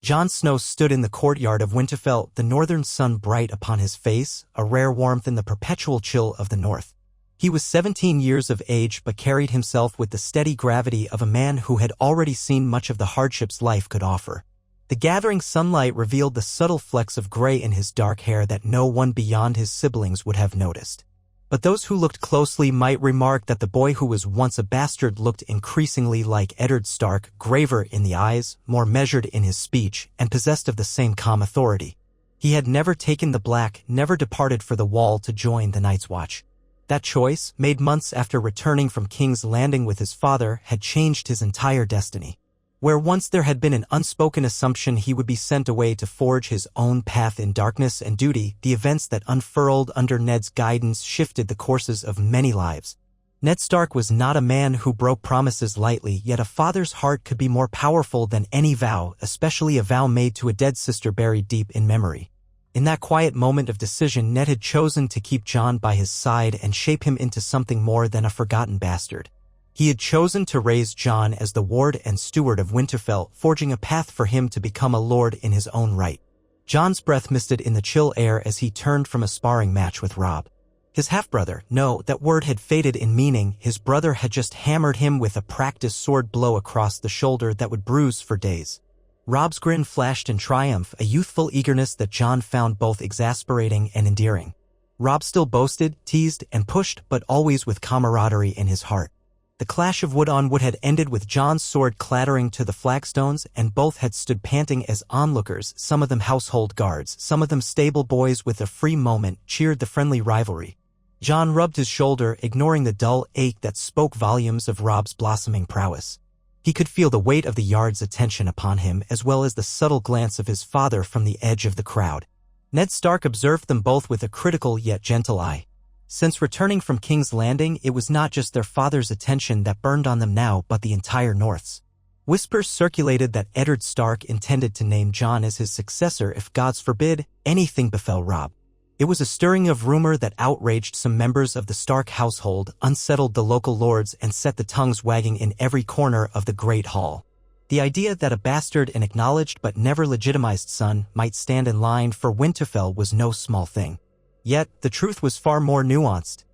Jon Snow stood in the courtyard of Winterfell, the northern sun bright upon his face, a rare warmth in the perpetual chill of the north. He was 17 years of age but carried himself with the steady gravity of a man who had already seen much of the hardships life could offer. The gathering sunlight revealed the subtle flecks of gray in his dark hair that no one beyond his siblings would have noticed. But those who looked closely might remark that the boy who was once a bastard looked increasingly like Eddard Stark, graver in the eyes, more measured in his speech, and possessed of the same calm authority. He had never taken the black, never departed for the wall to join the Night's Watch. That choice, made months after returning from King's Landing with his father, had changed his entire destiny. Where once there had been an unspoken assumption he would be sent away to forge his own path in darkness and duty, the events that unfurled under Ned's guidance shifted the courses of many lives. Ned Stark was not a man who broke promises lightly, yet a father's heart could be more powerful than any vow, especially a vow made to a dead sister buried deep in memory. In that quiet moment of decision, Ned had chosen to keep Jon by his side and shape him into something more than a forgotten bastard. He had chosen to raise Jon as the ward and steward of Winterfell, forging a path for him to become a lord in his own right. Jon's breath misted in the chill air as he turned from a sparring match with Robb. His half-brother, no, that word had faded in meaning. His brother had just hammered him with a practiced sword blow across the shoulder that would bruise for days. Robb's grin flashed in triumph, a youthful eagerness that Jon found both exasperating and endearing. Robb still boasted, teased, and pushed, but always with camaraderie in his heart. The clash of wood on wood had ended with Jon's sword clattering to the flagstones, and both had stood panting as onlookers, some of them household guards, some of them stable boys with a free moment, cheered the friendly rivalry. Jon rubbed his shoulder, ignoring the dull ache that spoke volumes of Robb's blossoming prowess. He could feel the weight of the yard's attention upon him, as well as the subtle glance of his father from the edge of the crowd. Ned Stark observed them both with a critical yet gentle eye. Since returning from King's Landing, it was not just their father's attention that burned on them now, but the entire North's. Whispers circulated that Eddard Stark intended to name Jon as his successor if, gods forbid, anything befell Robb. It was a stirring of rumor that outraged some members of the Stark household, unsettled the local lords, and set the tongues wagging in every corner of the Great Hall. The idea that a bastard and acknowledged but never legitimized son might stand in line for Winterfell was no small thing. Yet, the truth was far more nuanced.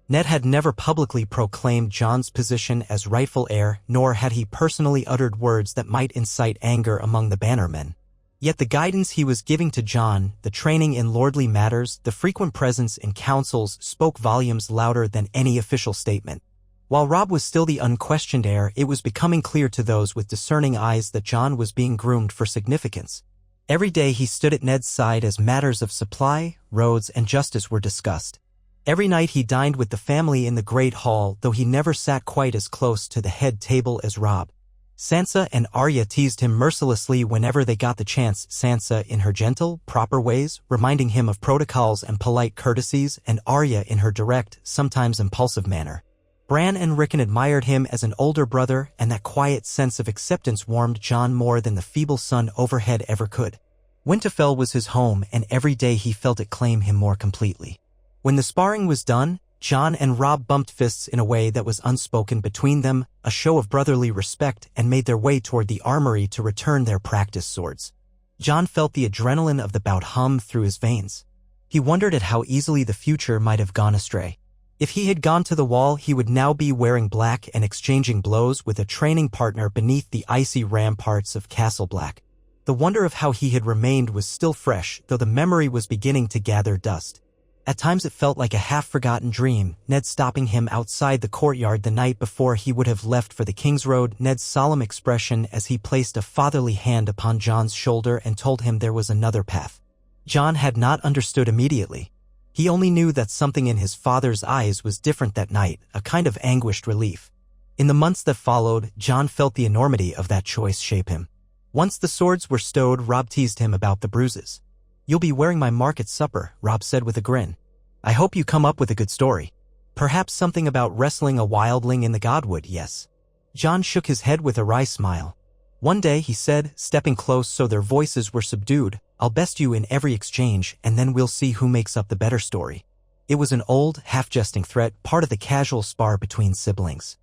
Ned had never publicly proclaimed Jon's position as rightful heir, nor had he personally uttered words that might incite anger among the bannermen. Yet the guidance he was giving to Jon, the training in lordly matters, the frequent presence in councils, spoke volumes louder than any official statement. While Robb was still the unquestioned heir, it was becoming clear to those with discerning eyes that Jon was being groomed for significance. Every day he stood at Ned's side as matters of supply, roads, and justice were discussed. Every night he dined with the family in the Great Hall, though he never sat quite as close to the head table as Robb. Sansa and Arya teased him mercilessly whenever they got the chance, Sansa in her gentle, proper ways, reminding him of protocols and polite courtesies, and Arya in her direct, sometimes impulsive manner. Bran and Rickon admired him as an older brother, and that quiet sense of acceptance warmed Jon more than the feeble sun overhead ever could. Winterfell was his home, and every day he felt it claim him more completely. When the sparring was done, Jon and Robb bumped fists in a way that was unspoken between them, a show of brotherly respect, and made their way toward the armory to return their practiced swords. Jon felt the adrenaline of the bout hum through his veins. He wondered at how easily the future might have gone astray. If he had gone to the wall, he would now be wearing black and exchanging blows with a training partner beneath the icy ramparts of Castle Black. The wonder of how he had remained was still fresh, though the memory was beginning to gather dust. At times it felt like a half-forgotten dream, Ned stopping him outside the courtyard the night before he would have left for the King's Road, Ned's solemn expression as he placed a fatherly hand upon Jon's shoulder and told him there was another path. Jon had not understood immediately. He only knew that something in his father's eyes was different that night, a kind of anguished relief. In the months that followed, Jon felt the enormity of that choice shape him. Once the swords were stowed, Robb teased him about the bruises. "You'll be wearing my mark at supper," Robb said with a grin. "I hope you come up with a good story. Perhaps something about wrestling a wildling in the Godwood, yes?" Jon shook his head with a wry smile. "One day," he said, stepping close so their voices were subdued, "I'll best you in every exchange, and then we'll see who makes up the better story." It was an old, half-jesting threat, part of the casual spar between siblings.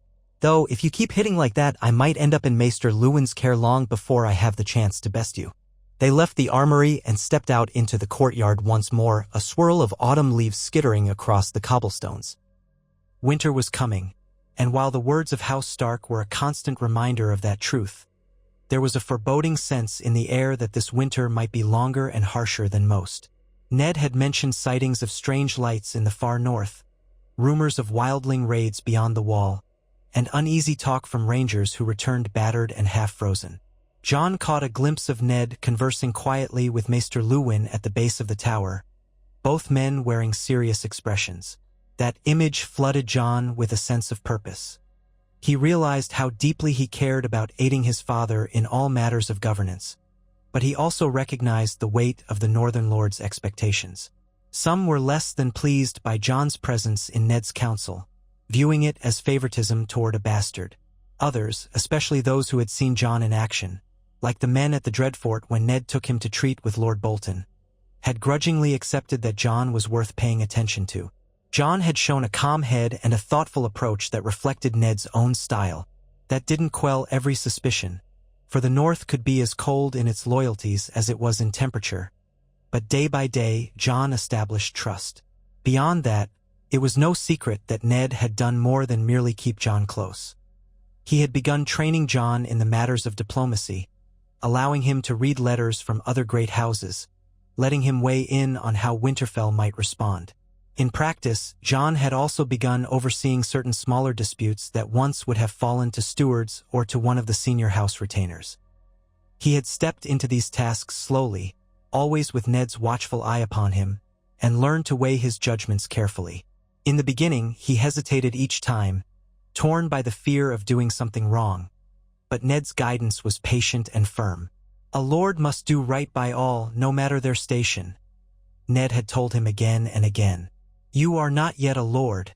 Though, if you keep hitting like that, I might end up in Maester Lewin's care long before I have the chance to best you." They left the armory and stepped out into the courtyard once more, a swirl of autumn leaves skittering across the cobblestones. Winter was coming, and while the words of House Stark were a constant reminder of that truth, there was a foreboding sense in the air that this winter might be longer and harsher than most. Ned had mentioned sightings of strange lights in the far north, rumors of wildling raids beyond the wall, and uneasy talk from rangers who returned battered and half-frozen. Jon caught a glimpse of Ned conversing quietly with Maester Lewin at the base of the tower, both men wearing serious expressions. That image flooded Jon with a sense of purpose. He realized how deeply he cared about aiding his father in all matters of governance, but he also recognized the weight of the Northern Lord's expectations. Some were less than pleased by Jon's presence in Ned's council, viewing it as favoritism toward a bastard. Others, especially those who had seen Jon in action, like the men at the Dreadfort when Ned took him to treat with Lord Bolton, had grudgingly accepted that Jon was worth paying attention to. Jon had shown a calm head and a thoughtful approach that reflected Ned's own style. That didn't quell every suspicion, for the North could be as cold in its loyalties as it was in temperature. But day by day, Jon established trust. Beyond that, it was no secret that Ned had done more than merely keep Jon close. He had begun training Jon in the matters of diplomacy, allowing him to read letters from other great houses, letting him weigh in on how Winterfell might respond. In practice, Jon had also begun overseeing certain smaller disputes that once would have fallen to stewards or to one of the senior house retainers. He had stepped into these tasks slowly, always with Ned's watchful eye upon him, and learned to weigh his judgments carefully. In the beginning, he hesitated each time, torn by the fear of doing something wrong, but Ned's guidance was patient and firm. "A lord must do right by all, no matter their station," Ned had told him again and again. "You are not yet a lord,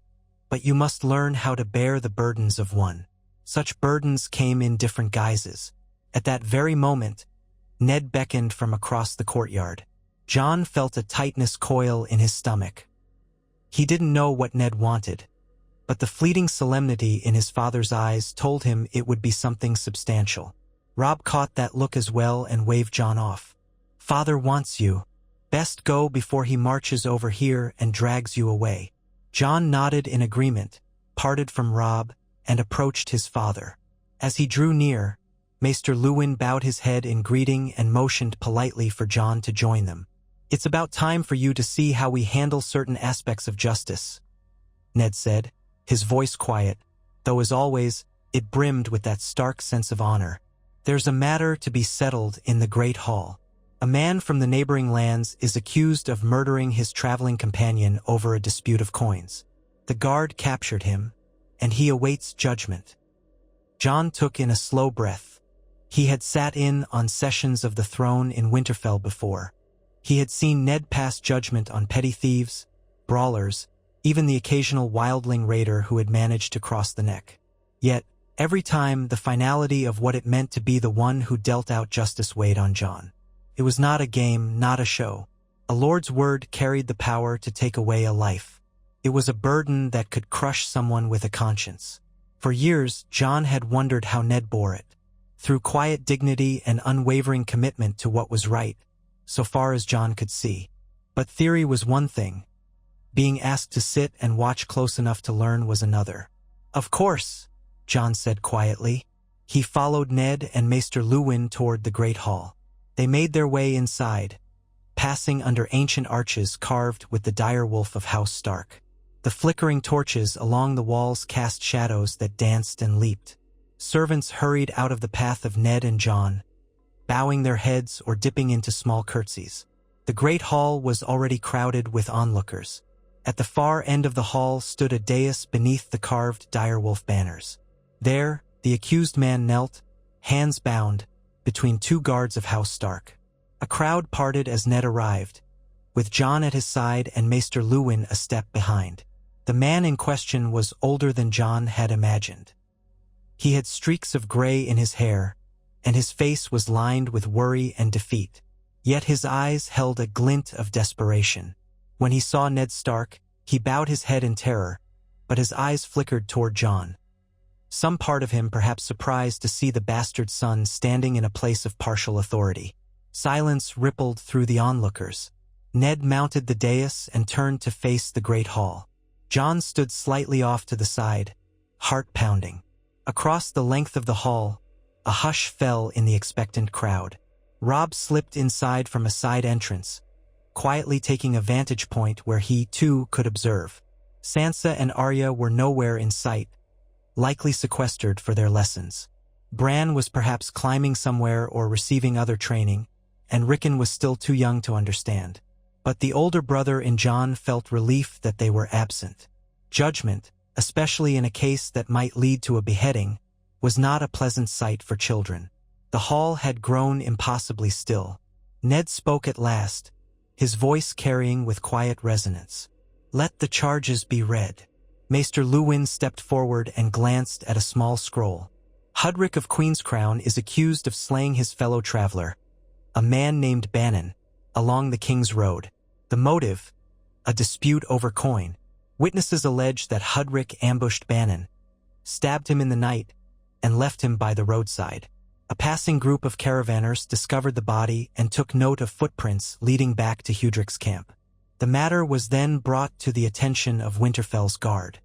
but you must learn how to bear the burdens of one." Such burdens came in different guises. At that very moment, Ned beckoned from across the courtyard. Jon felt a tightness coil in his stomach. He didn't know what Ned wanted, but the fleeting solemnity in his father's eyes told him it would be something substantial. Robb caught that look as well and waved Jon off. "Father wants you. Best go before he marches over here and drags you away." Jon nodded in agreement, parted from Robb, and approached his father. As he drew near, Maester Lewin bowed his head in greeting and motioned politely for Jon to join them. "It's about time for you to see how we handle certain aspects of justice," Ned said, his voice quiet, though as always, it brimmed with that stark sense of honor. "There's a matter to be settled in the Great Hall. A man from the neighboring lands is accused of murdering his traveling companion over a dispute of coins. The guard captured him, and he awaits judgment." Jon took in a slow breath. He had sat in on sessions of the throne in Winterfell before. He had seen Ned pass judgment on petty thieves, brawlers, even the occasional wildling raider who had managed to cross the neck. Yet, every time the finality of what it meant to be the one who dealt out justice weighed on Jon. It was not a game, not a show. A lord's word carried the power to take away a life. It was a burden that could crush someone with a conscience. For years, Jon had wondered how Ned bore it. Through quiet dignity and unwavering commitment to what was right, so far as Jon could see. But theory was one thing. Being asked to sit and watch close enough to learn was another. "Of course," Jon said quietly. He followed Ned and Maester Lewin toward the Great Hall. They made their way inside, passing under ancient arches carved with the dire wolf of House Stark. The flickering torches along the walls cast shadows that danced and leaped. Servants hurried out of the path of Ned and Jon, bowing their heads or dipping into small curtsies. The great hall was already crowded with onlookers. At the far end of the hall stood a dais beneath the carved direwolf banners. There, the accused man knelt, hands bound, between two guards of House Stark. A crowd parted as Ned arrived, with Jon at his side and Maester Lewin a step behind. The man in question was older than Jon had imagined. He had streaks of gray in his hair, and his face was lined with worry and defeat. Yet his eyes held a glint of desperation. When he saw Ned Stark, he bowed his head in terror, but his eyes flickered toward Jon. some part of him perhaps surprised to see the bastard son standing in a place of partial authority. Silence rippled through the onlookers. Ned mounted the dais and turned to face the great hall. John stood slightly off to the side, heart pounding. Across the length of the hall, a hush fell in the expectant crowd. Rob slipped inside from a side entrance, quietly taking a vantage point where he, too, could observe. Sansa and Arya were nowhere in sight, likely sequestered for their lessons. Bran was perhaps climbing somewhere or receiving other training, and Rickon was still too young to understand. But the older brother in Jon felt relief that they were absent. Judgment, especially in a case that might lead to a beheading, was not a pleasant sight for children. The hall had grown impossibly still. Ned spoke at last, his voice carrying with quiet resonance. "Let the charges be read." Maester Luwin stepped forward and glanced at a small scroll. Hudrick of Queenscrown is accused of slaying his fellow traveler, a man named Bannon, along the King's Road. The motive? A dispute over coin. Witnesses allege that Hudrick ambushed Bannon, stabbed him in the night, and left him by the roadside. A passing group of caravanners discovered the body and took note of footprints leading back to Hudrick's camp. The matter was then brought to the attention of Winterfell's guard.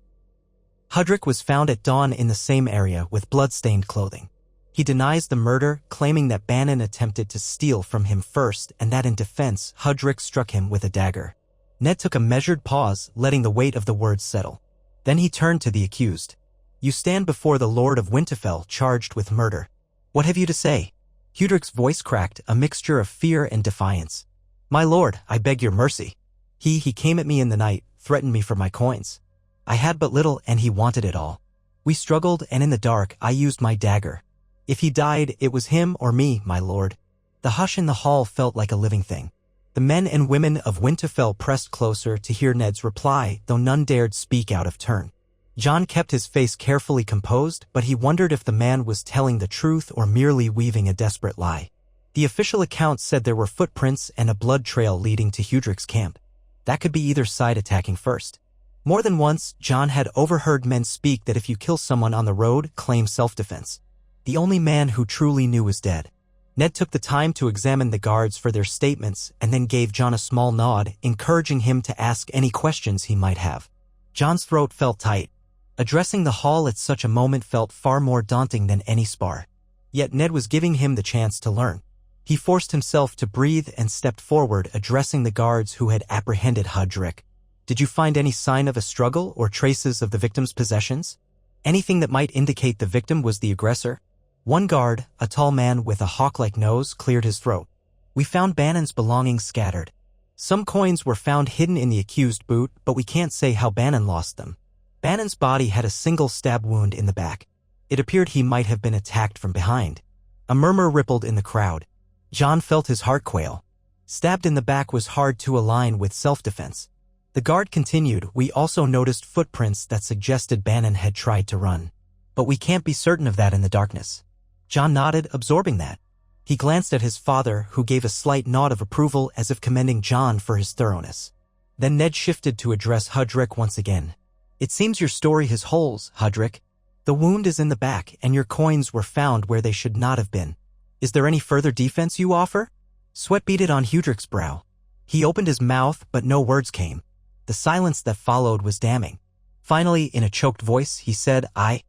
Hudrick was found at dawn in the same area with blood-stained clothing. He denies the murder, claiming that Bannon attempted to steal from him first and that in defense, Hudrick struck him with a dagger. Ned took a measured pause, letting the weight of the words settle. Then he turned to the accused. "You stand before the Lord of Winterfell charged with murder. What have you to say?" Hudrick's voice cracked, a mixture of fear and defiance. "My lord, I beg your mercy. He came at me in the night, threatened me for my coins. I had but little and he wanted it all. We struggled and in the dark I used my dagger. If he died, it was him or me, my lord." The hush in the hall felt like a living thing. The men and women of Winterfell pressed closer to hear Ned's reply, though none dared speak out of turn. Jon kept his face carefully composed, but he wondered if the man was telling the truth or merely weaving a desperate lie. The official account said there were footprints and a blood trail leading to Hudrick's camp. That could be either side attacking first. More than once, Jon had overheard men speak that if you kill someone on the road, claim self-defense. The only man who truly knew was dead. Ned took the time to examine the guards for their statements and then gave Jon a small nod, encouraging him to ask any questions he might have. Jon's throat felt tight. Addressing the hall at such a moment felt far more daunting than any spar. Yet Ned was giving him the chance to learn. He forced himself to breathe and stepped forward, addressing the guards who had apprehended Hudrick. "Did you find any sign of a struggle or traces of the victim's possessions? Anything that might indicate the victim was the aggressor?" One guard, a tall man with a hawk-like nose, cleared his throat. "We found Bannon's belongings scattered. Some coins were found hidden in the accused boot, but we can't say how Bannon lost them. Bannon's body had a single stab wound in the back. It appeared he might have been attacked from behind." A murmur rippled in the crowd. Jon felt his heart quail. Stabbed in the back was hard to align with self-defense. The guard continued, "We also noticed footprints that suggested Bannon had tried to run. But we can't be certain of that in the darkness." Jon nodded, absorbing that. He glanced at his father, who gave a slight nod of approval as if commending Jon for his thoroughness. Then Ned shifted to address Hudrick once again. "It seems your story has holes, Hudrick. The wound is in the back, and your coins were found where they should not have been. Is there any further defense you offer?" Sweat beaded on Hudrick's brow. He opened his mouth, but no words came. The silence that followed was damning. Finally, in a choked voice, he said, I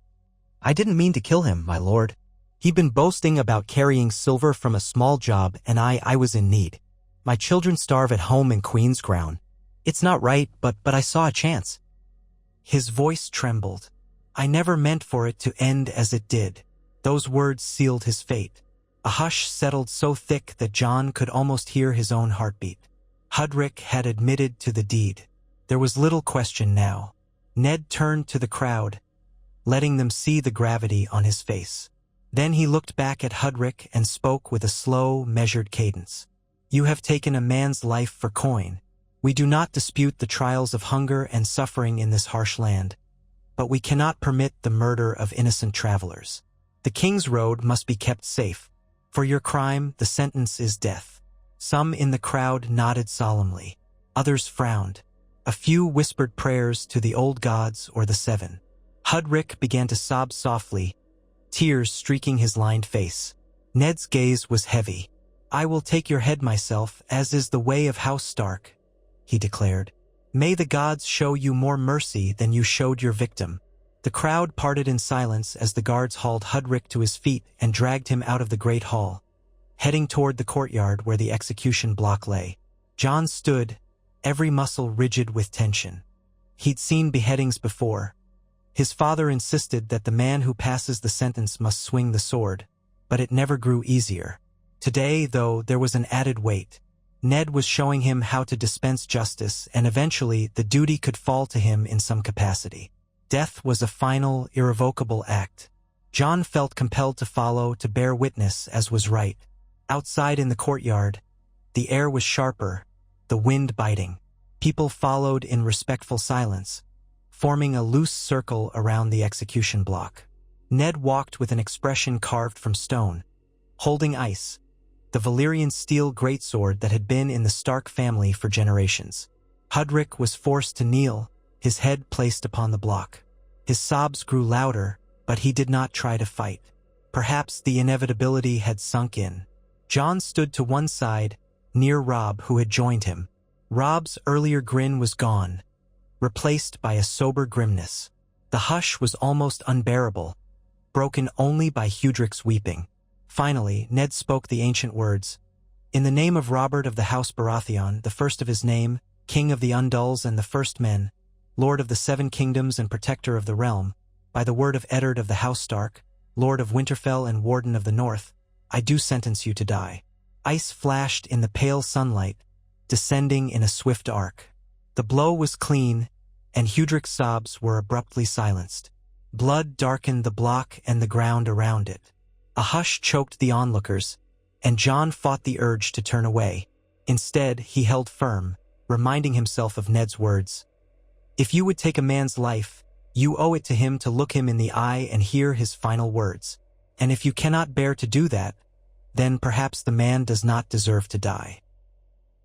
didn't mean to kill him, my lord. He'd been boasting about carrying silver from a small job, and I was in need. My children starve at home in Queenscrown. It's not right, but I saw a chance." His voice trembled. "I never meant for it to end as it did." Those words sealed his fate. A hush settled so thick that Jon could almost hear his own heartbeat. Hudrick had admitted to the deed. There was little question now. Ned turned to the crowd, letting them see the gravity on his face. Then he looked back at Hudrick and spoke with a slow, measured cadence. "You have taken a man's life for coin. We do not dispute the trials of hunger and suffering in this harsh land, but we cannot permit the murder of innocent travelers. The King's Road must be kept safe. For your crime, the sentence is death." Some in the crowd nodded solemnly. Others frowned. A few whispered prayers to the old gods or the Seven. Hudrick began to sob softly, tears streaking his lined face. Ned's gaze was heavy. "I will take your head myself, as is the way of House Stark," he declared. "May the gods show you more mercy than you showed your victim." The crowd parted in silence as the guards hauled Hudrick to his feet and dragged him out of the great hall. Heading toward the courtyard where the execution block lay, Jon stood, every muscle rigid with tension. He'd seen beheadings before. His father insisted that the man who passes the sentence must swing the sword, but it never grew easier. Today, though, there was an added weight. Ned was showing him how to dispense justice, and eventually the duty could fall to him in some capacity. Death was a final, irrevocable act. Jon felt compelled to follow, to bear witness, as was right. Outside in the courtyard, the air was sharper, the wind biting. People followed in respectful silence, forming a loose circle around the execution block. Ned walked with an expression carved from stone, holding ice, the Valyrian steel greatsword that had been in the Stark family for generations. Hudrick was forced to kneel, his head placed upon the block. His sobs grew louder, but he did not try to fight. Perhaps the inevitability had sunk in. Jon stood to one side, near Robb, who had joined him. Robb's earlier grin was gone, replaced by a sober grimness. The hush was almost unbearable, broken only by Hudrick's weeping. Finally, Ned spoke the ancient words. "In the name of Robert of the House Baratheon, the first of his name, King of the Undulls and the First Men, Lord of the Seven Kingdoms and Protector of the Realm, by the word of Eddard of the House Stark, Lord of Winterfell and Warden of the North, I do sentence you to die." Ice flashed in the pale sunlight, descending in a swift arc. The blow was clean, and Hudrick's sobs were abruptly silenced. Blood darkened the block and the ground around it. A hush choked the onlookers, and Jon fought the urge to turn away. Instead, he held firm, reminding himself of Ned's words. "If you would take a man's life, you owe it to him to look him in the eye and hear his final words. And if you cannot bear to do that, then perhaps the man does not deserve to die."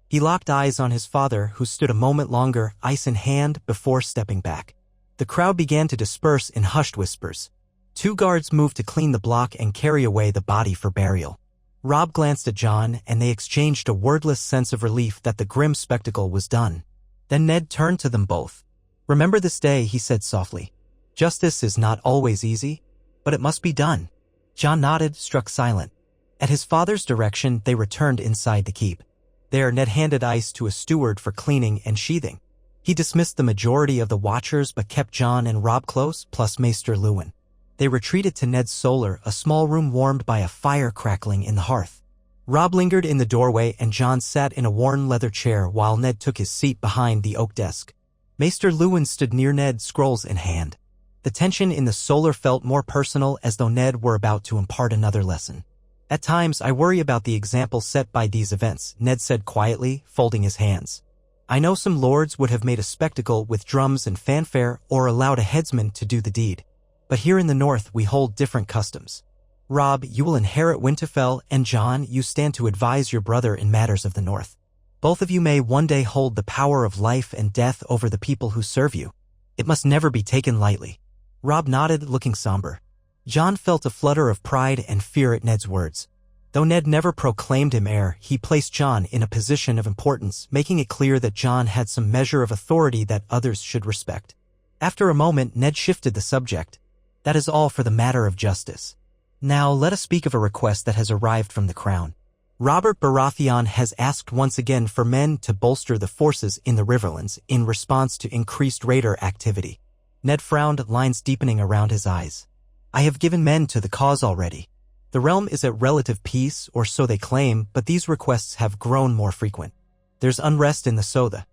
He locked eyes on his father, who stood a moment longer, ice in hand, before stepping back. The crowd began to disperse in hushed whispers. 2 guards moved to clean the block and carry away the body for burial. Robb glanced at Jon, and they exchanged a wordless sense of relief that the grim spectacle was done. Then Ned turned to them both. "Remember this day," he said softly. "Justice is not always easy, but it must be done." Jon nodded, struck silent. At his father's direction, they returned inside the keep. There, Ned handed ice to a steward for cleaning and sheathing. He dismissed the majority of the watchers but kept Jon and Robb close, plus Maester Luwin. They retreated to Ned's solar, a small room warmed by a fire crackling in the hearth. Robb lingered in the doorway and Jon sat in a worn leather chair while Ned took his seat behind the oak desk. Maester Luwin stood near Ned, scrolls in hand. The tension in the solar felt more personal, as though Ned were about to impart another lesson. "At times, I worry about the example set by these events," Ned said quietly, folding his hands. "I know some lords would have made a spectacle with drums and fanfare or allowed a headsman to do the deed. But here in the north, we hold different customs. Robb, you will inherit Winterfell, and Jon, you stand to advise your brother in matters of the north. Both of you may one day hold the power of life and death over the people who serve you. It must never be taken lightly." Robb nodded, looking somber. Jon felt a flutter of pride and fear at Ned's words. Though Ned never proclaimed him heir, he placed Jon in a position of importance, making it clear that Jon had some measure of authority that others should respect. After a moment, Ned shifted the subject. "That is all for the matter of justice. Now let us speak of a request that has arrived from the crown. Robert Baratheon has asked once again for men to bolster the forces in the Riverlands in response to increased raider activity." Ned frowned, lines deepening around his eyes. "I have given men to the cause already. The realm is at relative peace, or so they claim, but these requests have grown more frequent. There's unrest in the Sotha.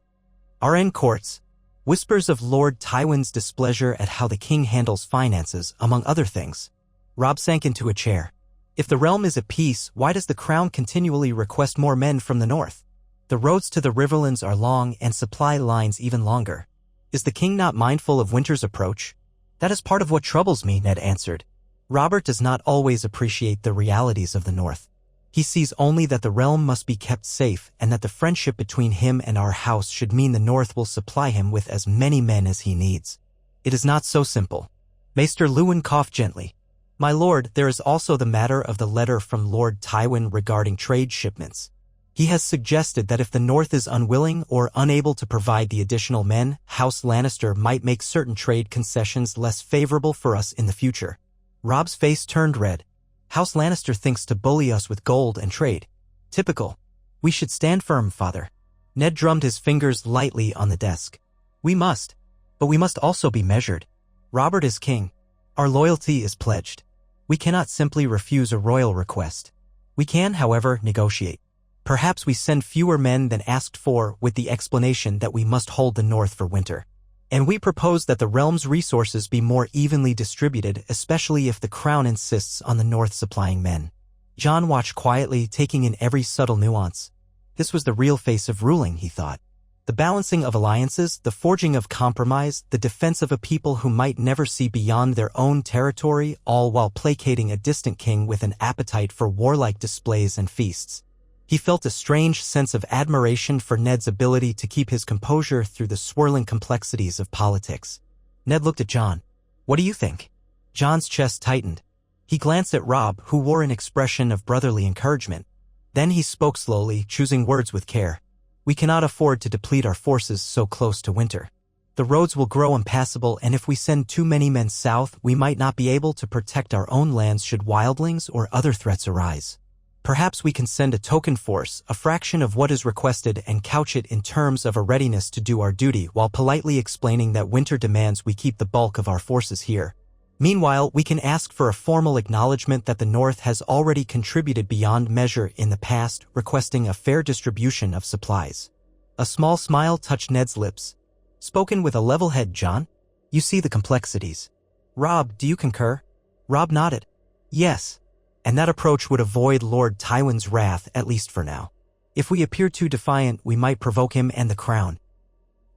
Arryn courts, whispers of Lord Tywin's displeasure at how the king handles finances, among other things." Robb sank into a chair. "If the realm is at peace, why does the crown continually request more men from the north? The roads to the Riverlands are long and supply lines even longer. Is the king not mindful of winter's approach?" "That is part of what troubles me," Ned answered. "Robert does not always appreciate the realities of the north. He sees only that the realm must be kept safe and that the friendship between him and our house should mean the north will supply him with as many men as he needs. It is not so simple. Maester Lewin coughed gently. My lord, there is also the matter of the letter from Lord Tywin regarding trade shipments. He has suggested that if the North is unwilling or unable to provide the additional men, House Lannister might make certain trade concessions less favorable for us in the future. Robb's face turned red. House Lannister thinks to bully us with gold and trade. Typical. We should stand firm, father. Ned drummed his fingers lightly on the desk. We must. But we must also be measured. Robert is king. Our loyalty is pledged. We cannot simply refuse a royal request. We can, however, negotiate. Perhaps we send fewer men than asked for with the explanation that we must hold the North for winter. And we propose that the realm's resources be more evenly distributed, especially if the crown insists on the North supplying men. Jon watched quietly, taking in every subtle nuance. This was the real face of ruling, he thought. The balancing of alliances, the forging of compromise, the defense of a people who might never see beyond their own territory, all while placating a distant king with an appetite for warlike displays and feasts. He felt a strange sense of admiration for Ned's ability to keep his composure through the swirling complexities of politics. Ned looked at Jon. What do you think? Jon's chest tightened. He glanced at Robb, who wore an expression of brotherly encouragement. Then he spoke slowly, choosing words with care. We cannot afford to deplete our forces so close to winter. The roads will grow impassable, and if we send too many men south, we might not be able to protect our own lands should wildlings or other threats arise. Perhaps we can send a token force, a fraction of what is requested, and couch it in terms of a readiness to do our duty while politely explaining that winter demands we keep the bulk of our forces here. Meanwhile, we can ask for a formal acknowledgement that the North has already contributed beyond measure in the past, requesting a fair distribution of supplies. A small smile touched Ned's lips. Spoken with a level head, Jon. You see the complexities. Robb, do you concur? Robb nodded. Yes. And that approach would avoid Lord Tywin's wrath, at least for now. If we appear too defiant, we might provoke him and the crown.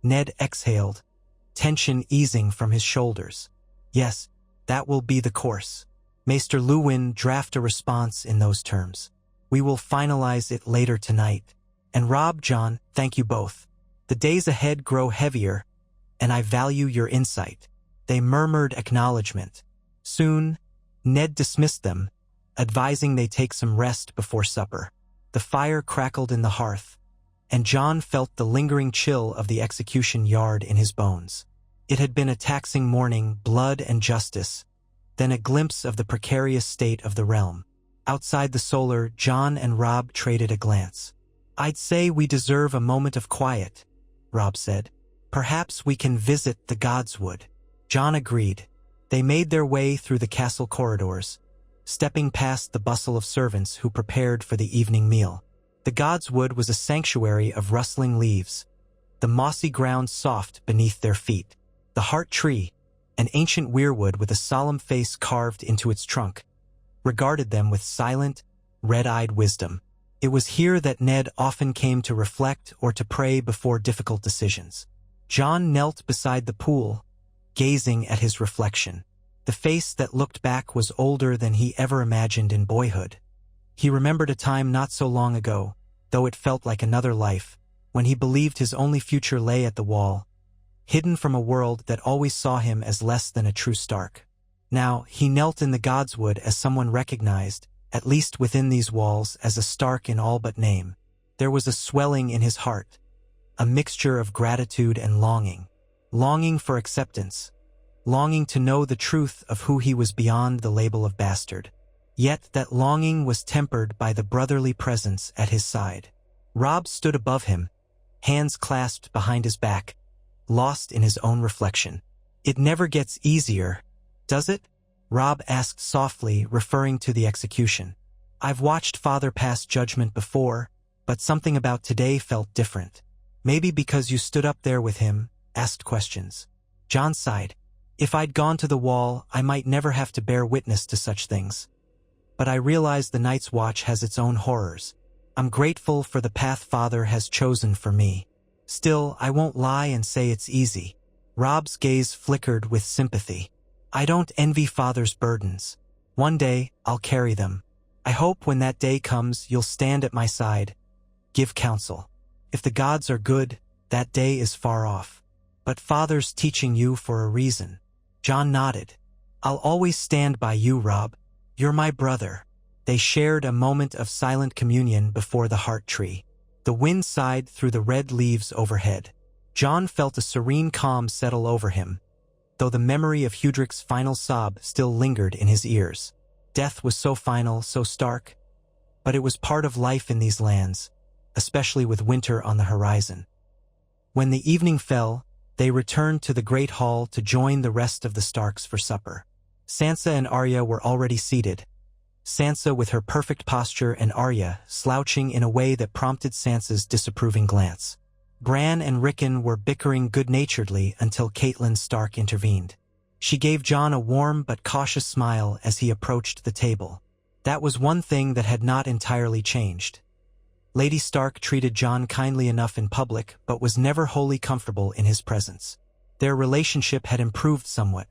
Ned exhaled, tension easing from his shoulders. Yes. That will be the course. Maester Lewin draft a response in those terms. We will finalize it later tonight. And Robb, Jon, thank you both. The days ahead grow heavier, and I value your insight. They murmured acknowledgement. Soon, Ned dismissed them, advising they take some rest before supper. The fire crackled in the hearth, and Jon felt the lingering chill of the execution yard in his bones. It had been a taxing morning, blood and justice, then a glimpse of the precarious state of the realm. Outside the solar, Jon and Robb traded a glance. I'd say we deserve a moment of quiet, Robb said. Perhaps we can visit the Godswood. Jon agreed. They made their way through the castle corridors, stepping past the bustle of servants who prepared for the evening meal. The Godswood was a sanctuary of rustling leaves, the mossy ground soft beneath their feet. The heart tree, an ancient weirwood with a solemn face carved into its trunk, regarded them with silent, red-eyed wisdom. It was here that Ned often came to reflect or to pray before difficult decisions. Jon knelt beside the pool, gazing at his reflection. The face that looked back was older than he ever imagined in boyhood. He remembered a time not so long ago, though it felt like another life, when he believed his only future lay at the wall, hidden from a world that always saw him as less than a true Stark. Now, he knelt in the Godswood as someone recognized, at least within these walls, as a Stark in all but name. There was a swelling in his heart, a mixture of gratitude and longing. Longing for acceptance, longing to know the truth of who he was beyond the label of bastard. Yet that longing was tempered by the brotherly presence at his side. Robb stood above him, hands clasped behind his back, lost in his own reflection. It never gets easier, does it? Robb asked softly, referring to the execution. I've watched Father pass judgment before, but something about today felt different. Maybe because you stood up there with him, asked questions. Jon sighed. If I'd gone to the wall, I might never have to bear witness to such things. But I realize the Night's Watch has its own horrors. I'm grateful for the path Father has chosen for me. Still, I won't lie and say it's easy. Robb's gaze flickered with sympathy. I don't envy Father's burdens. One day, I'll carry them. I hope when that day comes, you'll stand at my side, give counsel. If the gods are good, that day is far off. But Father's teaching you for a reason. Jon nodded. I'll always stand by you, Rob. You're my brother." They shared a moment of silent communion before the heart tree. The wind sighed through the red leaves overhead. John felt a serene calm settle over him, though the memory of Hudrick's final sob still lingered in his ears. Death was so final, so stark, but it was part of life in these lands, especially with winter on the horizon. When the evening fell, they returned to the great hall to join the rest of the Starks for supper. Sansa and Arya were already seated, Sansa with her perfect posture and Arya slouching in a way that prompted Sansa's disapproving glance. Bran and Rickon were bickering good-naturedly until Catelyn Stark intervened. She gave Jon a warm but cautious smile as he approached the table. That was one thing that had not entirely changed. Lady Stark treated Jon kindly enough in public but was never wholly comfortable in his presence. Their relationship had improved somewhat.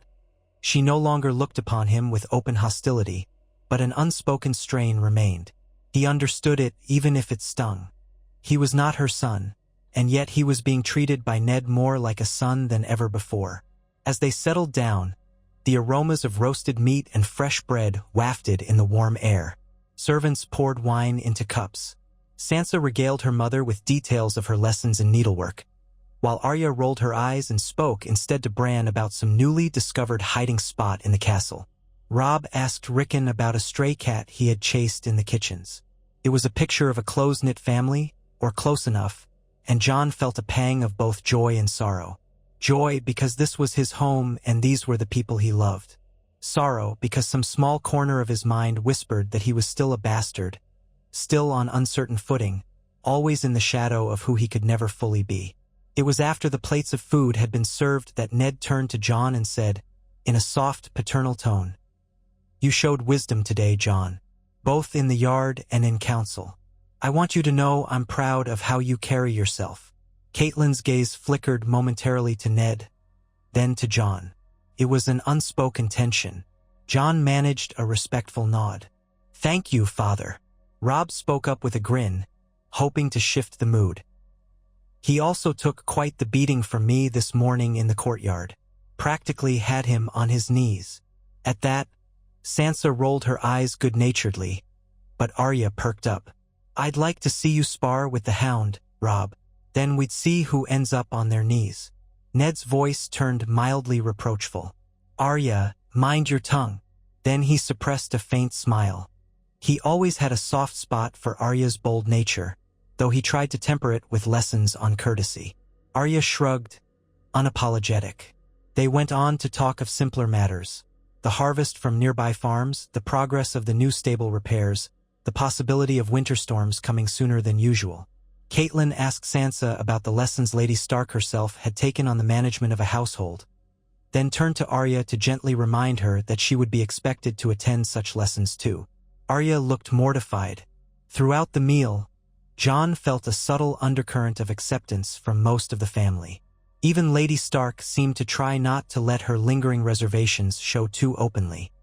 She no longer looked upon him with open hostility, but an unspoken strain remained. He understood it even if it stung. He was not her son, and yet he was being treated by Ned more like a son than ever before. As they settled down, the aromas of roasted meat and fresh bread wafted in the warm air. Servants poured wine into cups. Sansa regaled her mother with details of her lessons in needlework, while Arya rolled her eyes and spoke instead to Bran about some newly discovered hiding spot in the castle. Robb asked Rickon about a stray cat he had chased in the kitchens. It was a picture of a close-knit family, or close enough, and Jon felt a pang of both joy and sorrow. Joy because this was his home and these were the people he loved. Sorrow because some small corner of his mind whispered that he was still a bastard, still on uncertain footing, always in the shadow of who he could never fully be. It was after the plates of food had been served that Ned turned to Jon and said, in a soft, paternal tone, "You showed wisdom today, Jon, both in the yard and in council. I want you to know I'm proud of how you carry yourself." Catelyn's gaze flickered momentarily to Ned, then to Jon. It was an unspoken tension. Jon managed a respectful nod. "Thank you, Father." Robb spoke up with a grin, hoping to shift the mood. "He also took quite the beating from me this morning in the courtyard. Practically had him on his knees." At that, Sansa rolled her eyes good-naturedly, but Arya perked up. "I'd like to see you spar with the Hound, Robb. Then we'd see who ends up on their knees." Ned's voice turned mildly reproachful. "Arya, mind your tongue." Then he suppressed a faint smile. He always had a soft spot for Arya's bold nature, though he tried to temper it with lessons on courtesy. Arya shrugged, unapologetic. They went on to talk of simpler matters: the harvest from nearby farms, the progress of the new stable repairs, the possibility of winter storms coming sooner than usual. Catelyn asked Sansa about the lessons Lady Stark herself had taken on the management of a household, then turned to Arya to gently remind her that she would be expected to attend such lessons too. Arya looked mortified. Throughout the meal, Jon felt a subtle undercurrent of acceptance from most of the family. Even Lady Stark seemed to try not to let her lingering reservations show too openly.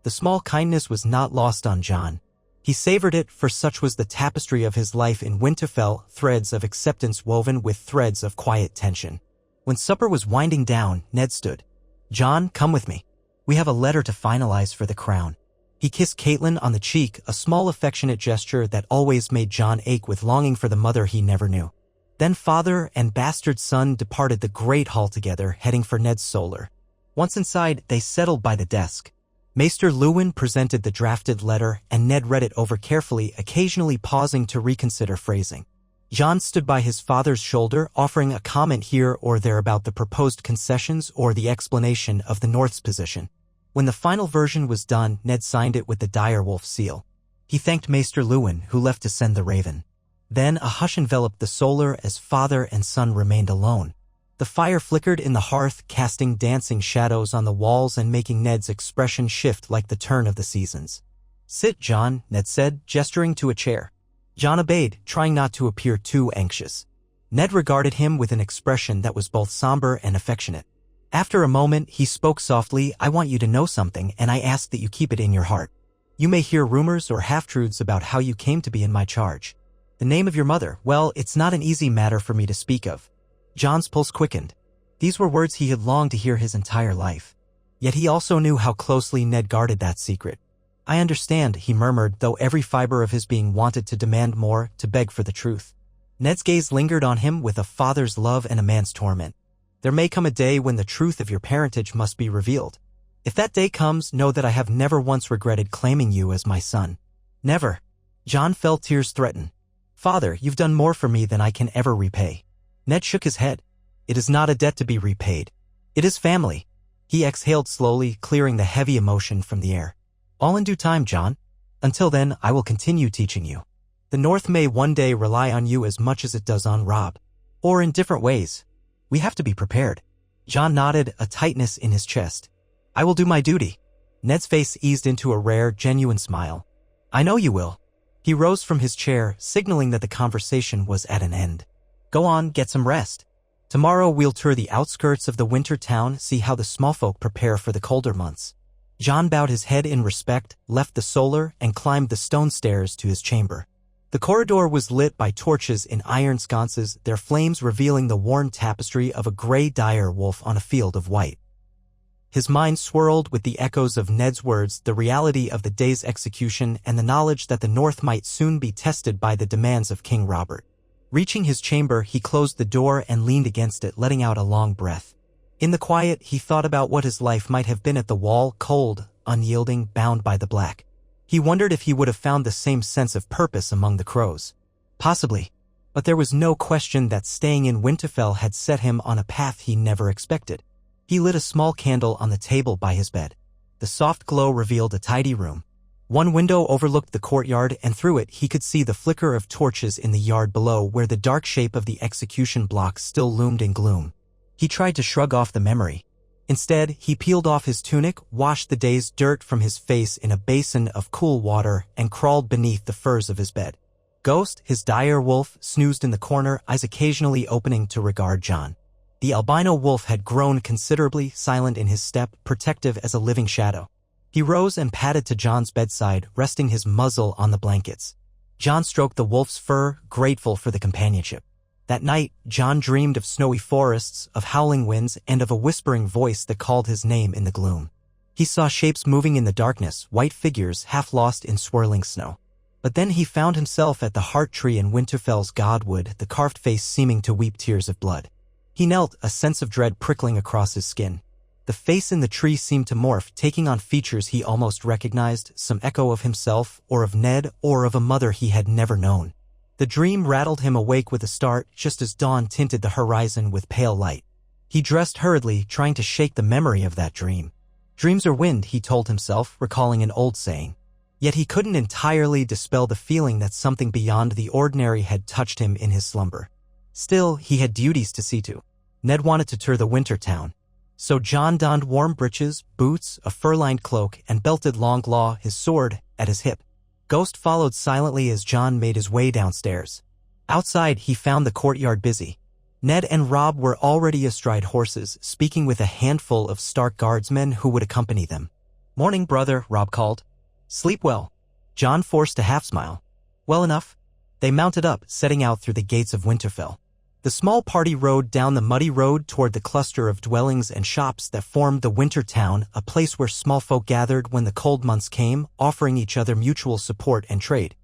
The small kindness was not lost on Jon. He savored it, for such was the tapestry of his life in Winterfell, threads of acceptance woven with threads of quiet tension. When supper was winding down, Ned stood. "Jon, come with me. We have a letter to finalize for the crown." He kissed Catelyn on the cheek, a small affectionate gesture that always made Jon ache with longing for the mother he never knew. Then father and bastard son departed the great hall together, heading for Ned's solar. Once inside, they settled by the desk. Maester Luwin presented the drafted letter, and Ned read it over carefully, occasionally pausing to reconsider phrasing. Jon stood by his father's shoulder, offering a comment here or there about the proposed concessions or the explanation of the North's position. When the final version was done, Ned signed it with the direwolf seal. He thanked Maester Luwin, who left to send the raven. Then a hush enveloped the solar as father and son remained alone. The fire flickered in the hearth, casting dancing shadows on the walls and making Ned's expression shift like the turn of the seasons. "Sit, Jon," Ned said, gesturing to a chair. Jon obeyed, trying not to appear too anxious. Ned regarded him with an expression that was both somber and affectionate. After a moment, he spoke softly. "I want you to know something, and I ask that you keep it in your heart. You may hear rumors or half-truths about how you came to be in my charge. The name of your mother, well, it's not an easy matter for me to speak of." Jon's pulse quickened. These were words he had longed to hear his entire life. Yet he also knew how closely Ned guarded that secret. "I understand," he murmured, though every fiber of his being wanted to demand more, to beg for the truth. Ned's gaze lingered on him with a father's love and a man's torment. "There may come a day when the truth of your parentage must be revealed. If that day comes, know that I have never once regretted claiming you as my son. Never." John felt tears threaten. "Father, you've done more for me than I can ever repay." Ned shook his head. "It is not a debt to be repaid. It is family." He exhaled slowly, clearing the heavy emotion from the air. "All in due time, John. Until then, I will continue teaching you. The North may one day rely on you as much as it does on Rob. Or in different ways. We have to be prepared." John nodded, a tightness in his chest. "I will do my duty." Ned's face eased into a rare, genuine smile. "I know you will." He rose from his chair, signaling that the conversation was at an end. "Go on, get some rest. Tomorrow we'll tour the outskirts of the winter town, see how the small folk prepare for the colder months." John bowed his head in respect, left the solar, and climbed the stone stairs to his chamber. The corridor was lit by torches in iron sconces, their flames revealing the worn tapestry of a gray dire wolf on a field of white. His mind swirled with the echoes of Ned's words, the reality of the day's execution, and the knowledge that the North might soon be tested by the demands of King Robert. Reaching his chamber, he closed the door and leaned against it, letting out a long breath. In the quiet, he thought about what his life might have been at the wall, cold, unyielding, bound by the black. He wondered if he would have found the same sense of purpose among the crows. Possibly. But there was no question that staying in Winterfell had set him on a path he never expected. He lit a small candle on the table by his bed. The soft glow revealed a tidy room. One window overlooked the courtyard, and through it he could see the flicker of torches in the yard below, where the dark shape of the execution block still loomed in gloom. He tried to shrug off the memory. Instead, he peeled off his tunic, washed the day's dirt from his face in a basin of cool water, and crawled beneath the furs of his bed. Ghost, his dire wolf, snoozed in the corner, eyes occasionally opening to regard John. The albino wolf had grown considerably, silent in his step, protective as a living shadow. He rose and padded to John's bedside, resting his muzzle on the blankets. John stroked the wolf's fur, grateful for the companionship. That night, John dreamed of snowy forests, of howling winds, and of a whispering voice that called his name in the gloom. He saw shapes moving in the darkness, white figures half lost in swirling snow. But then he found himself at the heart tree in Winterfell's Godwood, the carved face seeming to weep tears of blood. He knelt, a sense of dread prickling across his skin. The face in the tree seemed to morph, taking on features he almost recognized, some echo of himself, or of Ned, or of a mother he had never known. The dream rattled him awake with a start, just as dawn tinted the horizon with pale light. He dressed hurriedly, trying to shake the memory of that dream. Dreams are wind, he told himself, recalling an old saying. Yet he couldn't entirely dispel the feeling that something beyond the ordinary had touched him in his slumber. Still, he had duties to see to. Ned wanted to tour the winter town. So John donned warm breeches, boots, a fur-lined cloak, and belted Longclaw, his sword, at his hip. Ghost followed silently as John made his way downstairs. Outside, he found the courtyard busy. Ned and Rob were already astride horses, speaking with a handful of Stark guardsmen who would accompany them. "Morning, brother," Rob called. "Sleep well." John forced a half-smile. "Well enough." They mounted up, setting out through the gates of Winterfell. The small party rode down the muddy road toward the cluster of dwellings and shops that formed the winter town, a place where small folk gathered when the cold months came, offering each other mutual support and trade.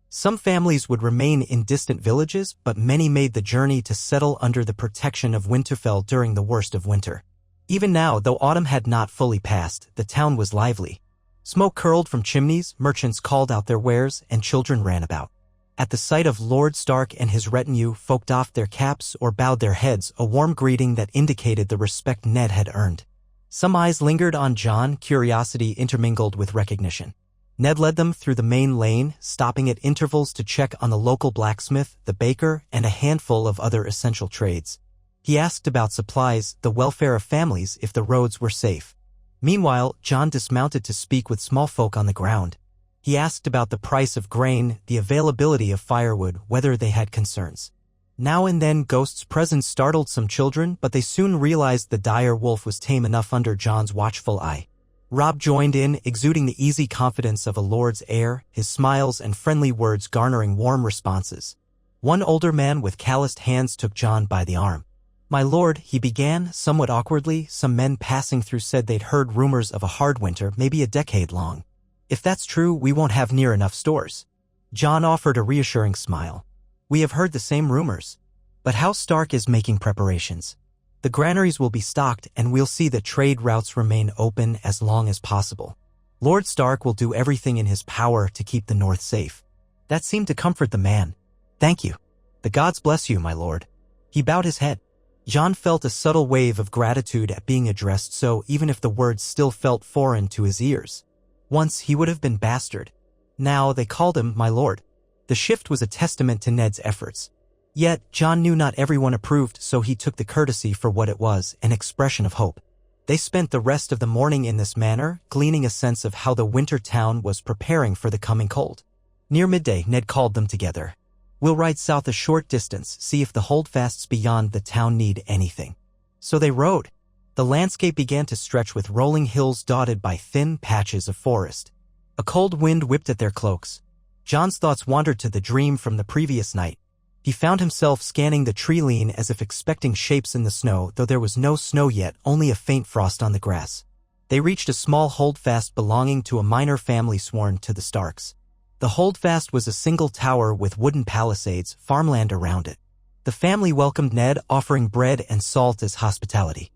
Some families would remain in distant villages, but many made the journey to settle under the protection of Winterfell during the worst of winter. Even now, though autumn had not fully passed, the town was lively. Smoke curled from chimneys, merchants called out their wares, and children ran about. At the sight of Lord Stark and his retinue, folk doffed their caps or bowed their heads, a warm greeting that indicated the respect Ned had earned. Some eyes lingered on John, curiosity intermingled with recognition. Ned led them through the main lane, stopping at intervals to check on the local blacksmith, the baker, and a handful of other essential trades. He asked about supplies, the welfare of families, if the roads were safe. Meanwhile, John dismounted to speak with small folk on the ground. He asked about the price of grain, the availability of firewood, whether they had concerns. Now and then Ghost's presence startled some children, but they soon realized the dire wolf was tame enough under John's watchful eye. Rob joined in, exuding the easy confidence of a lord's heir, his smiles and friendly words garnering warm responses. One older man with calloused hands took John by the arm. My lord, he began, somewhat awkwardly. Some men passing through said they'd heard rumors of a hard winter, maybe a decade long. If that's true, we won't have near enough stores. Jon offered a reassuring smile. We have heard the same rumors. But House Stark is making preparations. The granaries will be stocked, and we'll see that trade routes remain open as long as possible. Lord Stark will do everything in his power to keep the North safe. That seemed to comfort the man. Thank you. The gods bless you, my lord. He bowed his head. Jon felt a subtle wave of gratitude at being addressed so, even if the words still felt foreign to his ears. Once he would have been bastard. Now they called him my lord. The shift was a testament to Ned's efforts. Yet, Jon knew not everyone approved, so he took the courtesy for what it was, an expression of hope. They spent the rest of the morning in this manner, gleaning a sense of how the winter town was preparing for the coming cold. Near midday, Ned called them together. We'll ride south a short distance, see if the holdfasts beyond the town need anything. So they rode. The landscape began to stretch with rolling hills dotted by thin patches of forest. A cold wind whipped at their cloaks. Jon's thoughts wandered to the dream from the previous night. He found himself scanning the tree line as if expecting shapes in the snow, though there was no snow yet, only a faint frost on the grass. They reached a small holdfast belonging to a minor family sworn to the Starks. The holdfast was a single tower with wooden palisades, farmland around it. The family welcomed Ned, offering bread and salt as hospitality.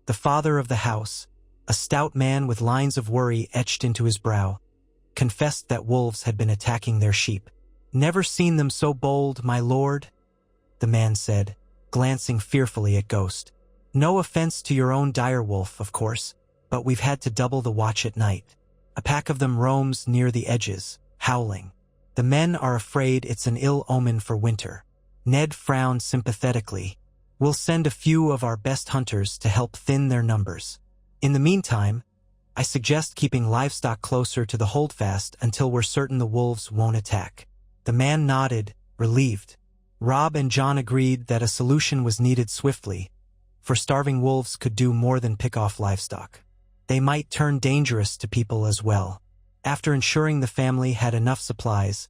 The father of the house, a stout man with lines of worry etched into his brow, confessed that wolves had been attacking their sheep. Never seen them so bold, my lord, the man said, glancing fearfully at Ghost. No offense to your own direwolf, of course, but we've had to double the watch at night. A pack of them roams near the edges, howling. The men are afraid it's an ill omen for winter. Ned frowned sympathetically. We'll send a few of our best hunters to help thin their numbers. In the meantime, I suggest keeping livestock closer to the holdfast until we're certain the wolves won't attack. The man nodded, relieved. Robb and Jon agreed that a solution was needed swiftly, for starving wolves could do more than pick off livestock. They might turn dangerous to people as well. After ensuring the family had enough supplies,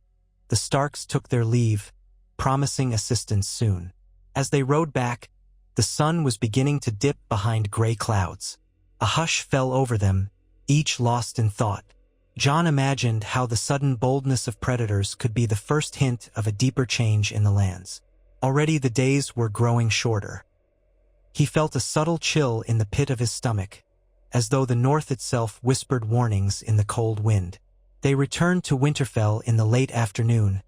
the Starks took their leave, promising assistance soon. As they rode back, the sun was beginning to dip behind gray clouds. A hush fell over them, each lost in thought. Jon imagined how the sudden boldness of predators could be the first hint of a deeper change in the lands. Already the days were growing shorter. He felt a subtle chill in the pit of his stomach, as though the north itself whispered warnings in the cold wind. They returned to Winterfell in the late afternoon,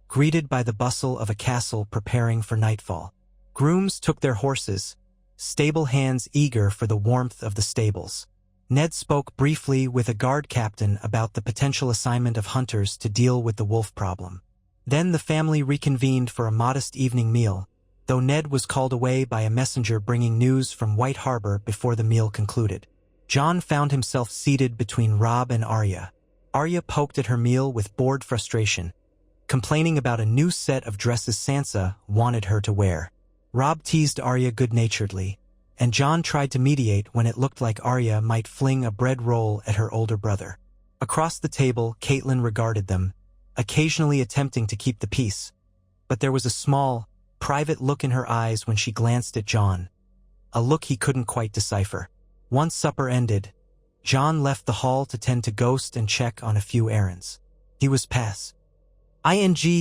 greeted by the bustle of a castle preparing for nightfall. Grooms took their horses, stable hands eager for the warmth of the stables. Ned spoke briefly with a guard captain about the potential assignment of hunters to deal with the wolf problem. Then the family reconvened for a modest evening meal, though Ned was called away by a messenger bringing news from White Harbor before the meal concluded. Jon found himself seated between Robb and Arya. Arya poked at her meal with bored frustration, complaining about a new set of dresses Sansa wanted her to wear. Robb teased Arya good-naturedly, and Jon tried to mediate when it looked like Arya might fling a bread roll at her older brother. Across the table, Catelyn regarded them, occasionally attempting to keep the peace, but there was a small, private look in her eyes when she glanced at Jon, a look he couldn't quite decipher. Once supper ended, Jon left the hall to tend to Ghost and check on a few errands. He was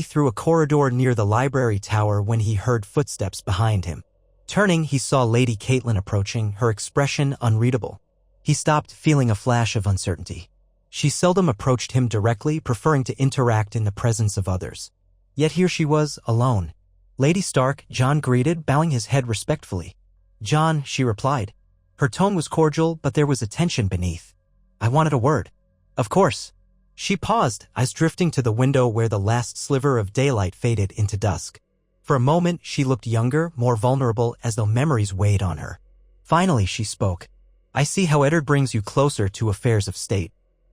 through a corridor near the library tower when he heard footsteps behind him. Turning, he saw Lady Catelyn approaching, her expression unreadable. He stopped, feeling a flash of uncertainty. She seldom approached him directly, preferring to interact in the presence of others. Yet here she was, alone. Lady Stark, Jon greeted, bowing his head respectfully. Jon, she replied. Her tone was cordial, but there was a tension beneath. I wanted a word. Of course. She paused, eyes drifting to the window where the last sliver of daylight faded into dusk. For a moment, she looked younger, more vulnerable, as though memories weighed on her. Finally, she spoke. I see how Eddard brings you closer to affairs of state.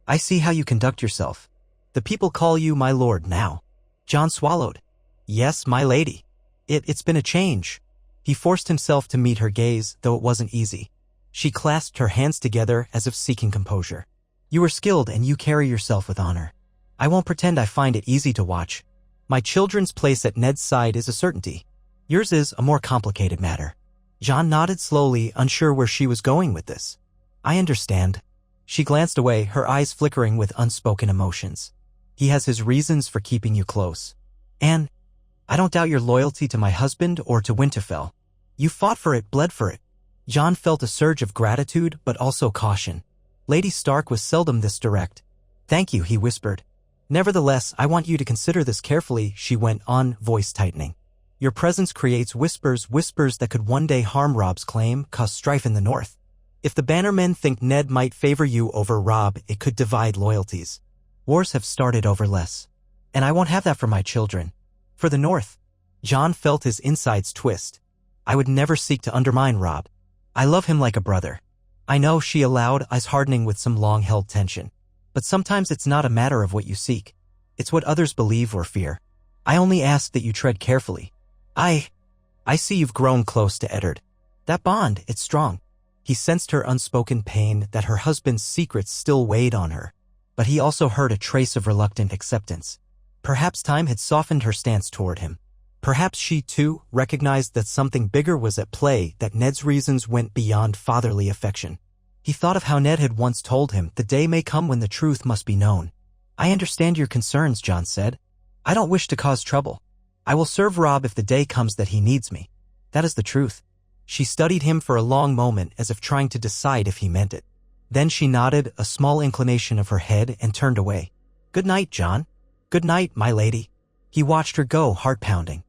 I see how you conduct yourself. The people call you my lord now. Jon swallowed. Yes, my lady. It's been a change. He forced himself to meet her gaze, though it wasn't easy. She clasped her hands together as if seeking composure. You are skilled and you carry yourself with honor. I won't pretend I find it easy to watch. My children's place at Ned's side is a certainty. Yours is a more complicated matter. John nodded slowly, unsure where she was going with this. I understand. She glanced away, her eyes flickering with unspoken emotions. He has his reasons for keeping you close. And I don't doubt your loyalty to my husband or to Winterfell. You fought for it, bled for it. John felt a surge of gratitude, but also caution. Lady Stark was seldom this direct. Thank you, he whispered. Nevertheless, I want you to consider this carefully, she went on, voice tightening. Your presence creates whispers that could one day harm Robb's claim, cause strife in the north. If the Bannermen think Ned might favor you over Robb, it could divide loyalties. Wars have started over less. And I won't have that for my children. For the north. John felt his insides twist. I would never seek to undermine Robb. I love him like a brother. I know, she allowed, eyes hardening with some long-held tension. But sometimes it's not a matter of what you seek. It's what others believe or fear. I only ask that you tread carefully. I see you've grown close to Eddard. That bond, it's strong. He sensed her unspoken pain, that her husband's secrets still weighed on her. But he also heard a trace of reluctant acceptance. Perhaps time had softened her stance toward him. Perhaps she, too, recognized that something bigger was at play, that Ned's reasons went beyond fatherly affection. He thought of how Ned had once told him, the day may come when the truth must be known. I understand your concerns, John said. I don't wish to cause trouble. I will serve Robb if the day comes that he needs me. That is the truth. She studied him for a long moment, as if trying to decide if he meant it. Then she nodded, a small inclination of her head, and turned away. Good night, John. Good night, my lady. He watched her go, heart-pounding.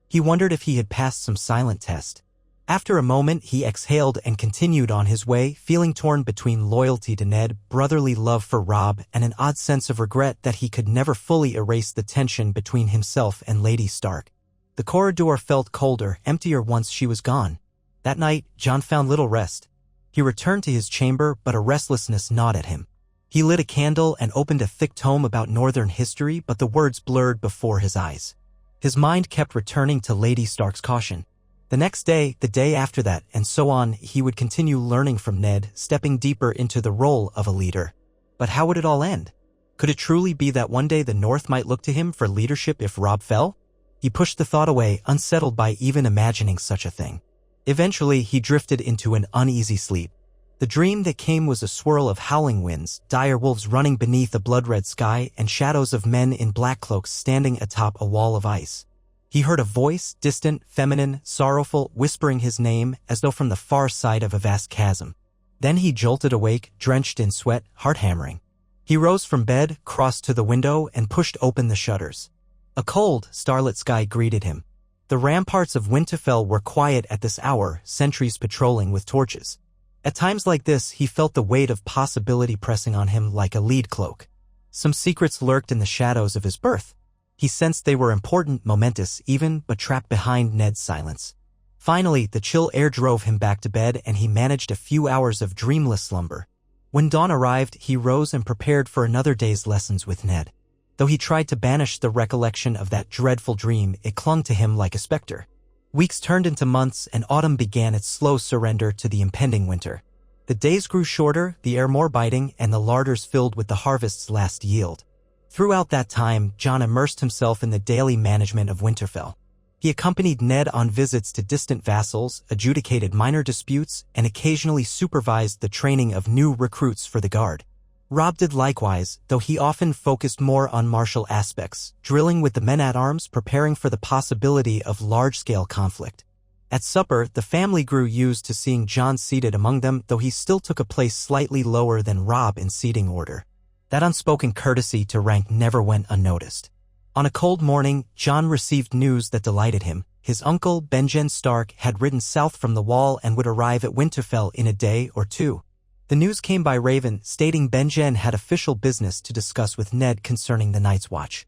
He wondered if he had passed some silent test. After a moment, he exhaled and continued on his way, feeling torn between loyalty to Ned, brotherly love for Robb, and an odd sense of regret that he could never fully erase the tension between himself and Lady Stark. The corridor felt colder, emptier once she was gone. That night, John found little rest. He returned to his chamber, but a restlessness gnawed at him. He lit a candle and opened a thick tome about northern history, but the words blurred before his eyes. His mind kept returning to Lady Stark's caution. The next day, the day after that, and so on, he would continue learning from Ned, stepping deeper into the role of a leader. But how would it all end? Could it truly be that one day the North might look to him for leadership if Robb fell? He pushed the thought away, unsettled by even imagining such a thing. Eventually, he drifted into an uneasy sleep. The dream that came was a swirl of howling winds, dire wolves running beneath a blood-red sky, and shadows of men in black cloaks standing atop a wall of ice. He heard a voice, distant, feminine, sorrowful, whispering his name as though from the far side of a vast chasm. Then he jolted awake, drenched in sweat, heart hammering. He rose from bed, crossed to the window, and pushed open the shutters. A cold, starlit sky greeted him. The ramparts of Winterfell were quiet at this hour, sentries patrolling with torches. At times like this, he felt the weight of possibility pressing on him like a lead cloak. Some secrets lurked in the shadows of his birth. He sensed they were important, momentous even, but trapped behind Ned's silence. Finally, the chill air drove him back to bed, and he managed a few hours of dreamless slumber. When dawn arrived, he rose and prepared for another day's lessons with Ned. Though he tried to banish the recollection of that dreadful dream, it clung to him like a specter. Weeks turned into months, and autumn began its slow surrender to the impending winter. The days grew shorter, the air more biting, and the larders filled with the harvest's last yield. Throughout that time, John immersed himself in the daily management of Winterfell. He accompanied Ned on visits to distant vassals, adjudicated minor disputes, and occasionally supervised the training of new recruits for the guard. Robb did likewise, though he often focused more on martial aspects, drilling with the men-at-arms, preparing for the possibility of large-scale conflict. At supper, the family grew used to seeing John seated among them, though he still took a place slightly lower than Robb in seating order. That unspoken courtesy to rank never went unnoticed. On a cold morning, John received news that delighted him. His uncle, Benjen Stark, had ridden south from the Wall and would arrive at Winterfell in a day or two. The news came by Raven, stating Benjen had official business to discuss with Ned concerning the Night's Watch.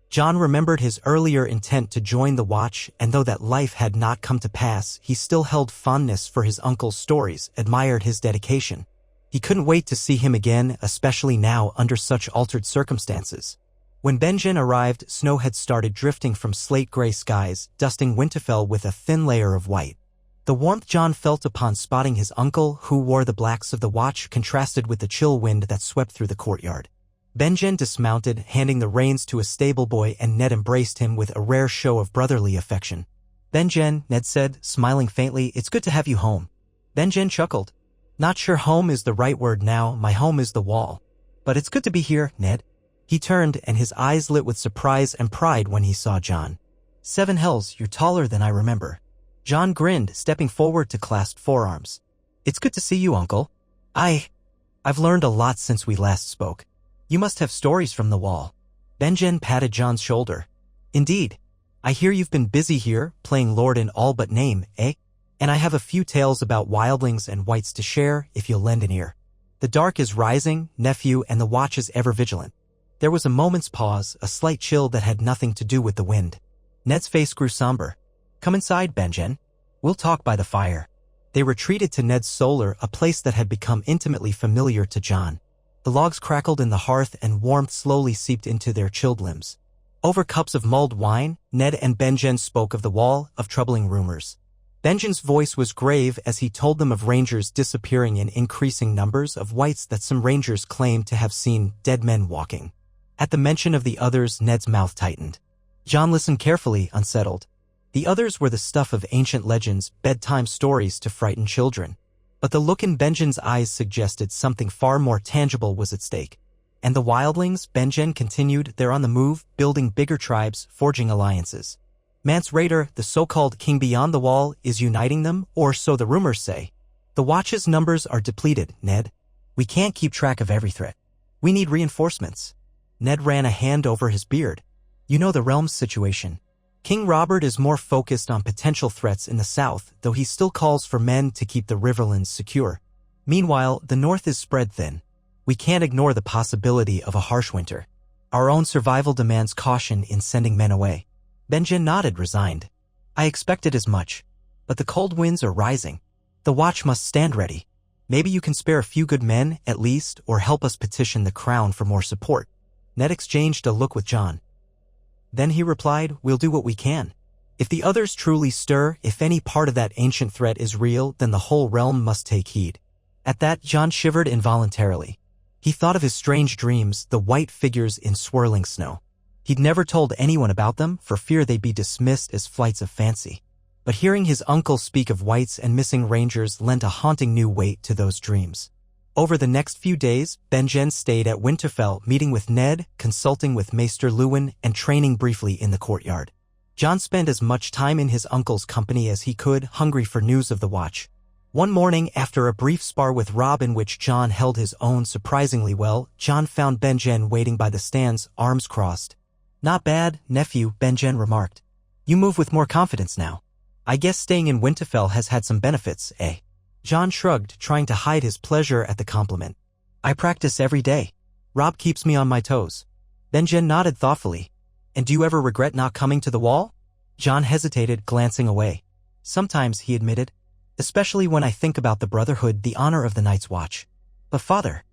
John remembered his earlier intent to join the Watch, and though that life had not come to pass, he still held fondness for his uncle's stories, admired his dedication. He couldn't wait to see him again, especially now under such altered circumstances. When Benjen arrived, snow had started drifting from slate-gray skies, dusting Winterfell with a thin layer of white. The warmth John felt upon spotting his uncle, who wore the blacks of the Watch, contrasted with the chill wind that swept through the courtyard. Benjen dismounted, handing the reins to a stable boy, and Ned embraced him with a rare show of brotherly affection. Benjen, Ned said, smiling faintly, it's good to have you home. Benjen chuckled. Not sure home is the right word now, my home is the wall. But it's good to be here, Ned. He turned and his eyes lit with surprise and pride when he saw John. 7 hells, you're taller than I remember. John grinned, stepping forward to clasp forearms. It's good to see you, Uncle. I've learned a lot since we last spoke. You must have stories from the wall. Benjen patted John's shoulder. Indeed. I hear you've been busy here, playing Lord in all but name, eh? And I have a few tales about wildlings and wights to share, if you'll lend an ear. The dark is rising, nephew, and the watch is ever vigilant. There was a moment's pause, a slight chill that had nothing to do with the wind. Ned's face grew somber. Come inside, Benjen. We'll talk by the fire. They retreated to Ned's solar, a place that had become intimately familiar to John. The logs crackled in the hearth and warmth slowly seeped into their chilled limbs. Over cups of mulled wine, Ned and Benjen spoke of the wall, of troubling rumors. Benjen's voice was grave as he told them of rangers disappearing in increasing numbers, of wights that some rangers claimed to have seen dead men walking. At the mention of the others, Ned's mouth tightened. John listened carefully, unsettled. The others were the stuff of ancient legends, bedtime stories to frighten children. But the look in Benjen's eyes suggested something far more tangible was at stake. And the wildlings, Benjen continued, they're on the move, building bigger tribes, forging alliances. Mance Rayder, the so-called king beyond the wall, is uniting them, or so the rumors say. The watch's numbers are depleted, Ned. We can't keep track of every threat. We need reinforcements. Ned ran a hand over his beard. You know the realm's situation. King Robert is more focused on potential threats in the south, though he still calls for men to keep the riverlands secure. Meanwhile, the north is spread thin. We can't ignore the possibility of a harsh winter. Our own survival demands caution in sending men away. Benjen nodded, resigned. I expected as much. But the cold winds are rising. The watch must stand ready. Maybe you can spare a few good men, at least, or help us petition the crown for more support. Ned exchanged a look with John. Then he replied, we'll do what we can. If the others truly stir, if any part of that ancient threat is real, then the whole realm must take heed. At that, John shivered involuntarily. He thought of his strange dreams, the white figures in swirling snow. He'd never told anyone about them, for fear they'd be dismissed as flights of fancy. But hearing his uncle speak of wights and missing rangers lent a haunting new weight to those dreams. Over the next few days, Benjen stayed at Winterfell, meeting with Ned, consulting with Maester Luwin, and training briefly in the courtyard. John spent as much time in his uncle's company as he could, hungry for news of the watch. One morning, after a brief spar with Robb in which John held his own surprisingly well, John found Benjen waiting by the stands, arms crossed. Not bad, nephew, Benjen remarked. You move with more confidence now. I guess staying in Winterfell has had some benefits, eh? John shrugged, trying to hide his pleasure at the compliment. I practice every day. Robb keeps me on my toes. Benjen nodded thoughtfully. And do you ever regret not coming to the wall? John hesitated, glancing away. Sometimes, he admitted. Especially when I think about the brotherhood, the honor of the Night's Watch. But father.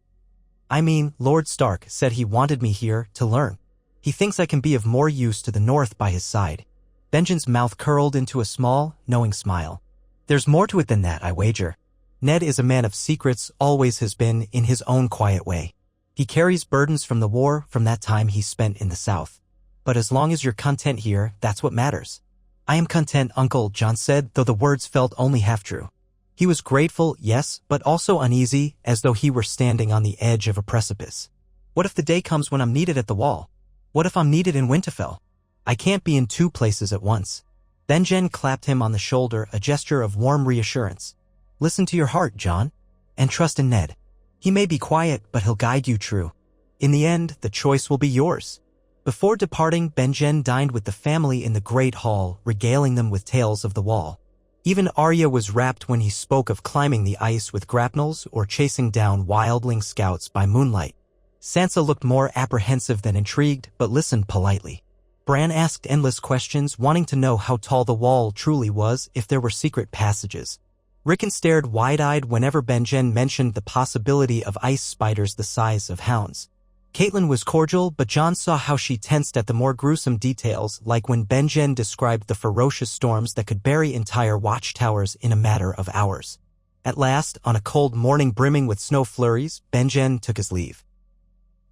Lord Stark said he wanted me here to learn. He thinks I can be of more use to the north by his side. Benjen's mouth curled into a small, knowing smile. There's more to it than that, I wager. Ned is a man of secrets, always has been, in his own quiet way. He carries burdens from the war, from that time he spent in the south. But as long as you're content here, that's what matters. I am content, Uncle, John said, though the words felt only half true. He was grateful, yes, but also uneasy, as though he were standing on the edge of a precipice. What if the day comes when I'm needed at the wall? What if I'm needed in Winterfell? I can't be in 2 places at once. Benjen clapped him on the shoulder, a gesture of warm reassurance. Listen to your heart, John, and trust in Ned. He may be quiet, but he'll guide you true. In the end, the choice will be yours. Before departing, Benjen dined with the family in the great hall, regaling them with tales of the wall. Even Arya was rapt when he spoke of climbing the ice with grapnels or chasing down wildling scouts by moonlight. Sansa looked more apprehensive than intrigued, but listened politely. Bran asked endless questions, wanting to know how tall the wall truly was, if there were secret passages. Rickon stared wide-eyed whenever Benjen mentioned the possibility of ice spiders the size of hounds. Catelyn was cordial, but John saw how she tensed at the more gruesome details, like when Benjen described the ferocious storms that could bury entire watchtowers in a matter of hours. At last, on a cold morning brimming with snow flurries, Benjen took his leave.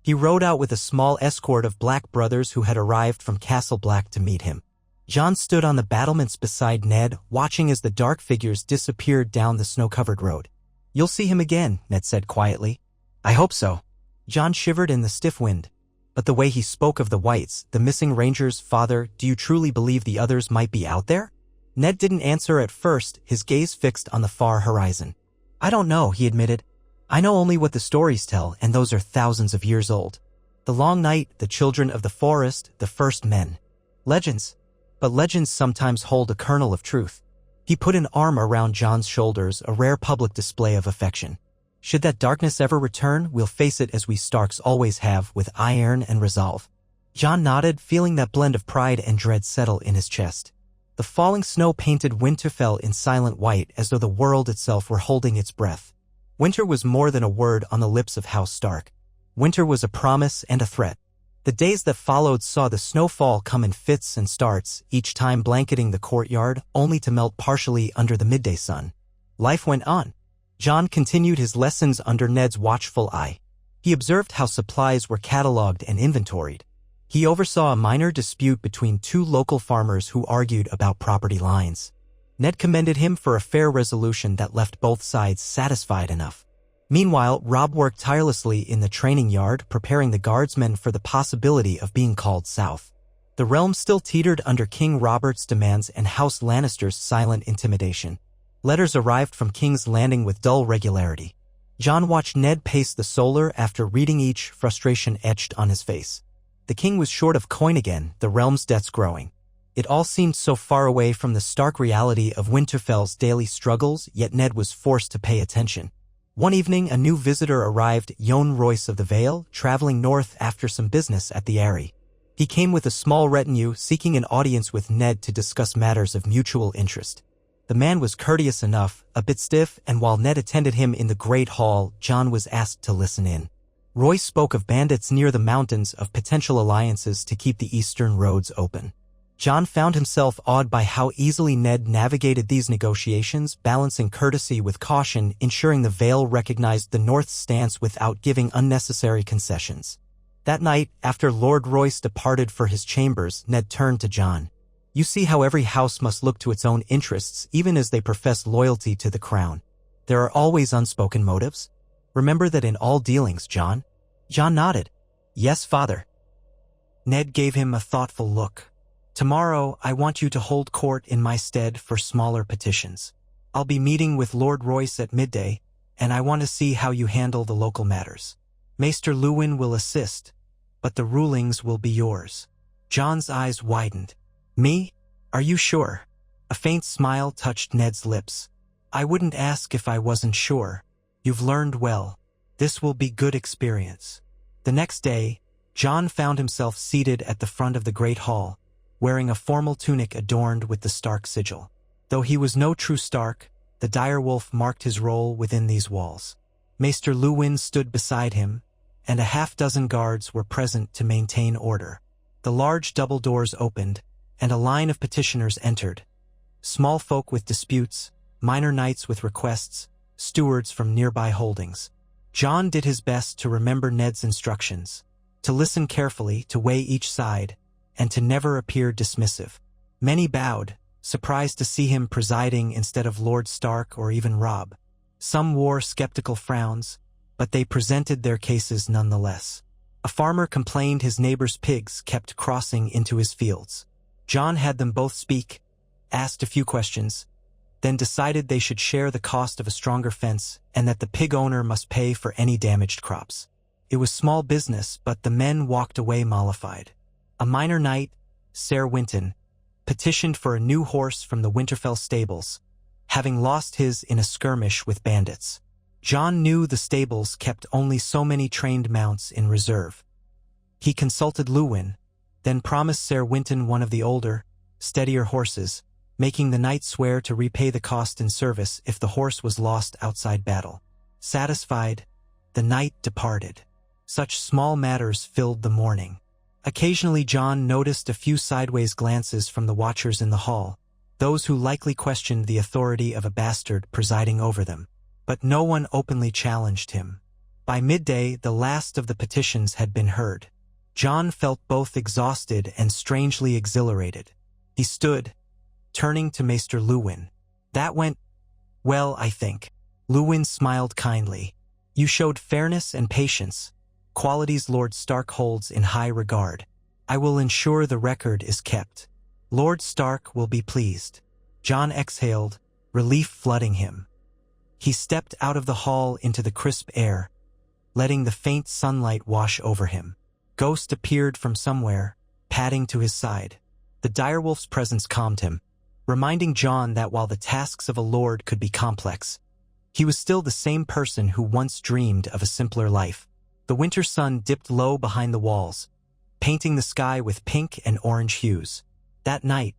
He rode out with a small escort of Black brothers who had arrived from Castle Black to meet him. John stood on the battlements beside Ned, watching as the dark figures disappeared down the snow-covered road. "You'll see him again," Ned said quietly. "I hope so." John shivered in the stiff wind. But the way he spoke of the Whites, the missing Rangers, "Father, do you truly believe the others might be out there?" Ned didn't answer at first, his gaze fixed on the far horizon. "I don't know," he admitted. "I know only what the stories tell, and those are thousands of years old. The long night, the children of the forest, the first men. Legends. But legends sometimes hold a kernel of truth." He put an arm around John's shoulders, a rare public display of affection. "Should that darkness ever return, we'll face it as we Starks always have, with iron and resolve." John nodded, feeling that blend of pride and dread settle in his chest. The falling snow painted Winterfell in silent white, as though the world itself were holding its breath. Winter was more than a word on the lips of House Stark. Winter was a promise and a threat. The days that followed saw the snowfall come in fits and starts, each time blanketing the courtyard, only to melt partially under the midday sun. Life went on. John continued his lessons under Ned's watchful eye. He observed how supplies were cataloged and inventoried. He oversaw a minor dispute between two local farmers who argued about property lines. Ned commended him for a fair resolution that left both sides satisfied enough. Meanwhile, Robb worked tirelessly in the training yard, preparing the guardsmen for the possibility of being called south. The realm still teetered under King Robert's demands and House Lannister's silent intimidation. Letters arrived from King's Landing with dull regularity. John watched Ned pace the solar after reading each, frustration etched on his face. The king was short of coin again, the realm's debts growing. It all seemed so far away from the stark reality of Winterfell's daily struggles, yet Ned was forced to pay attention. One evening, a new visitor arrived, Yohn Royce of the Vale, traveling north after some business at the Eyrie. He came with a small retinue, seeking an audience with Ned to discuss matters of mutual interest. The man was courteous enough, a bit stiff, and while Ned attended him in the great hall, John was asked to listen in. Royce spoke of bandits near the mountains, of potential alliances to keep the eastern roads open. John found himself awed by how easily Ned navigated these negotiations, balancing courtesy with caution, ensuring the Vale recognized the North's stance without giving unnecessary concessions. That night, after Lord Royce departed for his chambers, Ned turned to John. "You see how every house must look to its own interests, even as they profess loyalty to the crown. There are always unspoken motives. Remember that in all dealings, John." John nodded. "Yes, father." Ned gave him a thoughtful look. "Tomorrow, I want you to hold court in my stead for smaller petitions. I'll be meeting with Lord Royce at midday, and I want to see how you handle the local matters. Maester Luwin will assist, but the rulings will be yours." John's eyes widened. "Me? Are you sure?" A faint smile touched Ned's lips. "I wouldn't ask if I wasn't sure. You've learned well. This will be good experience." The next day, John found himself seated at the front of the great hall, wearing a formal tunic adorned with the Stark sigil. Though he was no true Stark, the direwolf marked his role within these walls. Maester Luwin stood beside him, and a half-dozen guards were present to maintain order. The large double doors opened, and a line of petitioners entered. Small folk with disputes, minor knights with requests, stewards from nearby holdings. John did his best to remember Ned's instructions, to listen carefully, to weigh each side, and to never appear dismissive. Many bowed, surprised to see him presiding instead of Lord Stark or even Robb. Some wore skeptical frowns, but they presented their cases nonetheless. A farmer complained his neighbor's pigs kept crossing into his fields. John had them both speak, asked a few questions, then decided they should share the cost of a stronger fence and that the pig owner must pay for any damaged crops. It was small business, but the men walked away mollified. A minor knight, Ser Winton, petitioned for a new horse from the Winterfell stables, having lost his in a skirmish with bandits. John knew the stables kept only so many trained mounts in reserve. He consulted Luwin, then promised Ser Winton one of the older, steadier horses, making the knight swear to repay the cost in service if the horse was lost outside battle. Satisfied, the knight departed. Such small matters filled the morning. Occasionally John noticed a few sideways glances from the watchers in the hall, those who likely questioned the authority of a bastard presiding over them. But no one openly challenged him. By midday, the last of the petitions had been heard. John felt both exhausted and strangely exhilarated. He stood, turning to Maester Luwin. That went well, I think. Luwin smiled kindly. You showed fairness and patience, qualities Lord Stark holds in high regard. I will ensure the record is kept. Lord Stark will be pleased. Jon exhaled, relief flooding him. He stepped out of the hall into the crisp air, letting the faint sunlight wash over him. Ghost appeared from somewhere, padding to his side. The direwolf's presence calmed him, reminding Jon that while the tasks of a lord could be complex, he was still the same person who once dreamed of a simpler life. The winter sun dipped low behind the walls, painting the sky with pink and orange hues. That night,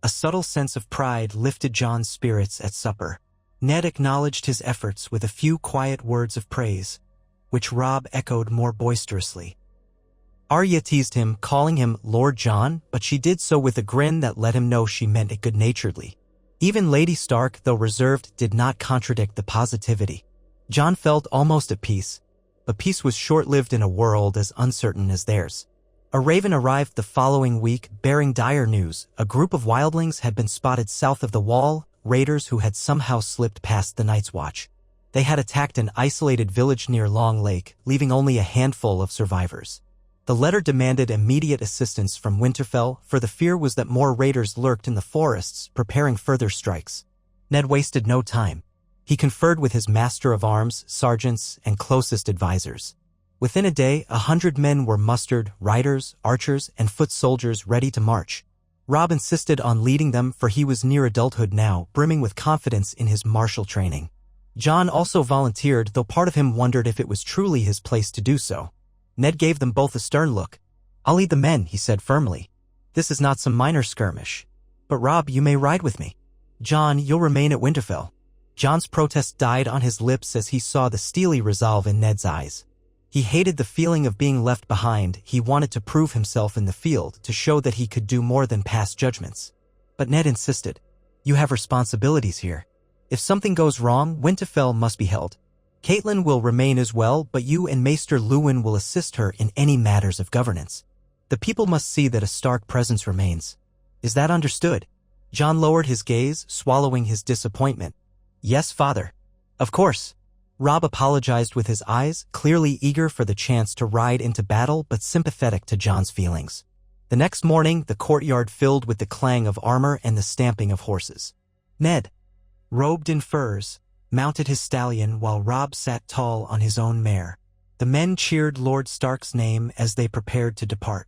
a subtle sense of pride lifted Jon's spirits at supper. Ned acknowledged his efforts with a few quiet words of praise, which Robb echoed more boisterously. Arya teased him, calling him Lord Jon, but she did so with a grin that let him know she meant it good-naturedly. Even Lady Stark, though reserved, did not contradict the positivity. Jon felt almost at peace, but peace was short-lived in a world as uncertain as theirs. A raven arrived the following week, bearing dire news. A group of wildlings had been spotted south of the wall, raiders who had somehow slipped past the Night's Watch. They had attacked an isolated village near Long Lake, leaving only a handful of survivors. The letter demanded immediate assistance from Winterfell, for the fear was that more raiders lurked in the forests, preparing further strikes. Ned wasted no time. He conferred with his master of arms, sergeants, and closest advisors. Within a day, 100 men were mustered, riders, archers, and foot soldiers ready to march. Robb insisted on leading them, for he was near adulthood now, brimming with confidence in his martial training. Jon also volunteered, though part of him wondered if it was truly his place to do so. Ned gave them both a stern look. I'll lead the men, he said firmly. This is not some minor skirmish. But Robb, you may ride with me. Jon, you'll remain at Winterfell. Jon's protest died on his lips as he saw the steely resolve in Ned's eyes. He hated the feeling of being left behind. He wanted to prove himself in the field, to show that he could do more than pass judgments. But Ned insisted. You have responsibilities here. If something goes wrong, Winterfell must be held. Catelyn will remain as well, but you and Maester Luwin will assist her in any matters of governance. The people must see that a Stark presence remains. Is that understood? Jon lowered his gaze, swallowing his disappointment. Yes, father. Of course. Robb apologized with his eyes, clearly eager for the chance to ride into battle but sympathetic to Jon's feelings. The next morning, the courtyard filled with the clang of armor and the stamping of horses. Ned, robed in furs, mounted his stallion while Robb sat tall on his own mare. The men cheered Lord Stark's name as they prepared to depart.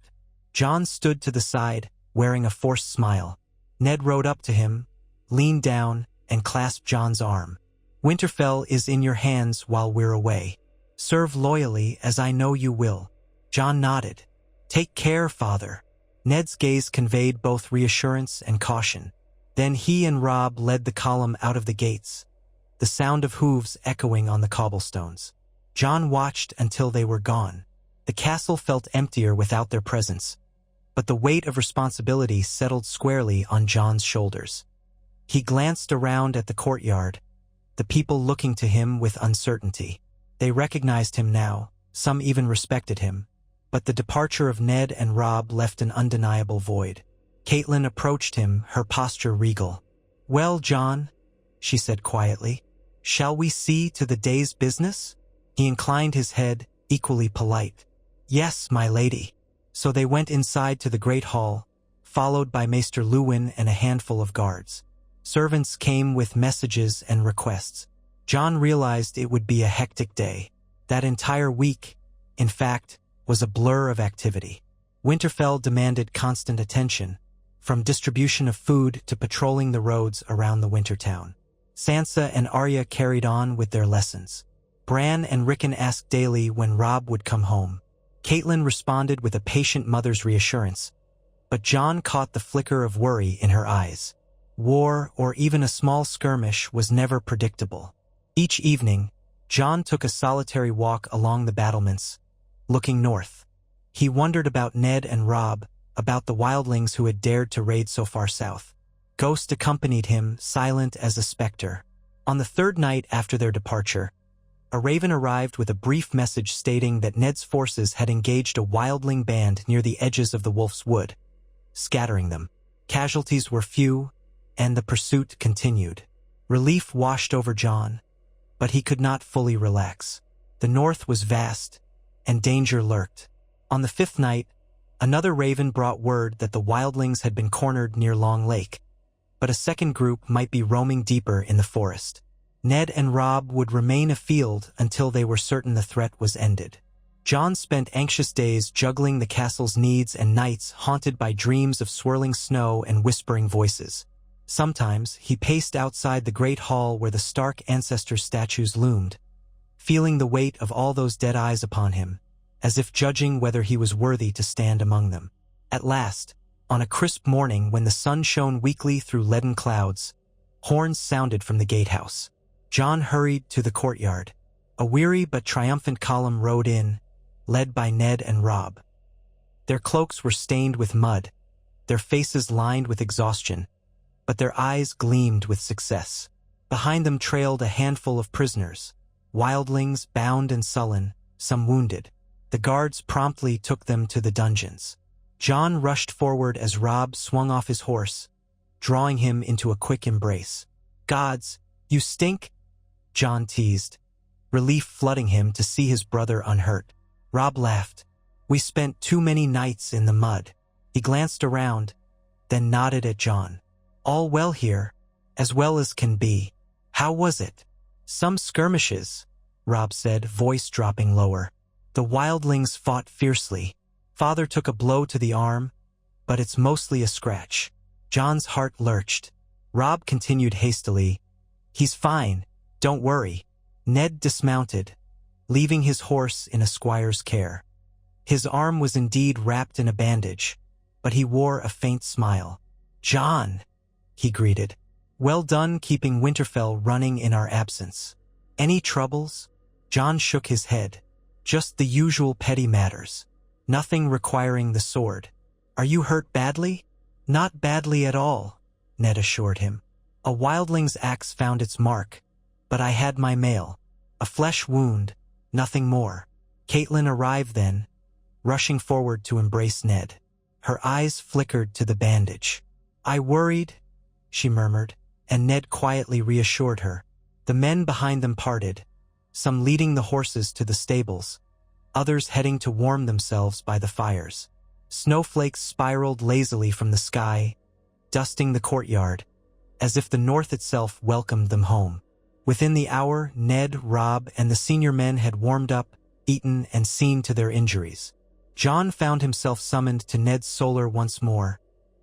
Jon stood to the side, wearing a forced smile. Ned rode up to him, leaned down, and clasped Jon's arm. Winterfell is in your hands while we're away. Serve loyally, as I know you will. Jon nodded. Take care, father. Ned's gaze conveyed both reassurance and caution. Then he and Robb led the column out of the gates, the sound of hooves echoing on the cobblestones. Jon watched until they were gone. The castle felt emptier without their presence, but the weight of responsibility settled squarely on Jon's shoulders. He glanced around at the courtyard, the people looking to him with uncertainty. They recognized him now, some even respected him, but the departure of Ned and Robb left an undeniable void. Catelyn approached him, her posture regal. Well, Jon, she said quietly, shall we see to the day's business? He inclined his head, equally polite. Yes, my lady. So they went inside to the great hall, followed by Maester Luwin and a handful of guards. Servants came with messages and requests. Jon realized it would be a hectic day. That entire week, in fact, was a blur of activity. Winterfell demanded constant attention, from distribution of food to patrolling the roads around the winter town. Sansa and Arya carried on with their lessons. Bran and Rickon asked daily when Robb would come home. Catelyn responded with a patient mother's reassurance, but Jon caught the flicker of worry in her eyes. War, or even a small skirmish, was never predictable. Each evening, Jon took a solitary walk along the battlements, looking north. He wondered about Ned and Robb, about the wildlings who had dared to raid so far south. Ghost accompanied him, silent as a specter. On the third night after their departure, a raven arrived with a brief message stating that Ned's forces had engaged a wildling band near the edges of the Wolf's Wood, scattering them. Casualties were few, and the pursuit continued. Relief washed over John, but he could not fully relax. The north was vast, and danger lurked. On the fifth night, another raven brought word that the wildlings had been cornered near Long Lake, but a second group might be roaming deeper in the forest. Ned and Rob would remain afield until they were certain the threat was ended. John spent anxious days juggling the castle's needs and nights haunted by dreams of swirling snow and whispering voices. Sometimes he paced outside the great hall where the Stark ancestor statues loomed, feeling the weight of all those dead eyes upon him, as if judging whether he was worthy to stand among them. At last, on a crisp morning when the sun shone weakly through leaden clouds, horns sounded from the gatehouse. John hurried to the courtyard. A weary but triumphant column rode in, led by Ned and Rob. Their cloaks were stained with mud, their faces lined with exhaustion, but their eyes gleamed with success. Behind them trailed a handful of prisoners, wildlings bound and sullen, some wounded. The guards promptly took them to the dungeons. John rushed forward as Rob swung off his horse, drawing him into a quick embrace. "Gods, you stink," John teased, relief flooding him to see his brother unhurt. Rob laughed. "We spent too many nights in the mud." He glanced around, then nodded at John. "All well here, as well as can be. How was it?" "Some skirmishes," Rob said, voice dropping lower. "The wildlings fought fiercely. Father took a blow to the arm, but it's mostly a scratch." John's heart lurched. Rob continued hastily, "He's fine, don't worry." Ned dismounted, leaving his horse in a squire's care. His arm was indeed wrapped in a bandage, but he wore a faint smile. "John," he greeted. "Well done keeping Winterfell running in our absence. Any troubles?" John shook his head. "Just the usual petty matters. Nothing requiring the sword." "Are you hurt badly?" "Not badly at all," Ned assured him. "A wildling's axe found its mark, but I had my mail. A flesh wound, nothing more." Caitlin arrived then, rushing forward to embrace Ned. Her eyes flickered to the bandage. "I worried," she murmured, and Ned quietly reassured her. The men behind them parted, some leading the horses to the stables, others heading to warm themselves by the fires. Snowflakes spiraled lazily from the sky, dusting the courtyard, as if the north itself welcomed them home. Within the hour, Ned, Rob, and the senior men had warmed up, eaten, and seen to their injuries. John found himself summoned to Ned's solar once more,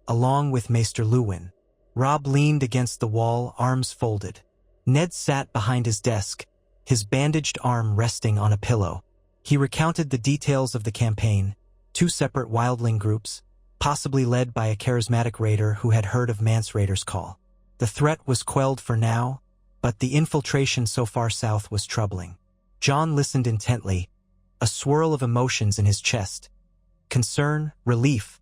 along with Maester Luwin. Rob leaned against the wall, arms folded. Ned sat behind his desk, his bandaged arm resting on a pillow. He recounted the details of the campaign, 2 separate wildling groups, possibly led by a charismatic raider who had heard of Mance Raider's call. The threat was quelled for now, but the infiltration so far south was troubling. John listened intently, a swirl of emotions in his chest. Concern, relief,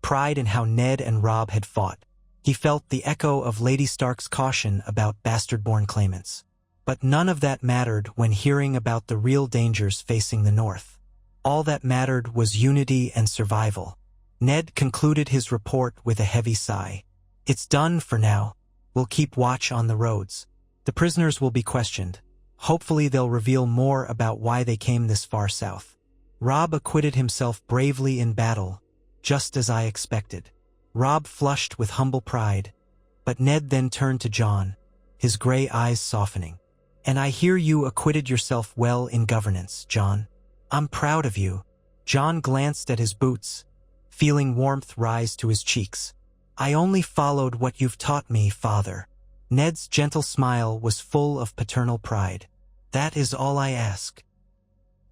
pride in how Ned and Rob had fought. He felt the echo of Lady Stark's caution about bastard-born claimants. But none of that mattered when hearing about the real dangers facing the north. All that mattered was unity and survival. Ned concluded his report with a heavy sigh. "It's done for now. We'll keep watch on the roads. The prisoners will be questioned. Hopefully they'll reveal more about why they came this far south." Rob acquitted himself bravely in battle, just as I expected. Rob flushed with humble pride, but Ned then turned to John, his gray eyes softening. "And I hear you acquitted yourself well in governance, John. I'm proud of you." John glanced at his boots, feeling warmth rise to his cheeks. "I only followed what you've taught me, Father." Ned's gentle smile was full of paternal pride. "That is all I ask."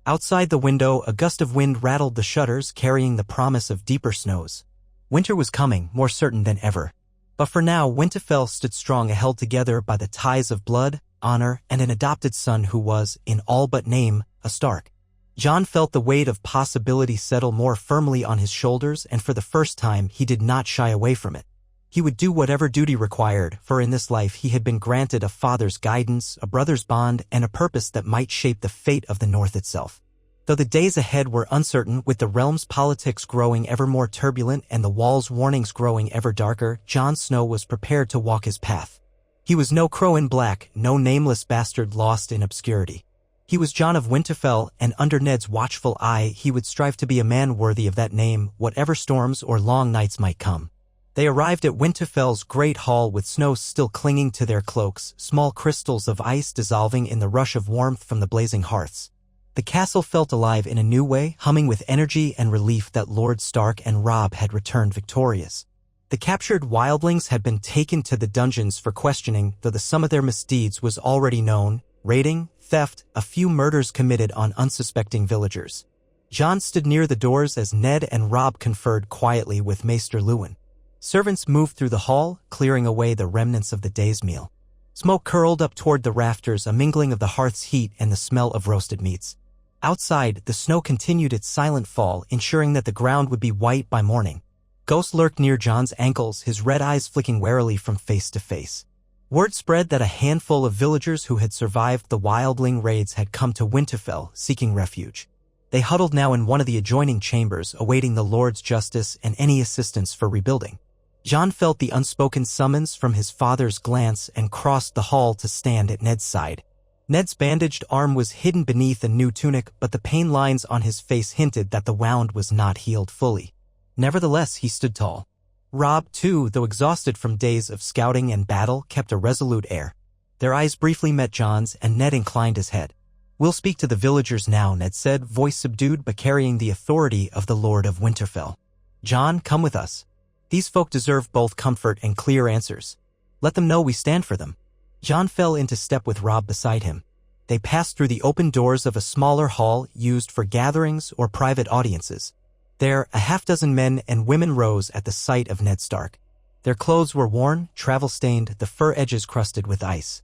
Outside the window, a gust of wind rattled the shutters, carrying the promise of deeper snows. Winter was coming, more certain than ever. But for now, Winterfell stood strong, held together by the ties of blood, honor, and an adopted son who was, in all but name, a Stark. John felt the weight of possibility settle more firmly on his shoulders, and for the first time he did not shy away from it. He would do whatever duty required, for in this life he had been granted a father's guidance, a brother's bond, and a purpose that might shape the fate of the North itself. Though the days ahead were uncertain, with the realm's politics growing ever more turbulent and the wall's warnings growing ever darker, Jon Snow was prepared to walk his path. He was no crow in black, no nameless bastard lost in obscurity. He was Jon of Winterfell, and under Ned's watchful eye he would strive to be a man worthy of that name, whatever storms or long nights might come. They arrived at Winterfell's great hall with snow still clinging to their cloaks, small crystals of ice dissolving in the rush of warmth from the blazing hearths. The castle felt alive in a new way, humming with energy and relief that Lord Stark and Robb had returned victorious. The captured wildlings had been taken to the dungeons for questioning, though the sum of their misdeeds was already known: raiding, theft, a few murders committed on unsuspecting villagers. Jon stood near the doors as Ned and Robb conferred quietly with Maester Luwin. Servants moved through the hall, clearing away the remnants of the day's meal. Smoke curled up toward the rafters, a mingling of the hearth's heat and the smell of roasted meats. Outside, the snow continued its silent fall, ensuring that the ground would be white by morning. Ghosts lurked near Jon's ankles, his red eyes flicking warily from face to face. Word spread that a handful of villagers who had survived the wildling raids had come to Winterfell, seeking refuge. They huddled now in one of the adjoining chambers, awaiting the Lord's justice and any assistance for rebuilding. Jon felt the unspoken summons from his father's glance and crossed the hall to stand at Ned's side. Ned's bandaged arm was hidden beneath a new tunic, but the pain lines on his face hinted that the wound was not healed fully. Nevertheless, he stood tall. Robb, too, though exhausted from days of scouting and battle, kept a resolute air. Their eyes briefly met Jon's, and Ned inclined his head. "We'll speak to the villagers now," Ned said, voice subdued but carrying the authority of the Lord of Winterfell. "Jon, come with us. These folk deserve both comfort and clear answers. Let them know we stand for them." Jon fell into step with Robb beside him. They passed through the open doors of a smaller hall used for gatherings or private audiences. There, a half-dozen men and women rose at the sight of Ned Stark. Their clothes were worn, travel-stained, the fur edges crusted with ice.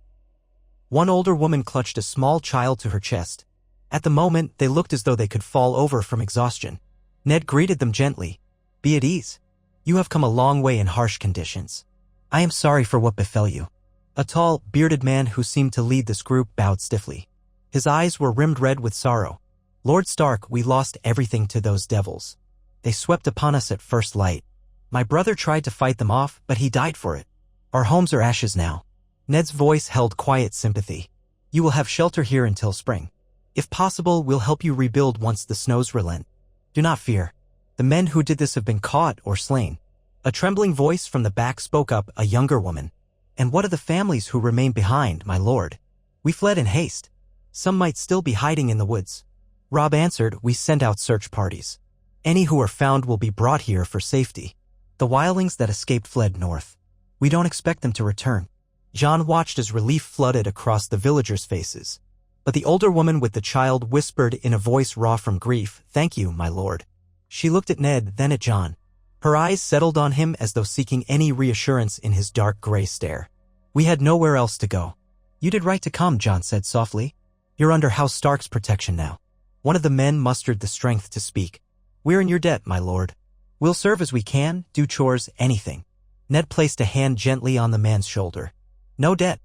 One older woman clutched a small child to her chest. At the moment, they looked as though they could fall over from exhaustion. Ned greeted them gently. "Be at ease. You have come a long way in harsh conditions. I am sorry for what befell you." A tall, bearded man who seemed to lead this group bowed stiffly. His eyes were rimmed red with sorrow. "Lord Stark, we lost everything to those devils. They swept upon us at first light. My brother tried to fight them off, but he died for it. Our homes are ashes now." Ned's voice held quiet sympathy. "You will have shelter here until spring. If possible, we'll help you rebuild once the snows relent. Do not fear. The men who did this have been caught or slain." A trembling voice from the back spoke up, a younger woman. "And what of the families who remained behind, my lord? We fled in haste. Some might still be hiding in the woods." Robb answered, "We sent out search parties. Any who are found will be brought here for safety. The wildlings that escaped fled north. We don't expect them to return." Jon watched as relief flooded across the villagers' faces. But the older woman with the child whispered in a voice raw from grief, "Thank you, my lord." She looked at Ned, then at Jon. Her eyes settled on him as though seeking any reassurance in his dark gray stare. "We had nowhere else to go." "You did right to come," Jon said softly. "You're under House Stark's protection now." One of the men mustered the strength to speak. "We're in your debt, my lord. We'll serve as we can, do chores, anything." Ned placed a hand gently on the man's shoulder. "No debt.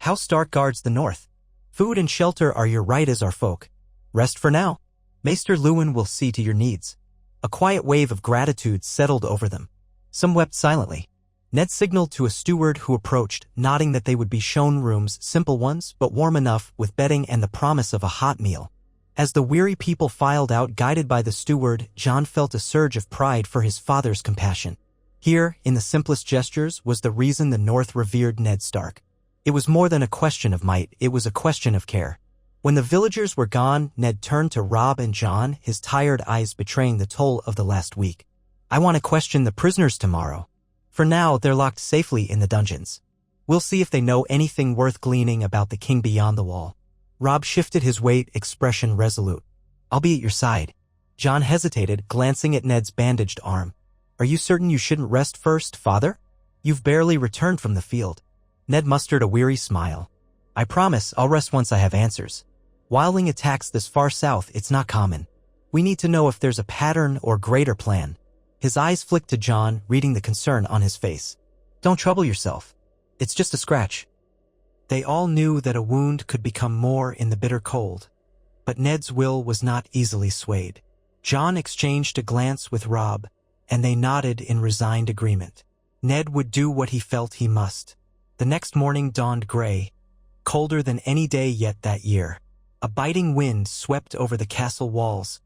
House Stark guards the north. Food and shelter are your right as our folk. Rest for now. Maester Luwin will see to your needs." A quiet wave of gratitude settled over them. Some wept silently. Ned signaled to a steward who approached, nodding that they would be shown rooms, simple ones, but warm enough, with bedding and the promise of a hot meal. As the weary people filed out guided by the steward, Jon felt a surge of pride for his father's compassion. Here, in the simplest gestures, was the reason the North revered Ned Stark. It was more than a question of might, it was a question of care. When the villagers were gone, Ned turned to Robb and Jon, his tired eyes betraying the toll of the last week. "I want to question the prisoners tomorrow. For now, they're locked safely in the dungeons. We'll see if they know anything worth gleaning about the king beyond the wall." Robb shifted his weight, expression resolute. "I'll be at your side." Jon hesitated, glancing at Ned's bandaged arm. "Are you certain you shouldn't rest first, father? You've barely returned from the field." Ned mustered a weary smile. "I promise I'll rest once I have answers. Wildling attacks this far south, it's not common. We need to know if there's a pattern or greater plan." His eyes flicked to Jon, reading the concern on his face. "Don't trouble yourself. It's just a scratch." They all knew that a wound could become more in the bitter cold. But Ned's will was not easily swayed. John exchanged a glance with Rob, and they nodded in resigned agreement. Ned would do what he felt he must. The next morning dawned gray, colder than any day yet that year. A biting wind swept over the castle walls,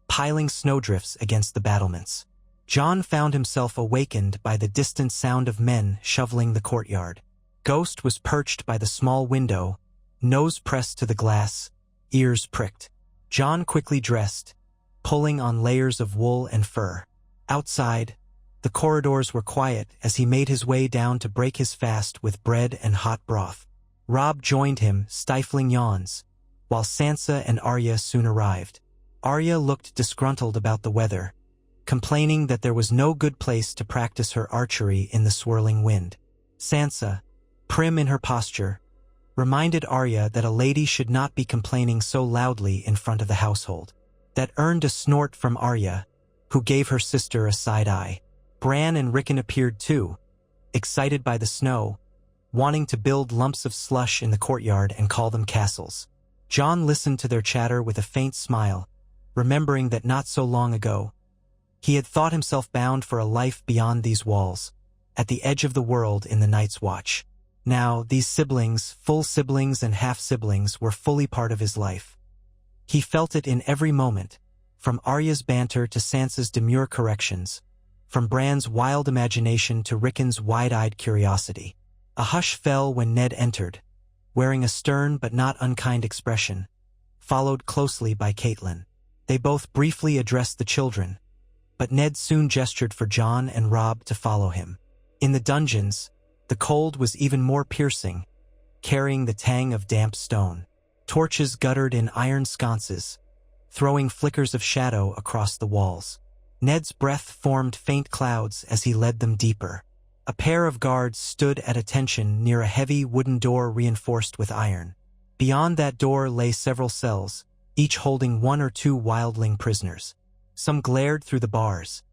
piling snowdrifts against the battlements. John found himself awakened by the distant sound of men shoveling the courtyard. Ghost was perched by the small window, nose pressed to the glass, ears pricked. John quickly dressed, pulling on layers of wool and fur. Outside, the corridors were quiet as he made his way down to break his fast with bread and hot broth. Rob joined him, stifling yawns, while Sansa and Arya soon arrived. Arya looked disgruntled about the weather, complaining that there was no good place to practice her archery in the swirling wind. Sansa, prim in her posture, reminded Arya that a lady should not be complaining so loudly in front of the household. That earned a snort from Arya, who gave her sister a side eye. Bran and Rickon appeared too, excited by the snow, wanting to build lumps of slush in the courtyard and call them castles. John listened to their chatter with a faint smile, remembering that not so long ago, he had thought himself bound for a life beyond these walls, at the edge of the world in the Night's Watch. Now, these siblings, full siblings and half-siblings, were fully part of his life. He felt it in every moment, from Arya's banter to Sansa's demure corrections, from Bran's wild imagination to Rickon's wide-eyed curiosity. A hush fell when Ned entered, wearing a stern but not unkind expression, followed closely by Catelyn. They both briefly addressed the children, but Ned soon gestured for John and Rob to follow him. In the dungeons, the cold was even more piercing, carrying the tang of damp stone. Torches guttered in iron sconces, throwing flickers of shadow across the walls. Ned's breath formed faint clouds as he led them deeper. A pair of guards stood at attention near a heavy wooden door reinforced with iron. Beyond that door lay several cells, each holding 1 or 2 wildling prisoners. Some glared through the bars.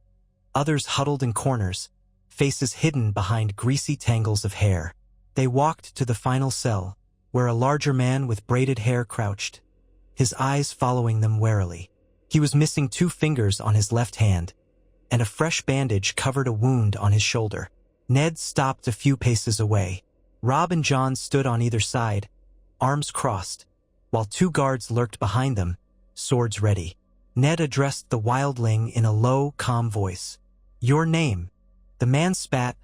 Others huddled in corners, faces hidden behind greasy tangles of hair. They walked to the final cell, where a larger man with braided hair crouched, his eyes following them warily. He was missing 2 fingers on his left hand, and a fresh bandage covered a wound on his shoulder. Ned stopped a few paces away. Rob and John stood on either side, arms crossed, while 2 guards lurked behind them, swords ready. Ned addressed the wildling in a low, calm voice. "Your name." The man spat,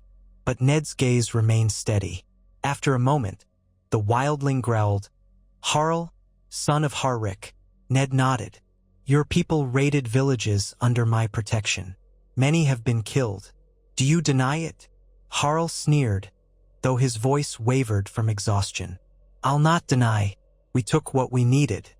but Ned's gaze remained steady. After a moment, the wildling growled, "Harl, son of Harrick." Ned nodded. "Your people raided villages under my protection. Many have been killed. Do you deny it?" Harl sneered, though his voice wavered from exhaustion. "I'll not deny. We took what we needed.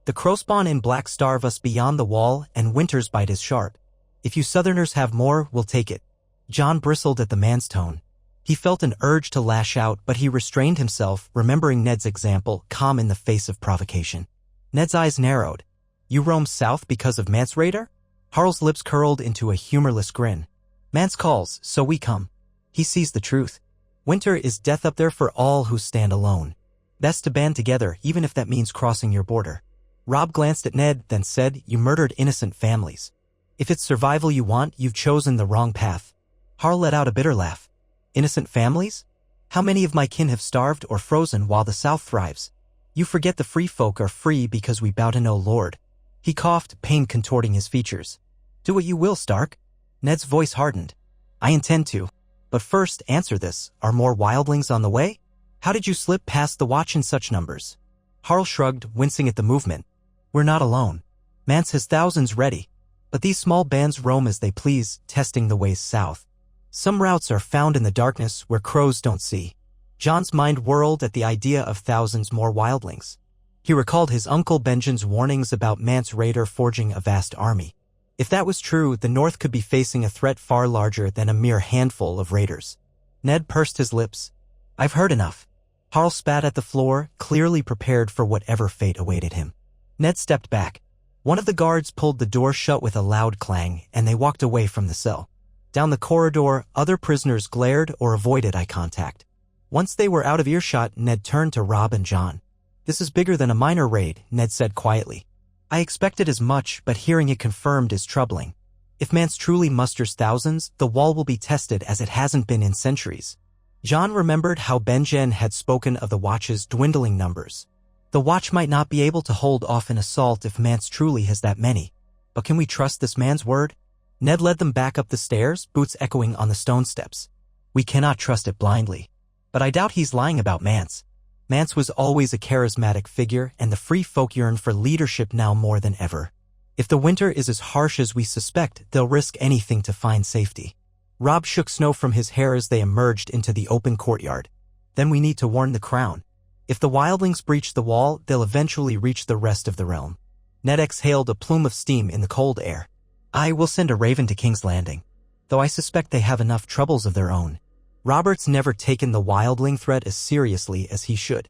The crowspawn in black starve us beyond the wall, and winter's bite is sharp. If you southerners have more, we'll take it." John bristled at the man's tone. He felt an urge to lash out, but he restrained himself, remembering Ned's example, calm in the face of provocation. Ned's eyes narrowed. "You roam south because of Mance Raider?" Harl's lips curled into a humorless grin. "Mance calls, so we come." He sees the truth. Winter is death up there for all who stand alone. Best to band together, even if that means crossing your border. Rob glanced at Ned, then said, "You murdered innocent families. If it's survival you want, you've chosen the wrong path." Harl let out a bitter laugh. "Innocent families? How many of my kin have starved or frozen while the South thrives? You forget the free folk are free because we bow to no lord." He coughed, pain contorting his features. "Do what you will, Stark." Ned's voice hardened. "I intend to. But first, answer this. Are more wildlings on the way? How did you slip past the watch in such numbers?" Harl shrugged, wincing at the movement. "We're not alone. Mance has thousands ready, but these small bands roam as they please, testing the ways south. Some routes are found in the darkness where crows don't see." John's mind whirled at the idea of thousands more wildlings. He recalled his uncle Benjen's warnings about Mance Raider forging a vast army. If that was true, the North could be facing a threat far larger than a mere handful of raiders. Ned pursed his lips. "I've heard enough." Harl spat at the floor, clearly prepared for whatever fate awaited him. Ned stepped back. One of the guards pulled the door shut with a loud clang, and they walked away from the cell. Down the corridor, other prisoners glared or avoided eye contact. Once they were out of earshot, Ned turned to Rob and John. This is bigger than a minor raid, Ned said quietly. I expected as much, but hearing it confirmed is troubling. If Mance truly musters thousands, the wall will be tested as it hasn't been in centuries. John remembered how Benjen had spoken of the Watch's dwindling numbers. The Watch might not be able to hold off an assault if Mance truly has that many. But can we trust this man's word? Ned led them back up the stairs, boots echoing on the stone steps. We cannot trust it blindly. But I doubt he's lying about Mance. Mance was always a charismatic figure, and the free folk yearn for leadership now more than ever. If the winter is as harsh as we suspect, they'll risk anything to find safety. Rob shook snow from his hair as they emerged into the open courtyard. Then we need to warn the crown. If the wildlings breach the wall, they'll eventually reach the rest of the realm. Ned exhaled a plume of steam in the cold air. I will send a raven to King's Landing, though I suspect they have enough troubles of their own. Robert's never taken the wildling threat as seriously as he should.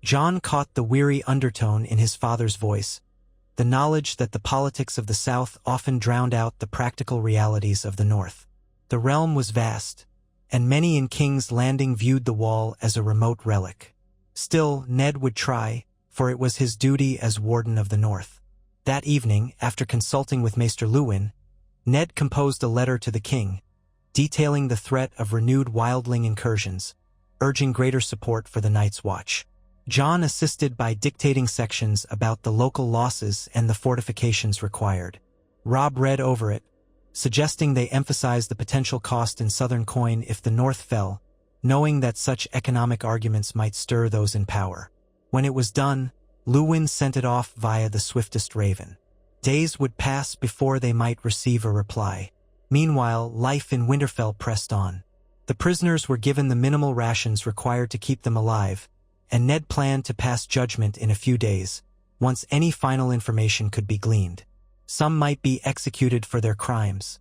John caught the weary undertone in his father's voice, the knowledge that the politics of the South often drowned out the practical realities of the North. The realm was vast, and many in King's Landing viewed the wall as a remote relic. Still, Ned would try, for it was his duty as Warden of the North. That evening, after consulting with Maester Luwin, Ned composed a letter to the king, detailing the threat of renewed wildling incursions, urging greater support for the Night's Watch. John assisted by dictating sections about the local losses and the fortifications required. Rob read over it, suggesting they emphasize the potential cost in southern coin if the North fell, knowing that such economic arguments might stir those in power. When it was done, Luwin sent it off via the swiftest raven. Days would pass before they might receive a reply. Meanwhile, life in Winterfell pressed on. The prisoners were given the minimal rations required to keep them alive, and Ned planned to pass judgment in a few days, once any final information could be gleaned. Some might be executed for their crimes.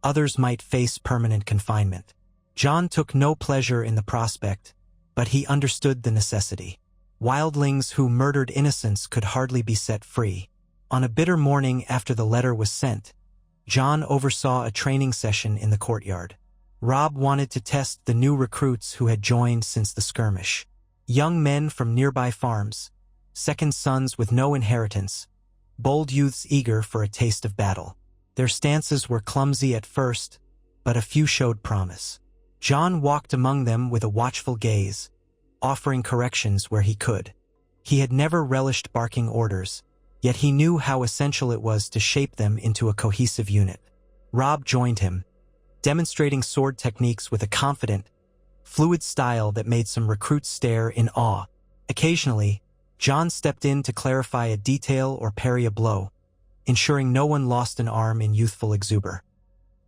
Others might face permanent confinement. John took no pleasure in the prospect, but he understood the necessity. Wildlings who murdered innocents could hardly be set free. On a bitter morning after the letter was sent, John oversaw a training session in the courtyard. Rob wanted to test the new recruits who had joined since the skirmish. Young men from nearby farms, second sons with no inheritance, bold youths eager for a taste of battle. Their stances were clumsy at first, but a few showed promise. John walked among them with a watchful gaze, offering corrections where he could. He had never relished barking orders, yet he knew how essential it was to shape them into a cohesive unit. Rob joined him, demonstrating sword techniques with a confident, fluid style that made some recruits stare in awe. Occasionally, John stepped in to clarify a detail or parry a blow, ensuring no one lost an arm in youthful exuberance.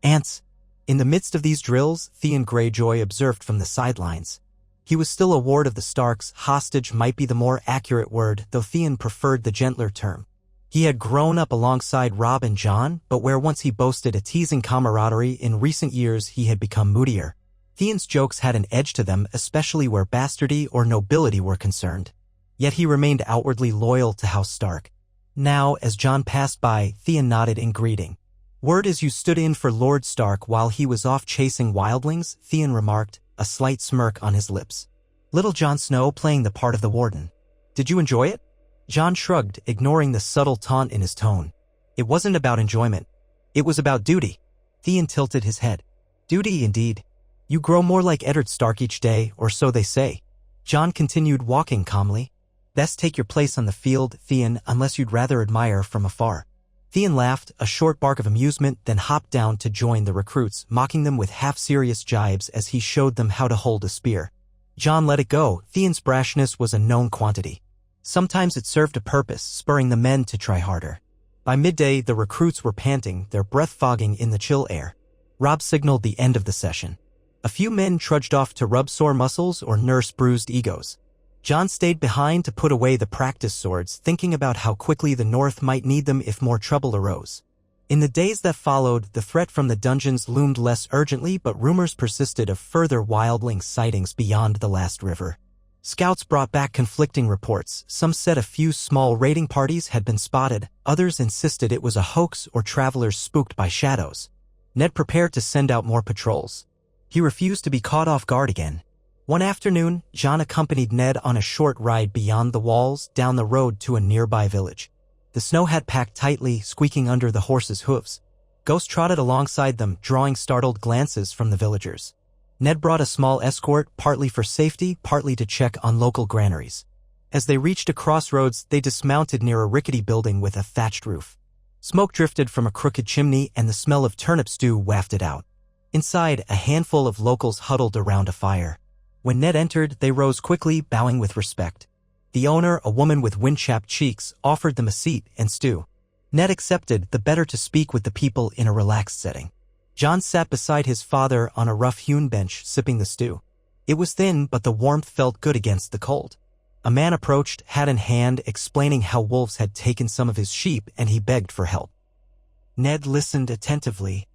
Ants. In the midst of these drills, Theon Greyjoy observed from the sidelines. He was still a ward of the Starks. Hostage might be the more accurate word, though Theon preferred the gentler term. He had grown up alongside Rob and John, but where once he boasted a teasing camaraderie, in recent years he had become moodier. Theon's jokes had an edge to them, especially where bastardy or nobility were concerned. Yet he remained outwardly loyal to House Stark. Now, as John passed by, Theon nodded in greeting. Word is you stood in for Lord Stark while he was off chasing wildlings, Theon remarked, a slight smirk on his lips. Little Jon Snow playing the part of the warden. Did you enjoy it? John shrugged, ignoring the subtle taunt in his tone. It wasn't about enjoyment. It was about duty. Theon tilted his head. Duty, indeed. You grow more like Eddard Stark each day, or so they say. John continued walking calmly. Best take your place on the field, Theon, unless you'd rather admire from afar. Theon laughed, a short bark of amusement, then hopped down to join the recruits, mocking them with half-serious jibes as he showed them how to hold a spear. John let it go. Theon's brashness was a known quantity. Sometimes it served a purpose, spurring the men to try harder. By midday, the recruits were panting, their breath fogging in the chill air. Rob signaled the end of the session. A few men trudged off to rub sore muscles or nurse bruised egos. John stayed behind to put away the practice swords, thinking about how quickly the North might need them if more trouble arose. In the days that followed, the threat from the dungeons loomed less urgently, but rumors persisted of further wildling sightings beyond the last river. Scouts brought back conflicting reports. Some said a few small raiding parties had been spotted, others insisted it was a hoax or travelers spooked by shadows. Ned prepared to send out more patrols. He refused to be caught off guard again. One afternoon, John accompanied Ned on a short ride beyond the walls down the road to a nearby village. The snow had packed tightly, squeaking under the horses' hooves. Ghost trotted alongside them, drawing startled glances from the villagers. Ned brought a small escort, partly for safety, partly to check on local granaries. As they reached a crossroads, they dismounted near a rickety building with a thatched roof. Smoke drifted from a crooked chimney and the smell of turnip stew wafted out. Inside, a handful of locals huddled around a fire. When Ned entered, they rose quickly, bowing with respect. The owner, a woman with wind-chapped cheeks, offered them a seat and stew. Ned accepted, the better to speak with the people in a relaxed setting. John sat beside his father on a rough-hewn bench, sipping the stew. It was thin, but the warmth felt good against the cold. A man approached, hat in hand, explaining how wolves had taken some of his sheep, and he begged for help. Ned listened attentively,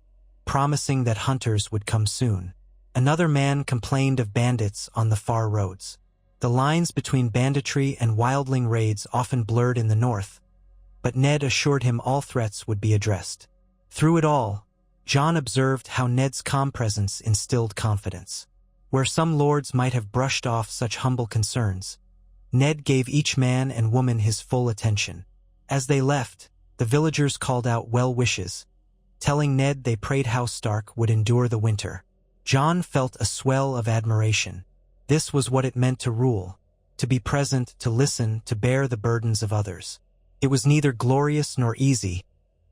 promising that hunters would come soon. Another man complained of bandits on the far roads. The lines between banditry and wildling raids often blurred in the north, but Ned assured him all threats would be addressed. Through it all, John observed how Ned's calm presence instilled confidence. Where some lords might have brushed off such humble concerns, Ned gave each man and woman his full attention. As they left, the villagers called out well wishes, telling Ned they prayed House Stark would endure the winter. John felt a swell of admiration. This was what it meant to rule, to be present, to listen, to bear the burdens of others. It was neither glorious nor easy,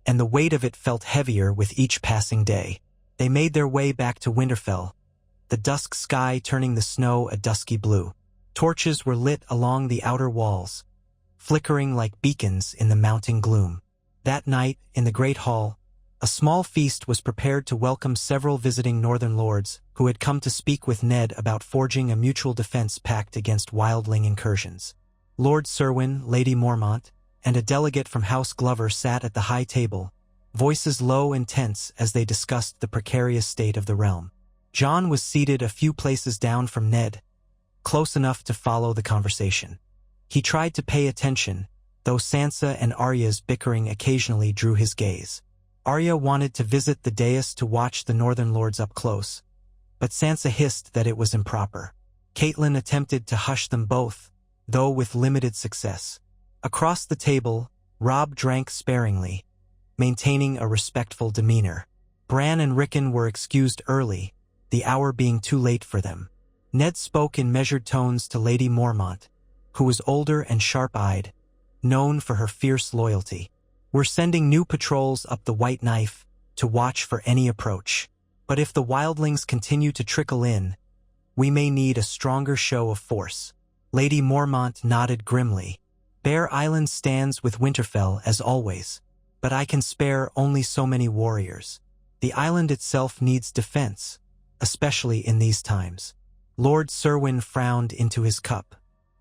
and the weight of it felt heavier with each passing day. They made their way back to Winterfell, the dusk sky turning the snow a dusky blue. Torches were lit along the outer walls, flickering like beacons in the mounting gloom. That night, in the Great Hall, a small feast was prepared to welcome several visiting northern lords who had come to speak with Ned about forging a mutual defense pact against wildling incursions. Lord Serwyn, Lady Mormont, and a delegate from House Glover sat at the high table, voices low and tense as they discussed the precarious state of the realm. John was seated a few places down from Ned, close enough to follow the conversation. He tried to pay attention, though Sansa and Arya's bickering occasionally drew his gaze. Arya wanted to visit the dais to watch the northern lords up close, but Sansa hissed that it was improper. Catelyn attempted to hush them both, though with limited success. Across the table, Robb drank sparingly, maintaining a respectful demeanor. Bran and Rickon were excused early, the hour being too late for them. Ned spoke in measured tones to Lady Mormont, who was older and sharp-eyed, known for her fierce loyalty. We're sending new patrols up the White Knife to watch for any approach. But if the wildlings continue to trickle in, we may need a stronger show of force. Lady Mormont nodded grimly. Bear Island stands with Winterfell as always, but I can spare only so many warriors. The island itself needs defense, especially in these times. Lord Serwyn frowned into his cup.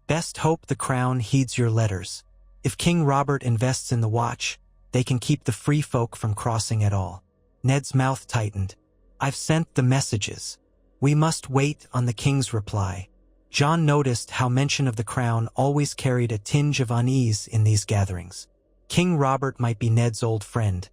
Best hope the crown heeds your letters. If King Robert invests in the watch, they can keep the free folk from crossing at all. Ned's mouth tightened. I've sent the messages. We must wait on the king's reply. John noticed how mention of the crown always carried a tinge of unease in these gatherings. King Robert might be Ned's old friend,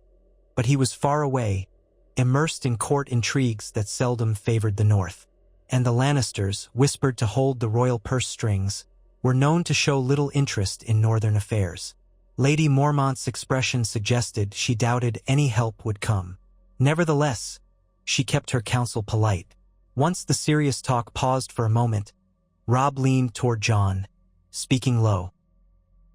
but he was far away, immersed in court intrigues that seldom favored the north. And the Lannisters, whispered to hold the royal purse strings, were known to show little interest in northern affairs. Lady Mormont's expression suggested she doubted any help would come. Nevertheless, she kept her counsel polite. Once the serious talk paused for a moment, Robb leaned toward John, speaking low.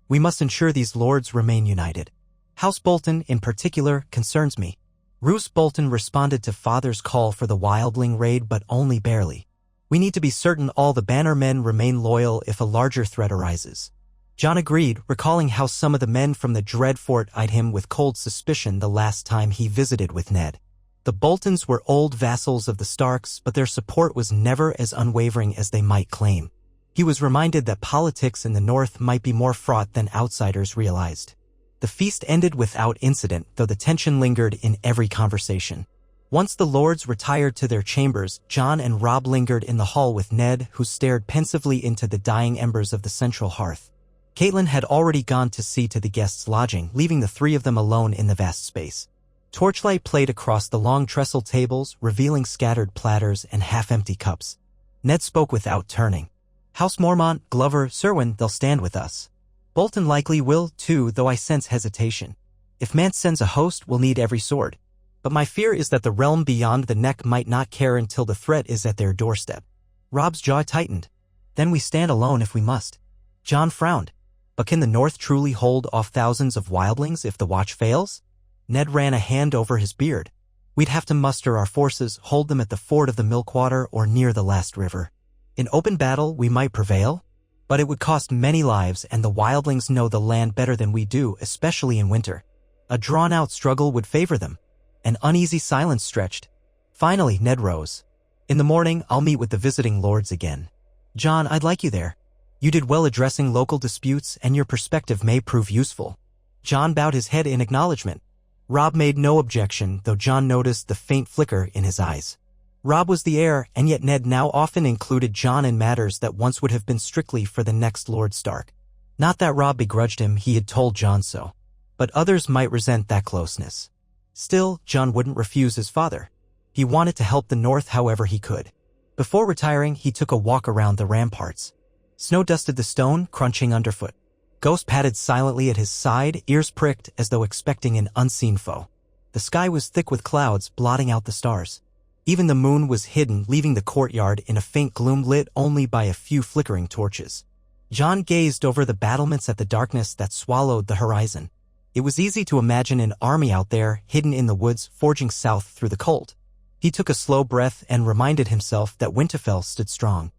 We must ensure these lords remain united. House Bolton, in particular, concerns me. Roose Bolton responded to Father's call for the wildling raid, but only barely. We need to be certain all the banner men remain loyal if a larger threat arises. John agreed, recalling how some of the men from the Dread Fort eyed him with cold suspicion the last time he visited with Ned. The Boltons were old vassals of the Starks, but their support was never as unwavering as they might claim. He was reminded that politics in the north might be more fraught than outsiders realized. The feast ended without incident, though the tension lingered in every conversation. Once the lords retired to their chambers, John and Robb lingered in the hall with Ned, who stared pensively into the dying embers of the central hearth. Catelyn had already gone to see to the guests' lodging, leaving the three of them alone in the vast space. Torchlight played across the long trestle tables, revealing scattered platters and half-empty cups. Ned spoke without turning. House Mormont, Glover, Serwyn, they'll stand with us. Bolton likely will, too, though I sense hesitation. If Mance sends a host, we'll need every sword. But my fear is that the realm beyond the neck might not care until the threat is at their doorstep. Rob's jaw tightened. Then we stand alone if we must. John frowned. But can the North truly hold off thousands of wildlings if the watch fails? Ned ran a hand over his beard. We'd have to muster our forces, hold them at the ford of the Milkwater or near the last river. In open battle, we might prevail, but it would cost many lives, and the wildlings know the land better than we do, especially in winter. A drawn-out struggle would favor them. An uneasy silence stretched. Finally, Ned rose. In the morning, I'll meet with the visiting lords again. John, I'd like you there. You did well addressing local disputes, and your perspective may prove useful. John bowed his head in acknowledgement. Rob made no objection, though John noticed the faint flicker in his eyes. Rob was the heir, and yet Ned now often included John in matters that once would have been strictly for the next Lord Stark. Not that Rob begrudged him, he had told John so. But others might resent that closeness. Still, John wouldn't refuse his father. He wanted to help the North however he could. Before retiring, he took a walk around the ramparts. Snow dusted the stone, crunching underfoot. Ghost padded silently at his side, ears pricked as though expecting an unseen foe. The sky was thick with clouds, blotting out the stars. Even the moon was hidden, leaving the courtyard in a faint gloom lit only by a few flickering torches. John gazed over the battlements at the darkness that swallowed the horizon. It was easy to imagine an army out there, hidden in the woods, forging south through the cold. He took a slow breath and reminded himself that Winterfell stood strong.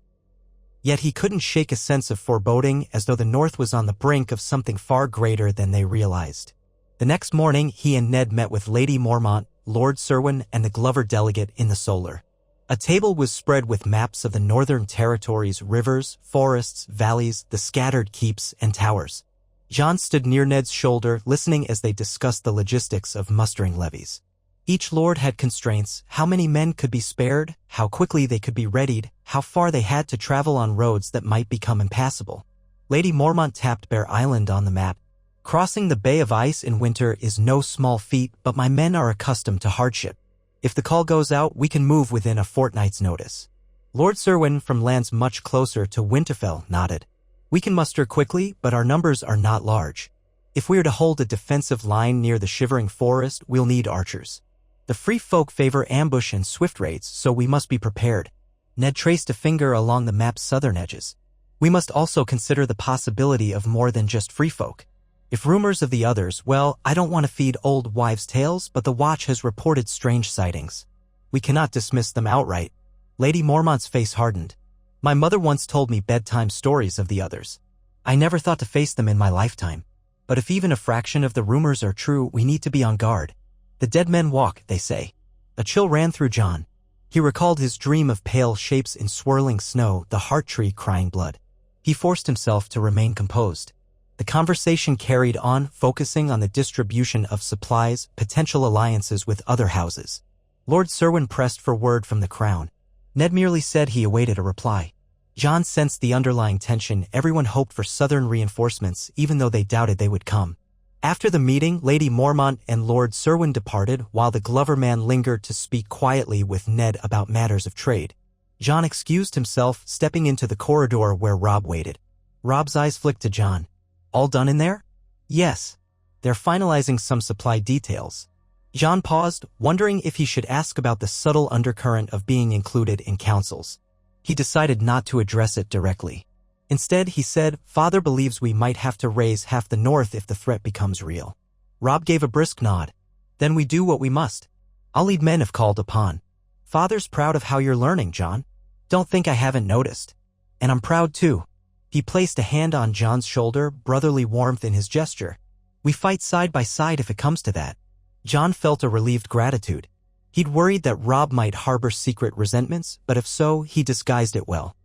Yet he couldn't shake a sense of foreboding, as though the North was on the brink of something far greater than they realized. The next morning, he and Ned met with Lady Mormont, Lord Serwyn, and the Glover delegate in the Solar. A table was spread with maps of the Northern Territory's rivers, forests, valleys, the scattered keeps, and towers. John stood near Ned's shoulder, listening as they discussed the logistics of mustering levies. Each lord had constraints: how many men could be spared, how quickly they could be readied, how far they had to travel on roads that might become impassable. Lady Mormont tapped Bear Island on the map. Crossing the Bay of Ice in winter is no small feat, but my men are accustomed to hardship. If the call goes out, we can move within a fortnight's notice. Lord Serwyn, from lands much closer to Winterfell, nodded. We can muster quickly, but our numbers are not large. If we are to hold a defensive line near the Shivering Forest, we'll need archers. The free folk favor ambush and swift raids, so we must be prepared. Ned traced a finger along the map's southern edges. We must also consider the possibility of more than just free folk. If rumors of the others, well, I don't want to feed old wives' tales, but the Watch has reported strange sightings. We cannot dismiss them outright. Lady Mormont's face hardened. My mother once told me bedtime stories of the others. I never thought to face them in my lifetime. But if even a fraction of the rumors are true, we need to be on guard. The dead men walk, they say. A chill ran through John. He recalled his dream of pale shapes in swirling snow, the heart tree crying blood. He forced himself to remain composed. The conversation carried on, focusing on the distribution of supplies, potential alliances with other houses. Lord Serwyn pressed for word from the crown. Ned merely said he awaited a reply. John sensed the underlying tension. Everyone hoped for southern reinforcements, even though they doubted they would come. After the meeting, Lady Mormont and Lord Serwyn departed, while the Glover man lingered to speak quietly with Ned about matters of trade. John excused himself, stepping into the corridor where Rob waited. Rob's eyes flicked to John. All done in there? Yes. They're finalizing some supply details. John paused, wondering if he should ask about the subtle undercurrent of being included in councils. He decided not to address it directly. Instead, he said, Father believes we might have to raise half the North if the threat becomes real. Rob gave a brisk nod. Then we do what we must. I'll lead men if called upon. Father's proud of how you're learning, John. Don't think I haven't noticed. And I'm proud too. He placed a hand on John's shoulder, brotherly warmth in his gesture. We fight side by side if it comes to that. John felt a relieved gratitude. He'd worried that Rob might harbor secret resentments, but if so, he disguised it well.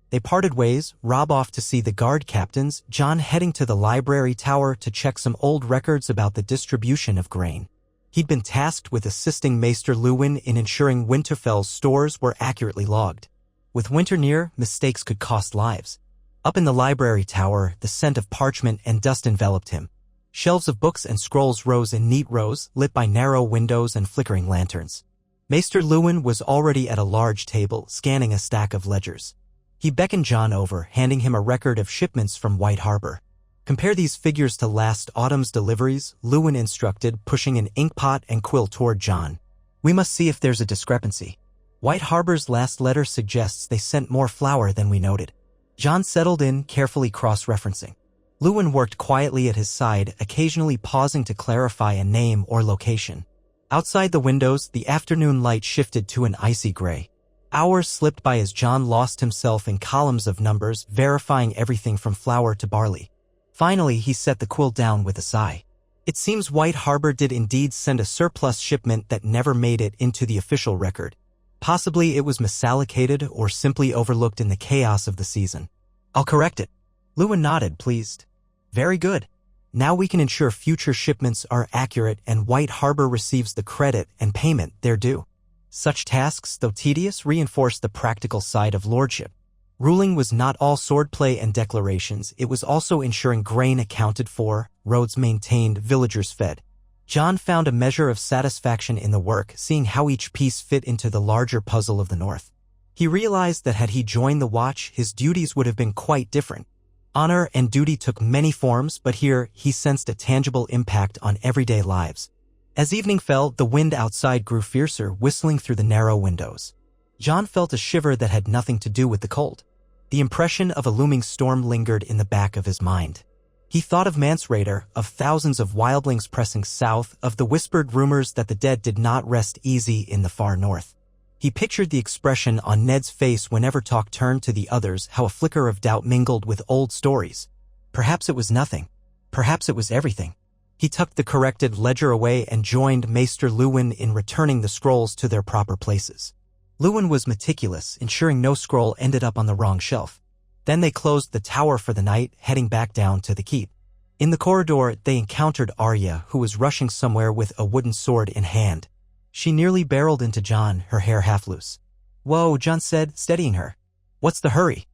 They parted ways, Rob off to see the guard captains, John heading to the library tower to check some old records about the distribution of grain. He'd been tasked with assisting Maester Luwin in ensuring Winterfell's stores were accurately logged. With winter near, mistakes could cost lives. Up in the library tower, the scent of parchment and dust enveloped him. Shelves of books and scrolls rose in neat rows, lit by narrow windows and flickering lanterns. Maester Lewin was already at a large table, scanning a stack of ledgers. He beckoned John over, handing him a record of shipments from White Harbor. Compare these figures to last autumn's deliveries, Lewin instructed, pushing an inkpot and quill toward John. We must see if there's a discrepancy. White Harbor's last letter suggests they sent more flour than we noted. John settled in, carefully cross-referencing. Lewin worked quietly at his side, occasionally pausing to clarify a name or location. Outside the windows, the afternoon light shifted to an icy gray. Hours slipped by as John lost himself in columns of numbers, verifying everything from flour to barley. Finally, he set the quill down with a sigh. It seems White Harbor did indeed send a surplus shipment that never made it into the official record. Possibly it was misallocated or simply overlooked in the chaos of the season. I'll correct it. Lewin nodded, pleased. Very good. Now we can ensure future shipments are accurate and White Harbor receives the credit and payment they're due. Such tasks, though tedious, reinforce the practical side of lordship. Ruling was not all swordplay and declarations, it was also ensuring grain accounted for, roads maintained, villagers fed. John found a measure of satisfaction in the work, seeing how each piece fit into the larger puzzle of the North. He realized that had he joined the Watch, his duties would have been quite different. Honor and duty took many forms, but here he sensed a tangible impact on everyday lives. As evening fell, the wind outside grew fiercer, whistling through the narrow windows. John felt a shiver that had nothing to do with the cold. The impression of a looming storm lingered in the back of his mind. He thought of Mansraider, of thousands of wildlings pressing south, of the whispered rumors that the dead did not rest easy in the far north. He pictured the expression on Ned's face whenever talk turned to the others, how a flicker of doubt mingled with old stories. Perhaps it was nothing. Perhaps it was everything. He tucked the corrected ledger away and joined Maester Lewin in returning the scrolls to their proper places. Lewin was meticulous, ensuring no scroll ended up on the wrong shelf. Then they closed the tower for the night, heading back down to the keep. In the corridor, they encountered Arya, who was rushing somewhere with a wooden sword in hand. She nearly barreled into John, her hair half loose. Whoa, John said, steadying her. What's the hurry?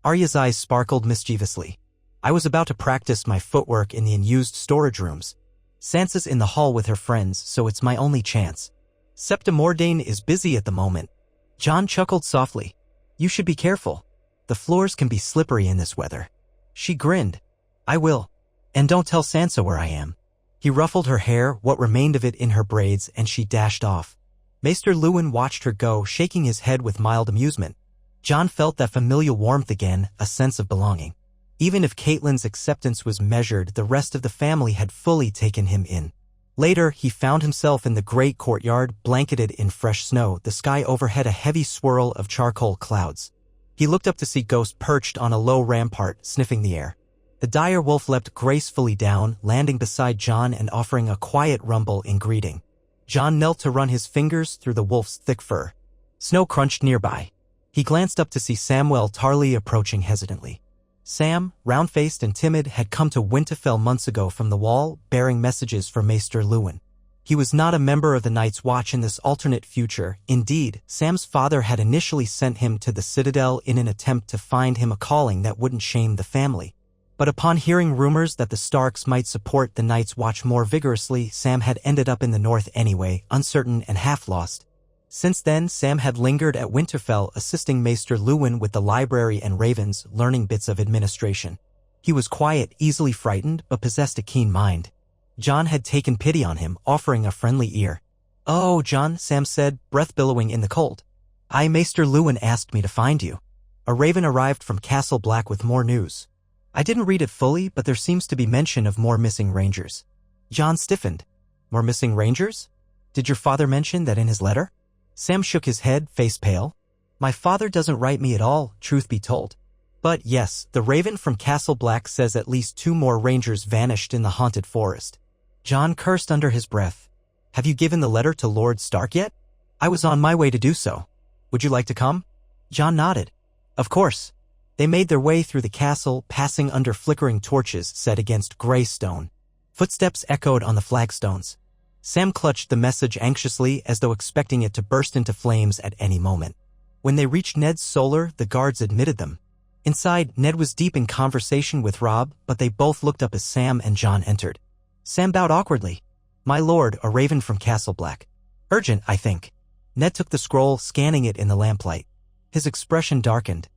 Arya's eyes sparkled mischievously. I was about to practice my footwork in the unused storage rooms. Sansa's in the hall with her friends, so it's my only chance. Septa Mordane is busy at the moment. John chuckled softly. You should be careful. The floors can be slippery in this weather. She grinned. I will. And don't tell Sansa where I am. He ruffled her hair, what remained of it in her braids, and she dashed off. Maester Lewin watched her go, shaking his head with mild amusement. John felt that familial warmth again, a sense of belonging. Even if Catelyn's acceptance was measured, the rest of the family had fully taken him in. Later, he found himself in the great courtyard, blanketed in fresh snow, the sky overhead a heavy swirl of charcoal clouds. He looked up to see Ghost perched on a low rampart, sniffing the air. The dire wolf leapt gracefully down, landing beside John and offering a quiet rumble in greeting. John knelt to run his fingers through the wolf's thick fur. Snow crunched nearby. He glanced up to see Samwell Tarly approaching hesitantly. Sam, round-faced and timid, had come to Winterfell months ago from the Wall, bearing messages for Maester Lewin. He was not a member of the Night's Watch in this alternate future. Indeed, Sam's father had initially sent him to the Citadel in an attempt to find him a calling that wouldn't shame the family. But upon hearing rumors that the Starks might support the Night's Watch more vigorously, Sam had ended up in the north anyway, uncertain and half-lost. Since then, Sam had lingered at Winterfell, assisting Maester Lewin with the library and ravens, learning bits of administration. He was quiet, easily frightened, but possessed a keen mind. John had taken pity on him, offering a friendly ear. Oh, John, Sam said, breath billowing in the cold. Maester Lewin asked me to find you. A raven arrived from Castle Black with more news. I didn't read it fully, but there seems to be mention of more missing rangers. John stiffened. More missing rangers? Did your father mention that in his letter? Sam shook his head, face pale. My father doesn't write me at all, truth be told. But yes, the raven from Castle Black says at least 2 more rangers vanished in the haunted forest. John cursed under his breath. Have you given the letter to Lord Stark yet? I was on my way to do so. Would you like to come? John nodded. Of course. They made their way through the castle, passing under flickering torches set against gray stone. Footsteps echoed on the flagstones. Sam clutched the message anxiously, as though expecting it to burst into flames at any moment. When they reached Ned's solar, the guards admitted them. Inside, Ned was deep in conversation with Robb, but they both looked up as Sam and John entered. Sam bowed awkwardly. My lord, a raven from Castle Black. Urgent, I think. Ned took the scroll, scanning it in the lamplight. His expression darkened.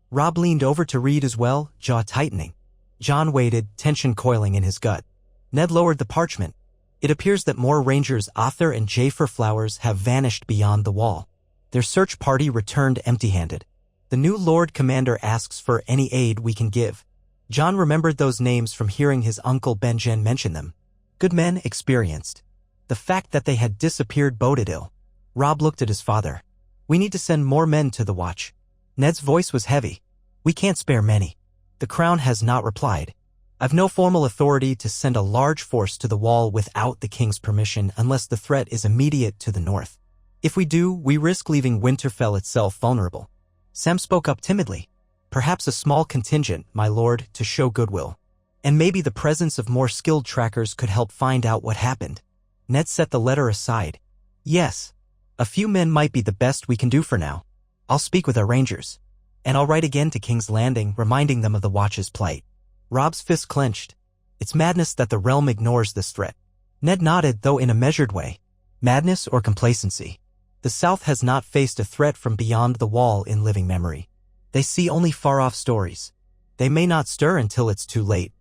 Rob leaned over to read as well, jaw tightening. John waited, tension coiling in his gut. Ned lowered the parchment. It appears that more Rangers Arthur and Jafer Flowers have vanished beyond the wall. Their search party returned empty-handed. The new Lord Commander asks for any aid we can give. John remembered those names from hearing his uncle Benjen mention them. Good men, experienced. The fact that they had disappeared boded ill. Rob looked at his father. We need to send more men to the watch. Ned's voice was heavy. We can't spare many. The Crown has not replied. I've no formal authority to send a large force to the wall without the King's permission unless the threat is immediate to the north. If we do, we risk leaving Winterfell itself vulnerable. Sam spoke up timidly. Perhaps a small contingent, my lord, to show goodwill. And maybe the presence of more skilled trackers could help find out what happened. Ned set the letter aside. Yes. A few men might be the best we can do for now. I'll speak with our rangers. And I'll write again to King's Landing, reminding them of the Watch's plight. Rob's fist clenched. It's madness that the realm ignores this threat. Ned nodded, though in a measured way. Madness or complacency? The South has not faced a threat from beyond the wall in living memory. They see only far-off stories. They may not stir until it's too late.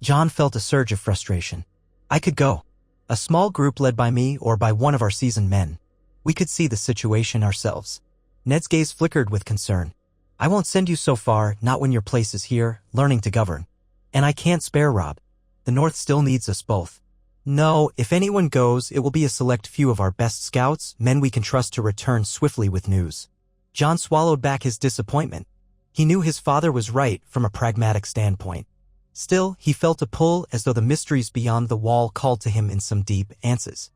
John felt a surge of frustration. I could go. A small group led by me or by one of our seasoned men. We could see the situation ourselves. Ned's gaze flickered with concern. I won't send you so far, not when your place is here, learning to govern. And I can't spare Rob. The North still needs us both. No, if anyone goes, it will be a select few of our best scouts, men we can trust to return swiftly with news. John swallowed back his disappointment. He knew his father was right from a pragmatic standpoint. Still, he felt a pull as though the mysteries beyond the wall called to him in some deep answers.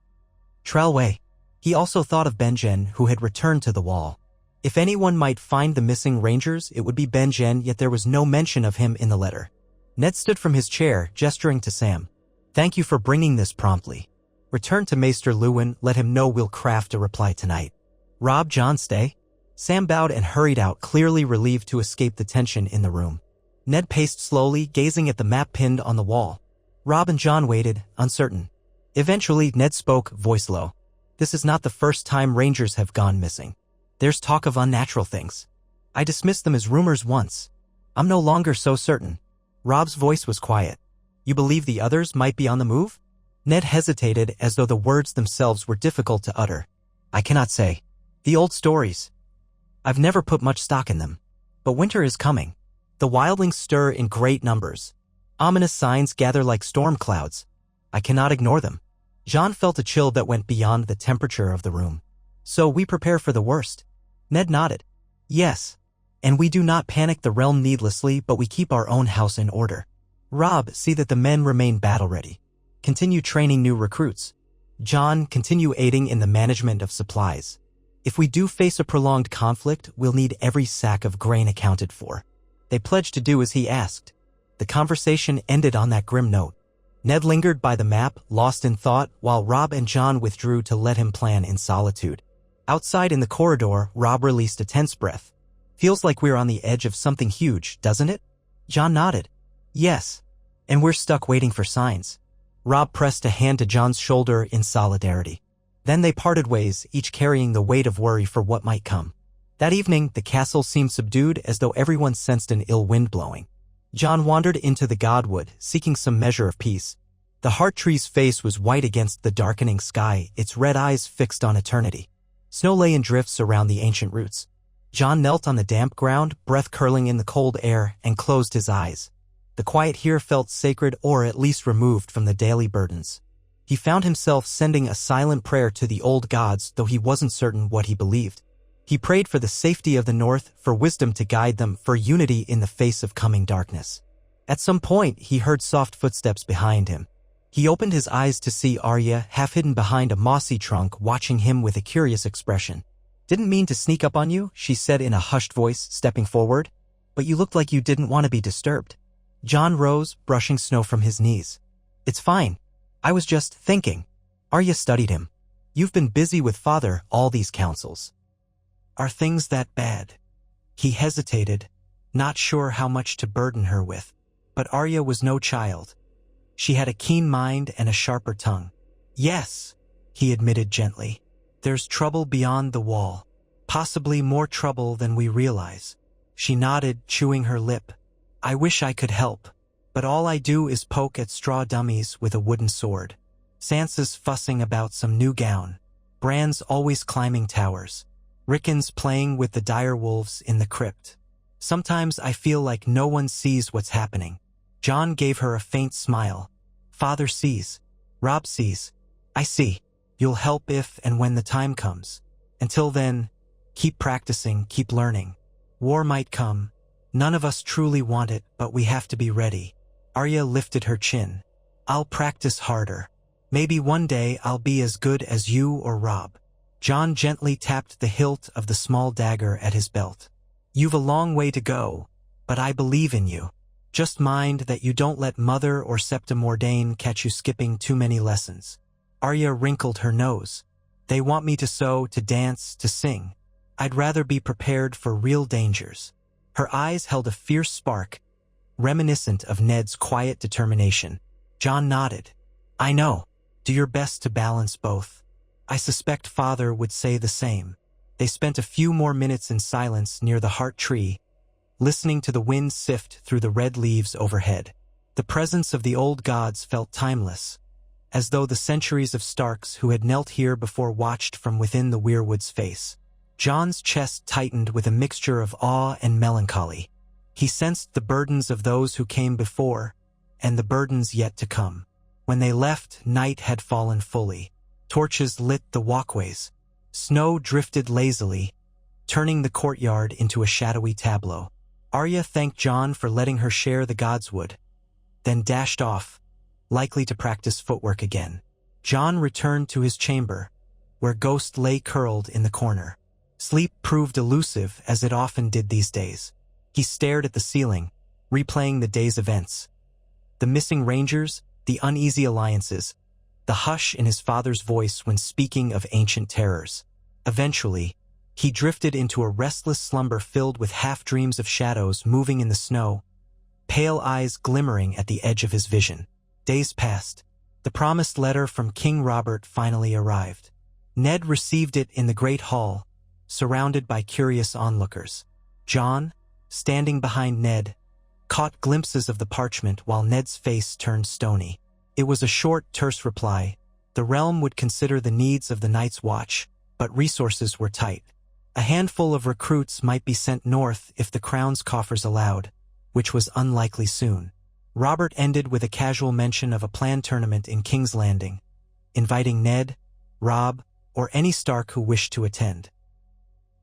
Tralway. He also thought of Benjen, who had returned to the wall. If anyone might find the missing rangers, it would be Benjen, yet there was no mention of him in the letter. Ned stood from his chair, gesturing to Sam. Thank you for bringing this promptly. Return to Maester Lewin, let him know we'll craft a reply tonight. Rob, John, stay? Sam bowed and hurried out, clearly relieved to escape the tension in the room. Ned paced slowly, gazing at the map pinned on the wall. Rob and John waited, uncertain. Eventually, Ned spoke, voice low. This is not the first time rangers have gone missing. There's talk of unnatural things. I dismissed them as rumors once. I'm no longer so certain. Rob's voice was quiet. You believe the others might be on the move? Ned hesitated as though the words themselves were difficult to utter. I cannot say. The old stories. I've never put much stock in them. But winter is coming. The wildlings stir in great numbers. Ominous signs gather like storm clouds. I cannot ignore them. John felt a chill that went beyond the temperature of the room. So we prepare for the worst. Ned nodded. Yes. And we do not panic the realm needlessly, but we keep our own house in order. Rob, see that the men remain battle-ready. Continue training new recruits. John, continue aiding in the management of supplies. If we do face a prolonged conflict, we'll need every sack of grain accounted for. They pledged to do as he asked. The conversation ended on that grim note. Ned lingered by the map, lost in thought, while Rob and John withdrew to let him plan in solitude. Outside in the corridor, Rob released a tense breath. Feels like we're on the edge of something huge, doesn't it? John nodded. Yes. And we're stuck waiting for signs. Rob pressed a hand to John's shoulder in solidarity. Then they parted ways, each carrying the weight of worry for what might come. That evening, the castle seemed subdued as though everyone sensed an ill wind blowing. John wandered into the godwood, seeking some measure of peace. The heart tree's face was white against the darkening sky, its red eyes fixed on eternity. Snow lay in drifts around the ancient roots. John knelt on the damp ground, breath curling in the cold air, and closed his eyes. The quiet here felt sacred, or at least removed from the daily burdens. He found himself sending a silent prayer to the old gods, though he wasn't certain what he believed. He prayed for the safety of the North, for wisdom to guide them, for unity in the face of coming darkness. At some point, he heard soft footsteps behind him. He opened his eyes to see Arya, half hidden behind a mossy trunk, watching him with a curious expression. Didn't mean to sneak up on you, she said in a hushed voice, stepping forward. But you looked like you didn't want to be disturbed. John rose, brushing snow from his knees. It's fine. I was just thinking. Arya studied him. You've been busy with father, all these councils. Are things that bad? He hesitated, not sure how much to burden her with. But Arya was no child. She had a keen mind and a sharper tongue. Yes, he admitted gently. There's trouble beyond the wall. Possibly more trouble than we realize. She nodded, chewing her lip. I wish I could help, but all I do is poke at straw dummies with a wooden sword. Sansa's fussing about some new gown. Bran's always climbing towers. Rickon's playing with the dire wolves in the crypt. Sometimes I feel like no one sees what's happening. Jon gave her a faint smile. Father sees. Robb sees. I see. You'll help if and when the time comes. Until then, keep practicing, keep learning. War might come. None of us truly want it, but we have to be ready. Arya lifted her chin. I'll practice harder. Maybe one day I'll be as good as you or Robb. Jon gently tapped the hilt of the small dagger at his belt. You've a long way to go, but I believe in you. Just mind that you don't let Mother or Septa Mordain catch you skipping too many lessons. Arya wrinkled her nose. They want me to sew, to dance, to sing. I'd rather be prepared for real dangers. Her eyes held a fierce spark, reminiscent of Ned's quiet determination. Jon nodded. I know. Do your best to balance both. I suspect Father would say the same. They spent a few more minutes in silence near the heart tree, listening to the wind sift through the red leaves overhead. The presence of the old gods felt timeless, as though the centuries of Starks who had knelt here before watched from within the weirwood's face. Jon's chest tightened with a mixture of awe and melancholy. He sensed the burdens of those who came before, and the burdens yet to come. When they left, night had fallen fully. Torches lit the walkways. Snow drifted lazily, turning the courtyard into a shadowy tableau. Arya thanked Jon for letting her share the godswood, then dashed off, likely to practice footwork again. Jon returned to his chamber, where Ghost lay curled in the corner. Sleep proved elusive, as it often did these days. He stared at the ceiling, replaying the day's events. The missing rangers, the uneasy alliances, the hush in his father's voice when speaking of ancient terrors. Eventually, he drifted into a restless slumber filled with half-dreams of shadows moving in the snow, pale eyes glimmering at the edge of his vision. Days passed. The promised letter from King Robert finally arrived. Ned received it in the great hall, surrounded by curious onlookers. Jon, standing behind Ned, caught glimpses of the parchment while Ned's face turned stony. It was a short, terse reply. The realm would consider the needs of the Night's Watch, but resources were tight. A handful of recruits might be sent north if the crown's coffers allowed, which was unlikely soon. Robert ended with a casual mention of a planned tournament in King's Landing, inviting Ned, Robb, or any Stark who wished to attend.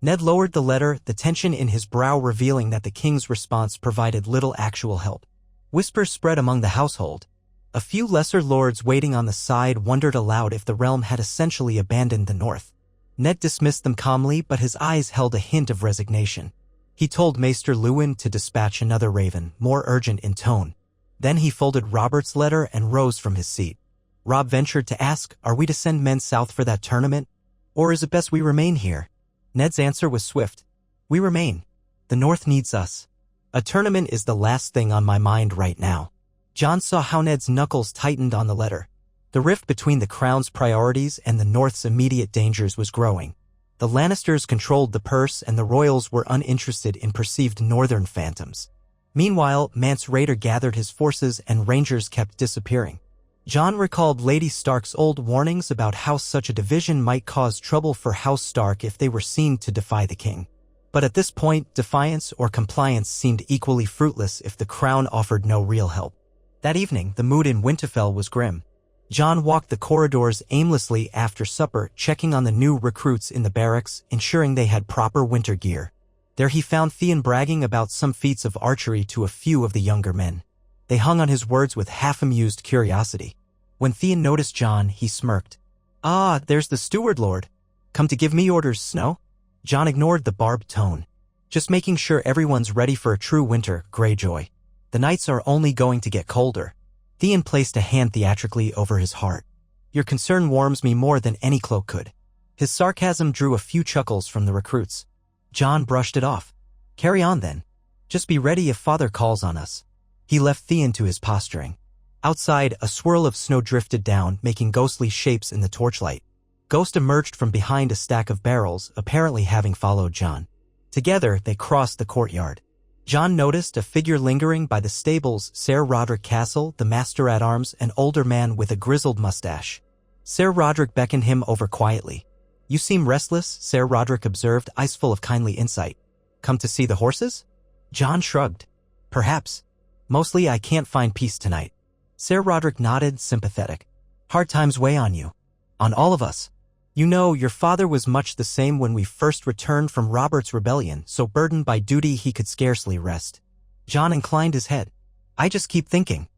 Ned lowered the letter, the tension in his brow revealing that the king's response provided little actual help. Whispers spread among the household. A few lesser lords waiting on the side wondered aloud if the realm had essentially abandoned the north. Ned dismissed them calmly, but his eyes held a hint of resignation. He told Maester Luwin to dispatch another raven, more urgent in tone. Then he folded Robert's letter and rose from his seat. Robb ventured to ask, "Are we to send men south for that tournament? Or is it best we remain here?" Ned's answer was swift. "We remain. The North needs us. A tournament is the last thing on my mind right now." Jon saw how Ned's knuckles tightened on the letter. The rift between the Crown's priorities and the North's immediate dangers was growing. The Lannisters controlled the purse and the royals were uninterested in perceived northern phantoms. Meanwhile, Mance Rayder gathered his forces and rangers kept disappearing. Jon recalled Lady Stark's old warnings about how such a division might cause trouble for House Stark if they were seen to defy the king. But at this point, defiance or compliance seemed equally fruitless if the crown offered no real help. That evening, the mood in Winterfell was grim. Jon walked the corridors aimlessly after supper, checking on the new recruits in the barracks, ensuring they had proper winter gear. There he found Theon bragging about some feats of archery to a few of the younger men. They hung on his words with half-amused curiosity. When Theon noticed Jon, he smirked. "Ah, there's the steward lord. Come to give me orders, Snow?" Jon ignored the barbed tone. "Just making sure everyone's ready for a true winter, Greyjoy. The nights are only going to get colder." Theon placed a hand theatrically over his heart. "Your concern warms me more than any cloak could." His sarcasm drew a few chuckles from the recruits. Jon brushed it off. "Carry on then. Just be ready if father calls on us." He left Theon to his posturing. Outside, a swirl of snow drifted down, making ghostly shapes in the torchlight. Ghost emerged from behind a stack of barrels, apparently having followed John. Together, they crossed the courtyard. John noticed a figure lingering by the stables, Sir Roderick Castle, the master-at-arms, an older man with a grizzled mustache. Sir Roderick beckoned him over quietly. "You seem restless," Sir Roderick observed, eyes full of kindly insight. "Come to see the horses?" John shrugged. "Perhaps. Mostly I can't find peace tonight." Sir Roderick nodded, sympathetic. "Hard times weigh on you. On all of us. You know, your father was much the same when we first returned from Robert's rebellion, so burdened by duty he could scarcely rest." John inclined his head. "I just keep thinking.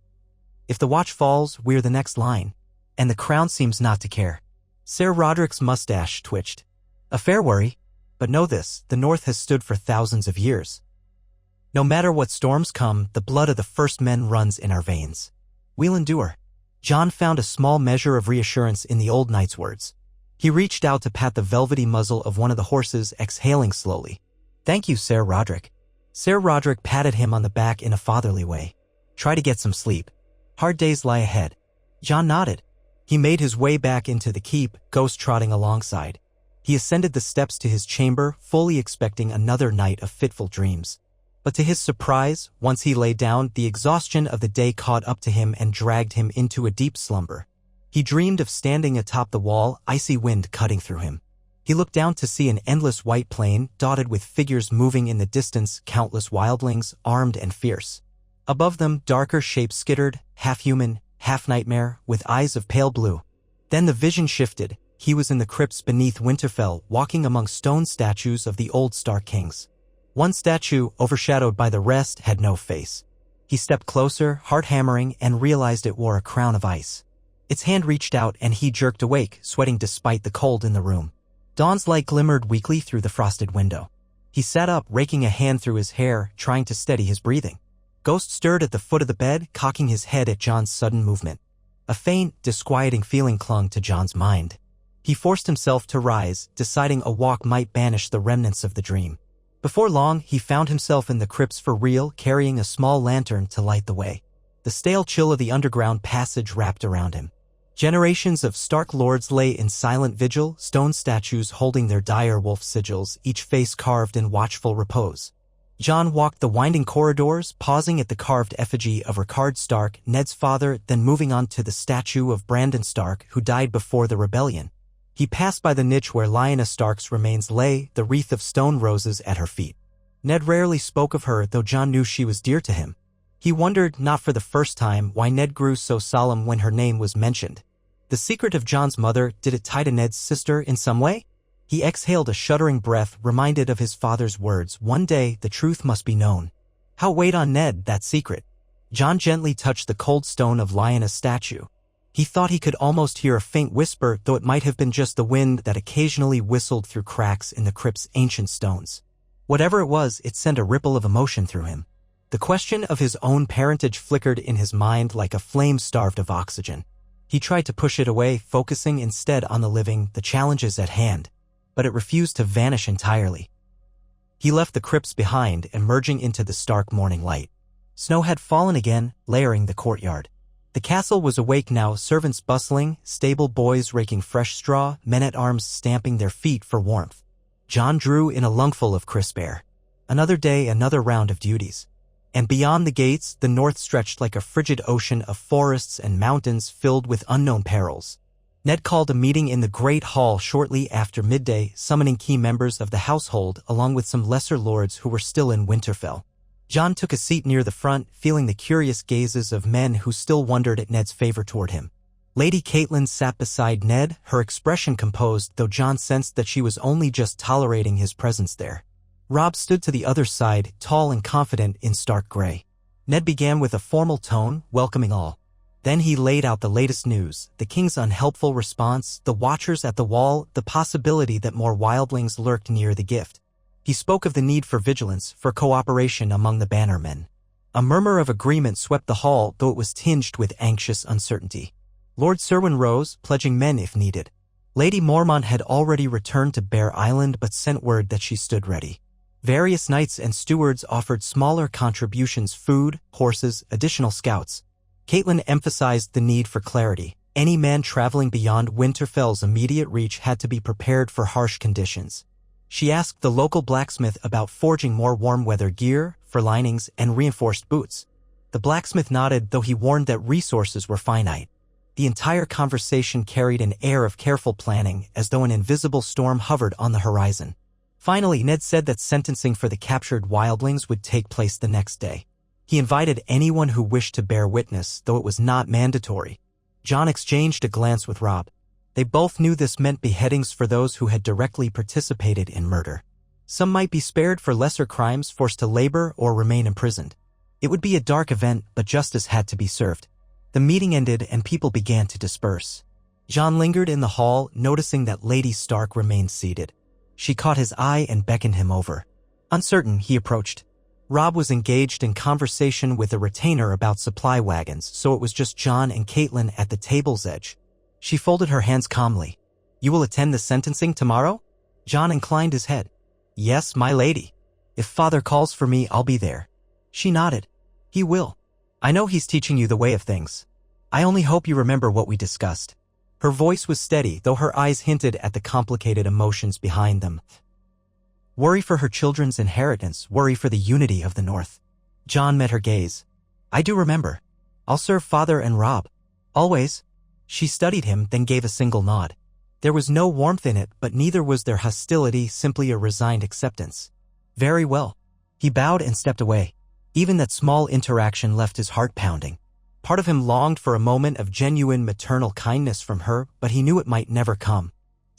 If the watch falls, we're the next line. And the crown seems not to care." Sir Roderick's mustache twitched. "A fair worry. But know this, the North has stood for thousands of years. No matter what storms come, the blood of the first men runs in our veins. We'll endure." John found a small measure of reassurance in the old knight's words. He reached out to pat the velvety muzzle of one of the horses, exhaling slowly. "Thank you, Sir Roderick." Sir Roderick patted him on the back in a fatherly way. "Try to get some sleep. Hard days lie ahead." John nodded. He made his way back into the keep, Ghost trotting alongside. He ascended the steps to his chamber, fully expecting another night of fitful dreams. But to his surprise, once he lay down, the exhaustion of the day caught up to him and dragged him into a deep slumber. He dreamed of standing atop the wall, icy wind cutting through him. He looked down to see an endless white plain, dotted with figures moving in the distance, countless wildlings, armed and fierce. Above them, darker shapes skittered, half-human, half-nightmare, with eyes of pale blue. Then the vision shifted. He was in the crypts beneath Winterfell, walking among stone statues of the old Stark kings. One statue, overshadowed by the rest, had no face. He stepped closer, heart hammering, and realized it wore a crown of ice. Its hand reached out and he jerked awake, sweating despite the cold in the room. Dawn's light glimmered weakly through the frosted window. He sat up, raking a hand through his hair, trying to steady his breathing. Ghost stirred at the foot of the bed, cocking his head at John's sudden movement. A faint, disquieting feeling clung to John's mind. He forced himself to rise, deciding a walk might banish the remnants of the dream. Before long, he found himself in the crypts for real, carrying a small lantern to light the way. The stale chill of the underground passage wrapped around him. Generations of Stark lords lay in silent vigil, stone statues holding their dire wolf sigils, each face carved in watchful repose. John walked the winding corridors, pausing at the carved effigy of Rickard Stark, Ned's father, then moving on to the statue of Brandon Stark, who died before the rebellion. He passed by the niche where Lyanna Stark's remains lay, the wreath of stone roses at her feet. Ned rarely spoke of her, though John knew she was dear to him. He wondered, not for the first time, why Ned grew so solemn when her name was mentioned. The secret of John's mother, did it tie to Ned's sister in some way? He exhaled a shuddering breath, reminded of his father's words, "One day, the truth must be known." How weighed on Ned, that secret? John gently touched the cold stone of Lyanna's statue. He thought he could almost hear a faint whisper, though it might have been just the wind that occasionally whistled through cracks in the crypt's ancient stones. Whatever it was, it sent a ripple of emotion through him. The question of his own parentage flickered in his mind like a flame starved of oxygen. He tried to push it away, focusing instead on the living, the challenges at hand. But it refused to vanish entirely. He left the crypts behind, emerging into the stark morning light. Snow had fallen again, layering the courtyard. The castle was awake now, servants bustling, stable boys raking fresh straw, men-at-arms stamping their feet for warmth. John drew in a lungful of crisp air. Another day, another round of duties. And beyond the gates, the north stretched like a frigid ocean of forests and mountains filled with unknown perils. Ned called a meeting in the Great Hall shortly after midday, summoning key members of the household along with some lesser lords who were still in Winterfell. John took a seat near the front, feeling the curious gazes of men who still wondered at Ned's favor toward him. Lady Catelyn sat beside Ned, her expression composed, though John sensed that she was only just tolerating his presence there. Robb stood to the other side, tall and confident in stark gray. Ned began with a formal tone, welcoming all. Then he laid out the latest news, the king's unhelpful response, the watchers at the wall, the possibility that more wildlings lurked near the gift. He spoke of the need for vigilance, for cooperation among the bannermen. A murmur of agreement swept the hall, though it was tinged with anxious uncertainty. Lord Serwyn rose, pledging men if needed. Lady Mormont had already returned to Bear Island but sent word that she stood ready. Various knights and stewards offered smaller contributions, food, horses, additional scouts. Catelyn emphasized the need for clarity. Any man traveling beyond Winterfell's immediate reach had to be prepared for harsh conditions. She asked the local blacksmith about forging more warm-weather gear, fur linings, and reinforced boots. The blacksmith nodded, though he warned that resources were finite. The entire conversation carried an air of careful planning, as though an invisible storm hovered on the horizon. Finally, Ned said that sentencing for the captured wildlings would take place the next day. He invited anyone who wished to bear witness, though it was not mandatory. Jon exchanged a glance with Robb. They both knew this meant beheadings for those who had directly participated in murder. Some might be spared for lesser crimes, forced to labor, or remain imprisoned. It would be a dark event, but justice had to be served. The meeting ended and people began to disperse. Jon lingered in the hall, noticing that Lady Stark remained seated. She caught his eye and beckoned him over. Uncertain, he approached. Robb was engaged in conversation with a retainer about supply wagons, so it was just Jon and Catelyn at the table's edge. She folded her hands calmly. "You will attend the sentencing tomorrow?" Jon inclined his head. "Yes, my lady. If father calls for me, I'll be there." She nodded. "He will. I know he's teaching you the way of things. I only hope you remember what we discussed." Her voice was steady, though her eyes hinted at the complicated emotions behind them. Worry for her children's inheritance, worry for the unity of the North. Jon met her gaze. "I do remember. I'll serve father and Robb. Always." She studied him, then gave a single nod. There was no warmth in it, but neither was there hostility, simply a resigned acceptance. "Very well." He bowed and stepped away. Even that small interaction left his heart pounding. Part of him longed for a moment of genuine maternal kindness from her, but he knew it might never come.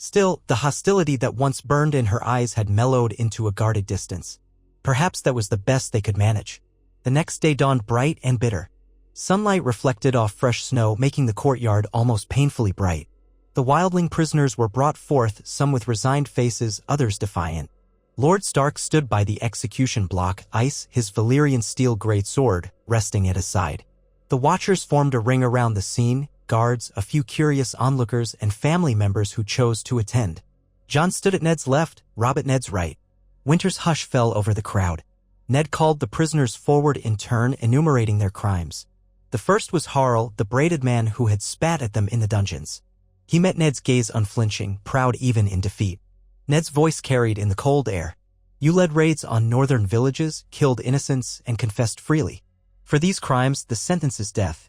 Still, the hostility that once burned in her eyes had mellowed into a guarded distance. Perhaps that was the best they could manage. The next day dawned bright and bitter. Sunlight reflected off fresh snow, making the courtyard almost painfully bright. The wildling prisoners were brought forth, some with resigned faces, others defiant. Lord Stark stood by the execution block, ice, his Valyrian steel greatsword, resting at his side. The watchers formed a ring around the scene, guards, a few curious onlookers, and family members who chose to attend. Jon stood at Ned's left, Robb at Ned's right. Winter's hush fell over the crowd. Ned called the prisoners forward in turn, enumerating their crimes. The first was Harl, the braided man who had spat at them in the dungeons. He met Ned's gaze unflinching, proud even in defeat. Ned's voice carried in the cold air. "You led raids on northern villages, killed innocents, and confessed freely. For these crimes, the sentence is death."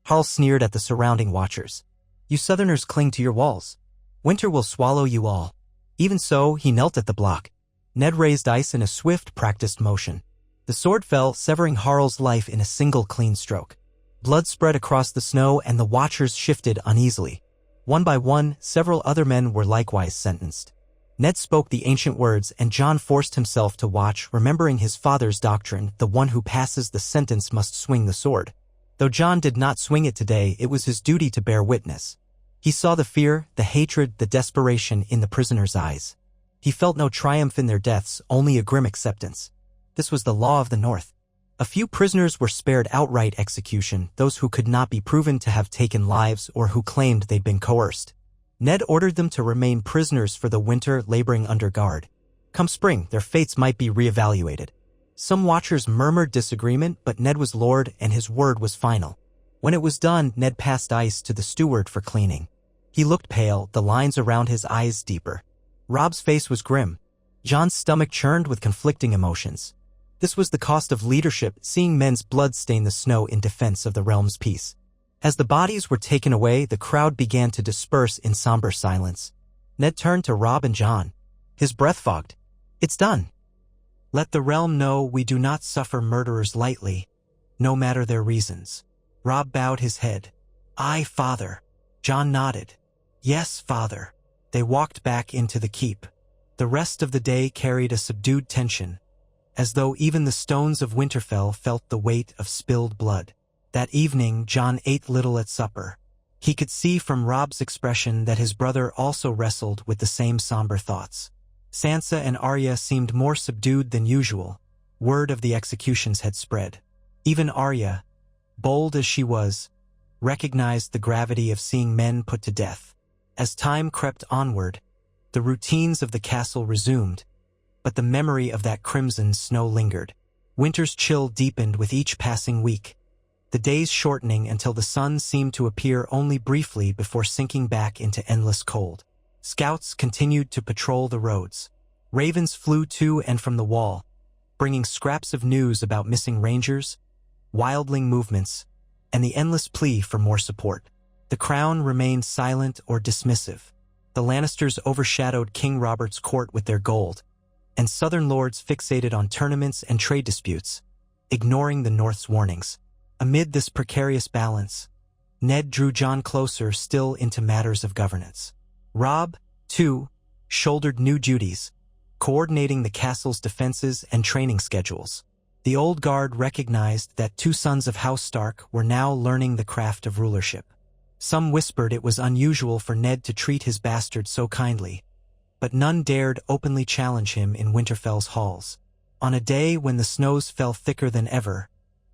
Harl sneered at the surrounding watchers. "You southerners cling to your walls. Winter will swallow you all." Even so, he knelt at the block. Ned raised ice in a swift, practiced motion. The sword fell, severing Harl's life in a single clean stroke. Blood spread across the snow, and the watchers shifted uneasily. One by one, several other men were likewise sentenced. Ned spoke the ancient words, and Jon forced himself to watch, remembering his father's doctrine: the one who passes the sentence must swing the sword. Though Jon did not swing it today, it was his duty to bear witness. He saw the fear, the hatred, the desperation in the prisoners' eyes. He felt no triumph in their deaths, only a grim acceptance. This was the law of the North. A few prisoners were spared outright execution, those who could not be proven to have taken lives or who claimed they'd been coerced. Ned ordered them to remain prisoners for the winter, laboring under guard. Come spring, their fates might be reevaluated. Some watchers murmured disagreement, but Ned was lord and his word was final. When it was done, Ned passed ice to the steward for cleaning. He looked pale, the lines around his eyes deeper. Robb's face was grim. Jon's stomach churned with conflicting emotions. This was the cost of leadership, seeing men's blood stain the snow in defense of the realm's peace. As the bodies were taken away, the crowd began to disperse in somber silence. Ned turned to Robb and Jon. His breath fogged. "It's done. Let the realm know we do not suffer murderers lightly, no matter their reasons." Robb bowed his head. "Aye, father." Jon nodded. "Yes, father." They walked back into the keep. The rest of the day carried a subdued tension, as though even the stones of Winterfell felt the weight of spilled blood. That evening, Jon ate little at supper. He could see from Robb's expression that his brother also wrestled with the same somber thoughts. Sansa and Arya seemed more subdued than usual. Word of the executions had spread. Even Arya, bold as she was, recognized the gravity of seeing men put to death. As time crept onward, the routines of the castle resumed, but the memory of that crimson snow lingered. Winter's chill deepened with each passing week. the days shortening until the sun seemed to appear only briefly before sinking back into endless cold. Scouts continued to patrol the roads. Ravens flew to and from the wall, bringing scraps of news about missing rangers, wildling movements, and the endless plea for more support. The crown remained silent or dismissive. The Lannisters overshadowed King Robert's court with their gold, and southern lords fixated on tournaments and trade disputes, ignoring the North's warnings. Amid this precarious balance, Ned drew Jon closer still into matters of governance. Robb, too, shouldered new duties, coordinating the castle's defenses and training schedules. The old guard recognized that two sons of House Stark were now learning the craft of rulership. Some whispered it was unusual for Ned to treat his bastard so kindly, but none dared openly challenge him in Winterfell's halls. On a day when the snows fell thicker than ever,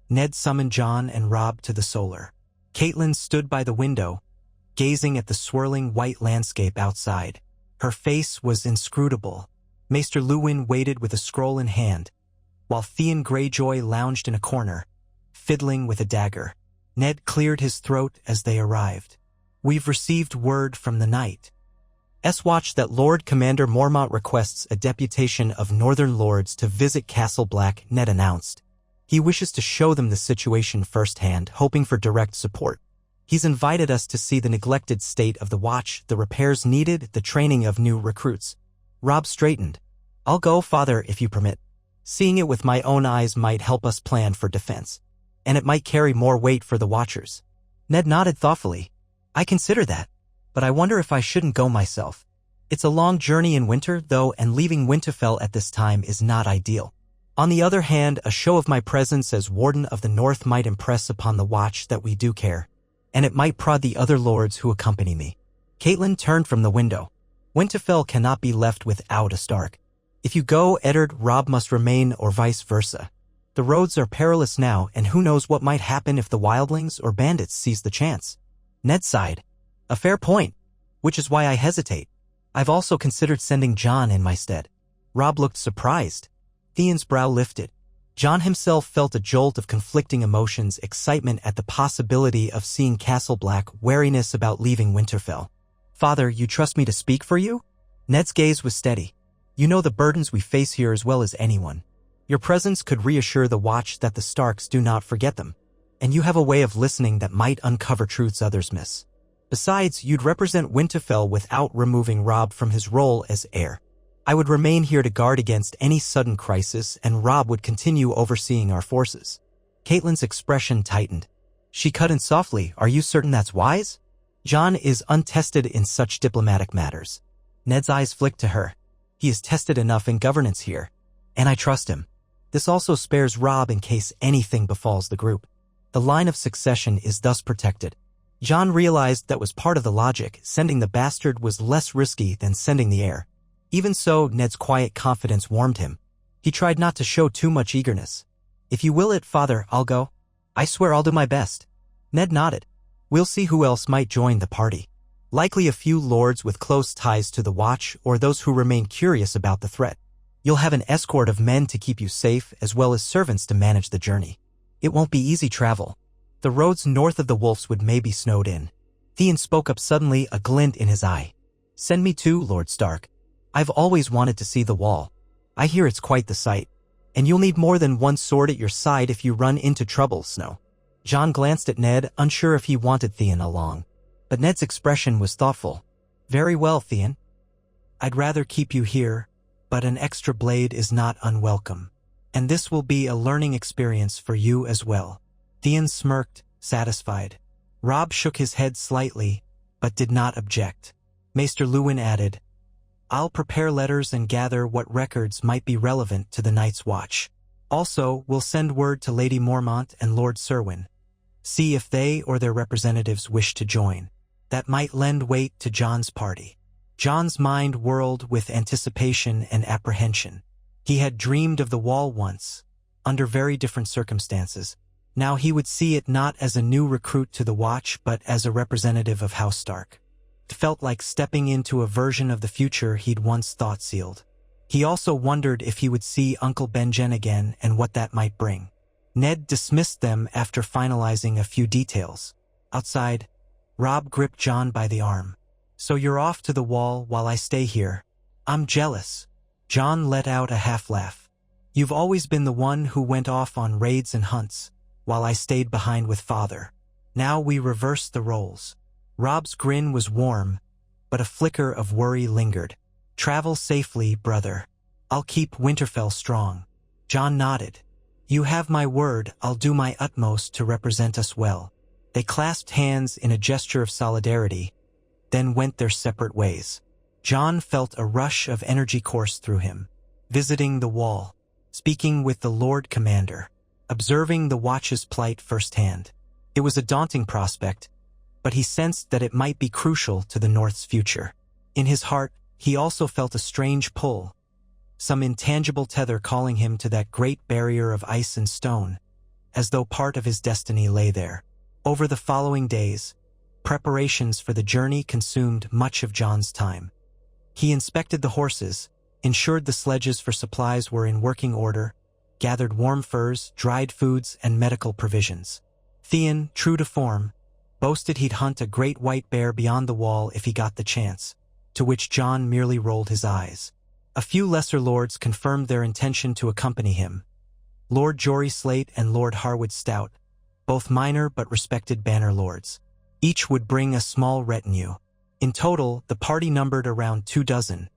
Ned summoned Jon and Robb to the Solar. Catelyn stood by the window, gazing at the swirling white landscape outside. Her face was inscrutable. Maester Luwin waited with a scroll in hand, while Theon Greyjoy lounged in a corner, fiddling with a dagger. Ned cleared his throat as they arrived. "We've received word from the Knight. Watch that Lord Commander Mormont requests a deputation of Northern Lords to visit Castle Black," Ned announced. "He wishes to show them the situation firsthand, hoping for direct support. He's invited us to see the neglected state of the Watch, the repairs needed, the training of new recruits." Robb straightened. "I'll go, Father, if you permit. Seeing it with my own eyes might help us plan for defense, and it might carry more weight for the Watchers." Ned nodded thoughtfully. "I consider that, but I wonder if I shouldn't go myself. It's a long journey in winter, though, and leaving Winterfell at this time is not ideal. On the other hand, a show of my presence as Warden of the North might impress upon the Watch that we do care, and it might prod the other lords who accompany me." Catelyn turned from the window. "Winterfell cannot be left without a Stark. If you go, Eddard, Robb must remain, or vice versa. The roads are perilous now, and who knows what might happen if the wildlings or bandits seize the chance." Ned sighed. "A fair point, which is why I hesitate. I've also considered sending Jon in my stead." Robb looked surprised. Theon's brow lifted. Jon himself felt a jolt of conflicting emotions, excitement at the possibility of seeing Castle Black, wariness about leaving Winterfell. "Father, you trust me to speak for you?" Ned's gaze was steady. "You know the burdens we face here as well as anyone. Your presence could reassure the Watch that the Starks do not forget them, and you have a way of listening that might uncover truths others miss. Besides, you'd represent Winterfell without removing Robb from his role as heir. I would remain here to guard against any sudden crisis, and Robb would continue overseeing our forces." Catelyn's expression tightened. She cut in softly. "Are you certain that's wise?" "Jon is untested in such diplomatic matters." Ned's eyes flicked to her. "He is tested enough in governance here, and I trust him. This also spares Robb in case anything befalls the group. The line of succession is thus protected." Jon realized that was part of the logic. Sending the bastard was less risky than sending the heir. Even so, Ned's quiet confidence warmed him. He tried not to show too much eagerness. "If you will it, Father, I'll go. I swear I'll do my best." Ned nodded. "We'll see who else might join the party. Likely a few lords with close ties to the Watch, or those who remain curious about the threat. You'll have an escort of men to keep you safe, as well as servants to manage the journey. It won't be easy travel. The roads north of the Wolves would maybe snowed in." Theon spoke up suddenly, a glint in his eye. "Send me too, Lord Stark. I've always wanted to see the Wall. I hear it's quite the sight. And you'll need more than one sword at your side if you run into trouble, Snow." Jon glanced at Ned, unsure if he wanted Theon along. But Ned's expression was thoughtful. "Very well, Theon. I'd rather keep you here, but an extra blade is not unwelcome. And this will be a learning experience for you as well." Theon smirked, satisfied. Robb shook his head slightly, but did not object. Maester Luwin added, "I'll prepare letters and gather what records might be relevant to the Night's Watch. Also, we'll send word to Lady Mormont and Lord Serwyn. See if they or their representatives wish to join. That might lend weight to Jon's party." Jon's mind whirled with anticipation and apprehension. He had dreamed of the Wall once, under very different circumstances. Now he would see it not as a new recruit to the Watch, but as a representative of House Stark. It felt like stepping into a version of the future he'd once thought sealed. He also wondered if he would see Uncle Benjen again and what that might bring. Ned dismissed them after finalizing a few details. Outside, Robb gripped Jon by the arm. "So you're off to the wall while I stay here. I'm jealous." Jon let out a half-laugh. "You've always been the one who went off on raids and hunts, while I stayed behind with Father. Now we reverse the roles." Robb's grin was warm, but a flicker of worry lingered. "Travel safely, brother. I'll keep Winterfell strong." Jon nodded. "You have my word, I'll do my utmost to represent us well." They clasped hands in a gesture of solidarity, then went their separate ways. Jon felt a rush of energy course through him. Visiting the wall, speaking with the Lord Commander, observing the Watch's plight firsthand. It was a daunting prospect, but he sensed that it might be crucial to the North's future. In his heart, he also felt a strange pull, some intangible tether calling him to that great barrier of ice and stone, as though part of his destiny lay there. Over the following days, preparations for the journey consumed much of Jon's time. He inspected the horses, ensured the sledges for supplies were in working order, gathered warm furs, dried foods, and medical provisions. Theon, true to form, boasted he'd hunt a great white bear beyond the wall if he got the chance, to which Jon merely rolled his eyes. A few lesser lords confirmed their intention to accompany him. Lord Jory Slate and Lord Harwood Stout, both minor but respected banner lords. Each would bring a small retinue. In total, the party numbered around 24,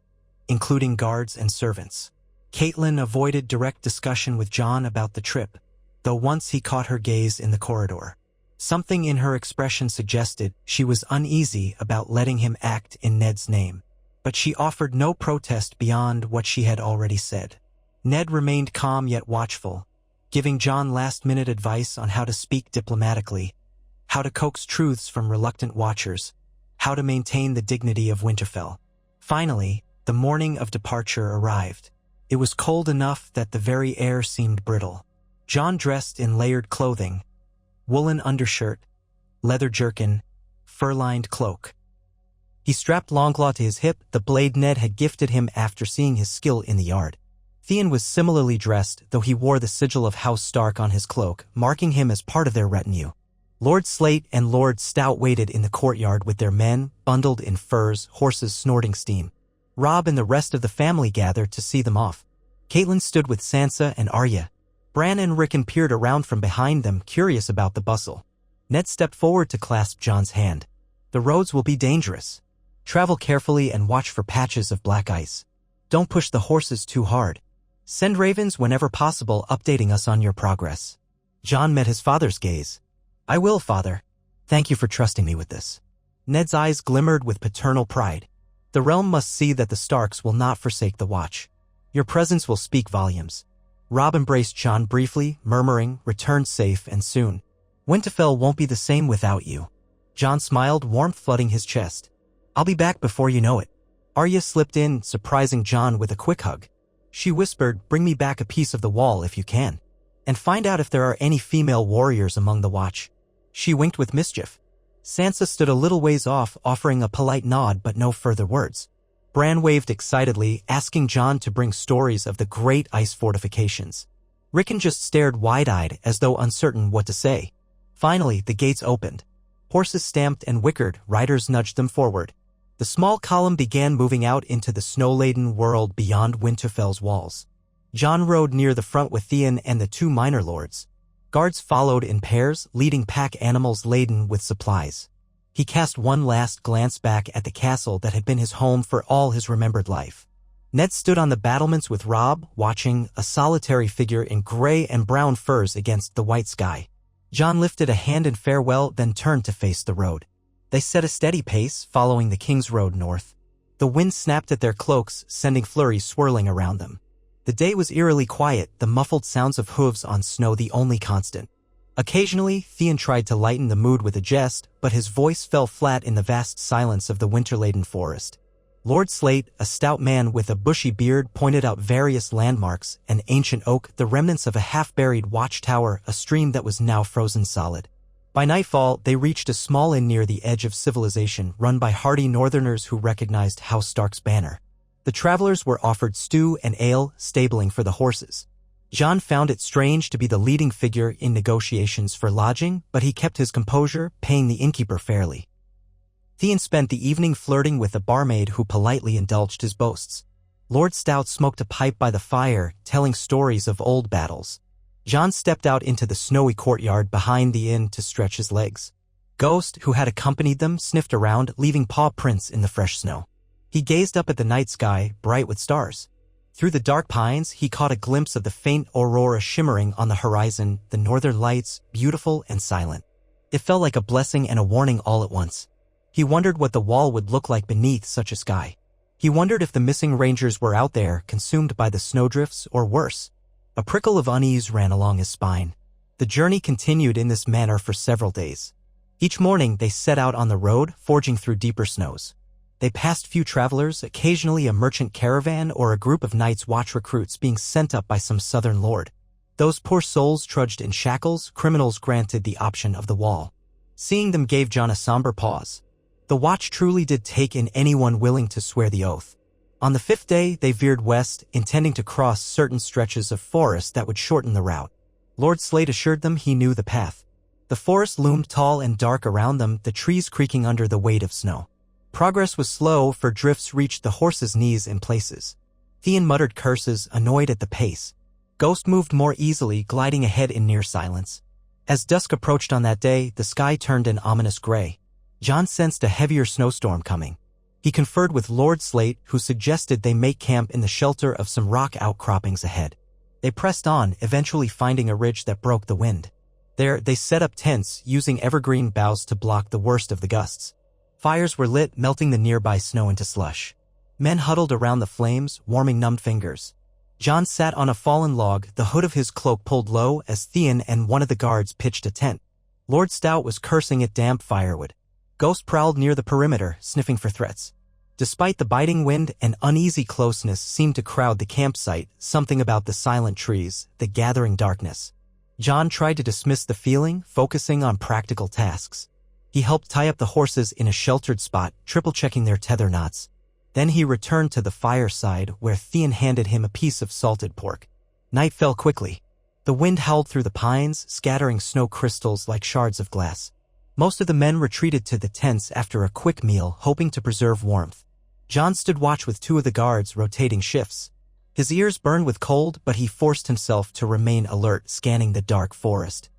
including guards and servants. Catelyn avoided direct discussion with Jon about the trip, though once he caught her gaze in the corridor. Something in her expression suggested she was uneasy about letting him act in Ned's name, but she offered no protest beyond what she had already said. Ned remained calm yet watchful, giving Jon last-minute advice on how to speak diplomatically, how to coax truths from reluctant watchers, how to maintain the dignity of Winterfell. Finally, the morning of departure arrived. It was cold enough that the very air seemed brittle. Jon dressed in layered clothing, woolen undershirt, leather jerkin, fur-lined cloak. He strapped Longclaw to his hip, the blade Ned had gifted him after seeing his skill in the yard. Theon was similarly dressed, though he wore the sigil of House Stark on his cloak, marking him as part of their retinue. Lord Slate and Lord Stout waited in the courtyard with their men, bundled in furs, horses snorting steam. Robb and the rest of the family gathered to see them off. Catelyn stood with Sansa and Arya. Bran and Rickon peered around from behind them, curious about the bustle. Ned stepped forward to clasp Jon's hand. "The roads will be dangerous. Travel carefully and watch for patches of black ice. Don't push the horses too hard. Send ravens whenever possible, updating us on your progress." Jon met his father's gaze. "I will, Father. Thank you for trusting me with this." Ned's eyes glimmered with paternal pride. "The realm must see that the Starks will not forsake the Watch. Your presence will speak volumes." Robb embraced Jon briefly, murmuring, "Return safe and soon. Winterfell won't be the same without you." Jon smiled, warmth flooding his chest. "I'll be back before you know it." Arya slipped in, surprising Jon with a quick hug. She whispered, "Bring me back a piece of the wall if you can. And find out if there are any female warriors among the Watch." She winked with mischief. Sansa stood a little ways off, offering a polite nod but no further words. Bran waved excitedly, asking Jon to bring stories of the great ice fortifications. Rickon just stared wide-eyed as though uncertain what to say. Finally, the gates opened. Horses stamped and whickered, riders nudged them forward. The small column began moving out into the snow-laden world beyond Winterfell's walls. Jon rode near the front with Theon and the two minor lords. Guards followed in pairs, leading pack animals laden with supplies. He cast one last glance back at the castle that had been his home for all his remembered life. Ned stood on the battlements with Robb, watching, a solitary figure in gray and brown furs against the white sky. Jon lifted a hand in farewell, then turned to face the road. They set a steady pace, following the King's Road north. The wind snapped at their cloaks, sending flurries swirling around them. The day was eerily quiet, the muffled sounds of hooves on snow the only constant. Occasionally, Theon tried to lighten the mood with a jest, but his voice fell flat in the vast silence of the winter-laden forest. Lord Slate, a stout man with a bushy beard, pointed out various landmarks, an ancient oak, the remnants of a half-buried watchtower, a stream that was now frozen solid. By nightfall, they reached a small inn near the edge of civilization, run by hardy northerners who recognized House Stark's banner. The travelers were offered stew and ale, stabling for the horses. John found it strange to be the leading figure in negotiations for lodging, but he kept his composure, paying the innkeeper fairly. Theon spent the evening flirting with a barmaid who politely indulged his boasts. Lord Stout smoked a pipe by the fire, telling stories of old battles. John stepped out into the snowy courtyard behind the inn to stretch his legs. Ghost, who had accompanied them, sniffed around, leaving paw prints in the fresh snow. He gazed up at the night sky, bright with stars. Through the dark pines, he caught a glimpse of the faint aurora shimmering on the horizon, the northern lights, beautiful and silent. It felt like a blessing and a warning all at once. He wondered what the wall would look like beneath such a sky. He wondered if the missing rangers were out there, consumed by the snowdrifts, or worse. A prickle of unease ran along his spine. The journey continued in this manner for several days. Each morning they set out on the road, forging through deeper snows. They passed few travelers, occasionally a merchant caravan or a group of Night's Watch recruits being sent up by some southern lord. Those poor souls trudged in shackles, criminals granted the option of the wall. Seeing them gave John a somber pause. The watch truly did take in anyone willing to swear the oath. On the 5th day, they veered west, intending to cross certain stretches of forest that would shorten the route. Lord Slade assured them he knew the path. The forest loomed tall and dark around them, the trees creaking under the weight of snow. Progress was slow, for drifts reached the horses' knees in places. Theon muttered curses, annoyed at the pace. Ghost moved more easily, gliding ahead in near silence. As dusk approached on that day, the sky turned an ominous gray. John sensed a heavier snowstorm coming. He conferred with Lord Slate, who suggested they make camp in the shelter of some rock outcroppings ahead. They pressed on, eventually finding a ridge that broke the wind. There, they set up tents, using evergreen boughs to block the worst of the gusts. Fires were lit, melting the nearby snow into slush. Men huddled around the flames, warming numbed fingers. John sat on a fallen log, the hood of his cloak pulled low as Theon and one of the guards pitched a tent. Lord Stout was cursing at damp firewood. Ghost prowled near the perimeter, sniffing for threats. Despite the biting wind, an uneasy closeness seemed to crowd the campsite, something about the silent trees, the gathering darkness. John tried to dismiss the feeling, focusing on practical tasks. He helped tie up the horses in a sheltered spot, triple-checking their tether knots. Then he returned to the fireside, where Theon handed him a piece of salted pork. Night fell quickly. The wind howled through the pines, scattering snow crystals like shards of glass. Most of the men retreated to the tents after a quick meal, hoping to preserve warmth. John stood watch with two of the guards, rotating shifts. His ears burned with cold, but he forced himself to remain alert, scanning the dark forest.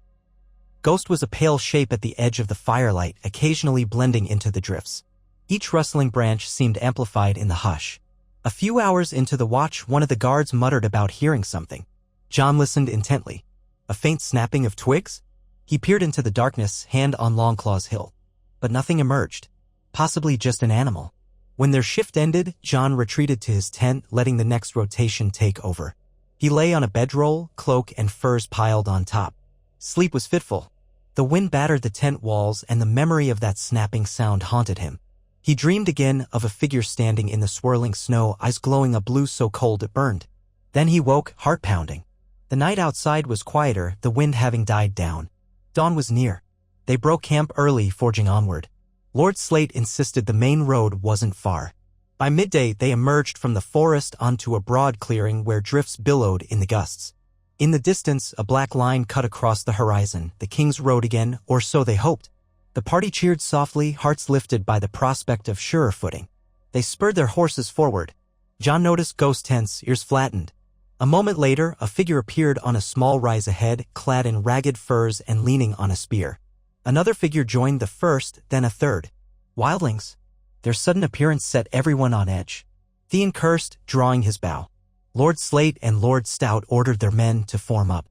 Ghost was a pale shape at the edge of the firelight, occasionally blending into the drifts. Each rustling branch seemed amplified in the hush. A few hours into the watch, one of the guards muttered about hearing something. John listened intently. A faint snapping of twigs? He peered into the darkness, hand on Longclaw's hill. But nothing emerged. Possibly just an animal. When their shift ended, John retreated to his tent, letting the next rotation take over. He lay on a bedroll, cloak and furs piled on top. Sleep was fitful. The wind battered the tent walls, and the memory of that snapping sound haunted him. He dreamed again of a figure standing in the swirling snow, eyes glowing a blue so cold it burned. Then he woke, heart pounding. The night outside was quieter, the wind having died down. Dawn was near. They broke camp early, forging onward. Lord Slate insisted the main road wasn't far. By midday, they emerged from the forest onto a broad clearing where drifts billowed in the gusts. In the distance, a black line cut across the horizon, the King's Road again, or so they hoped. The party cheered softly, hearts lifted by the prospect of surer footing. They spurred their horses forward. John noticed Ghost tense, ears flattened. A moment later, a figure appeared on a small rise ahead, clad in ragged furs and leaning on a spear. Another figure joined the first, then a third. Wildlings. Their sudden appearance set everyone on edge. Theon cursed, drawing his bow. Lord Slate and Lord Stout ordered their men to form up.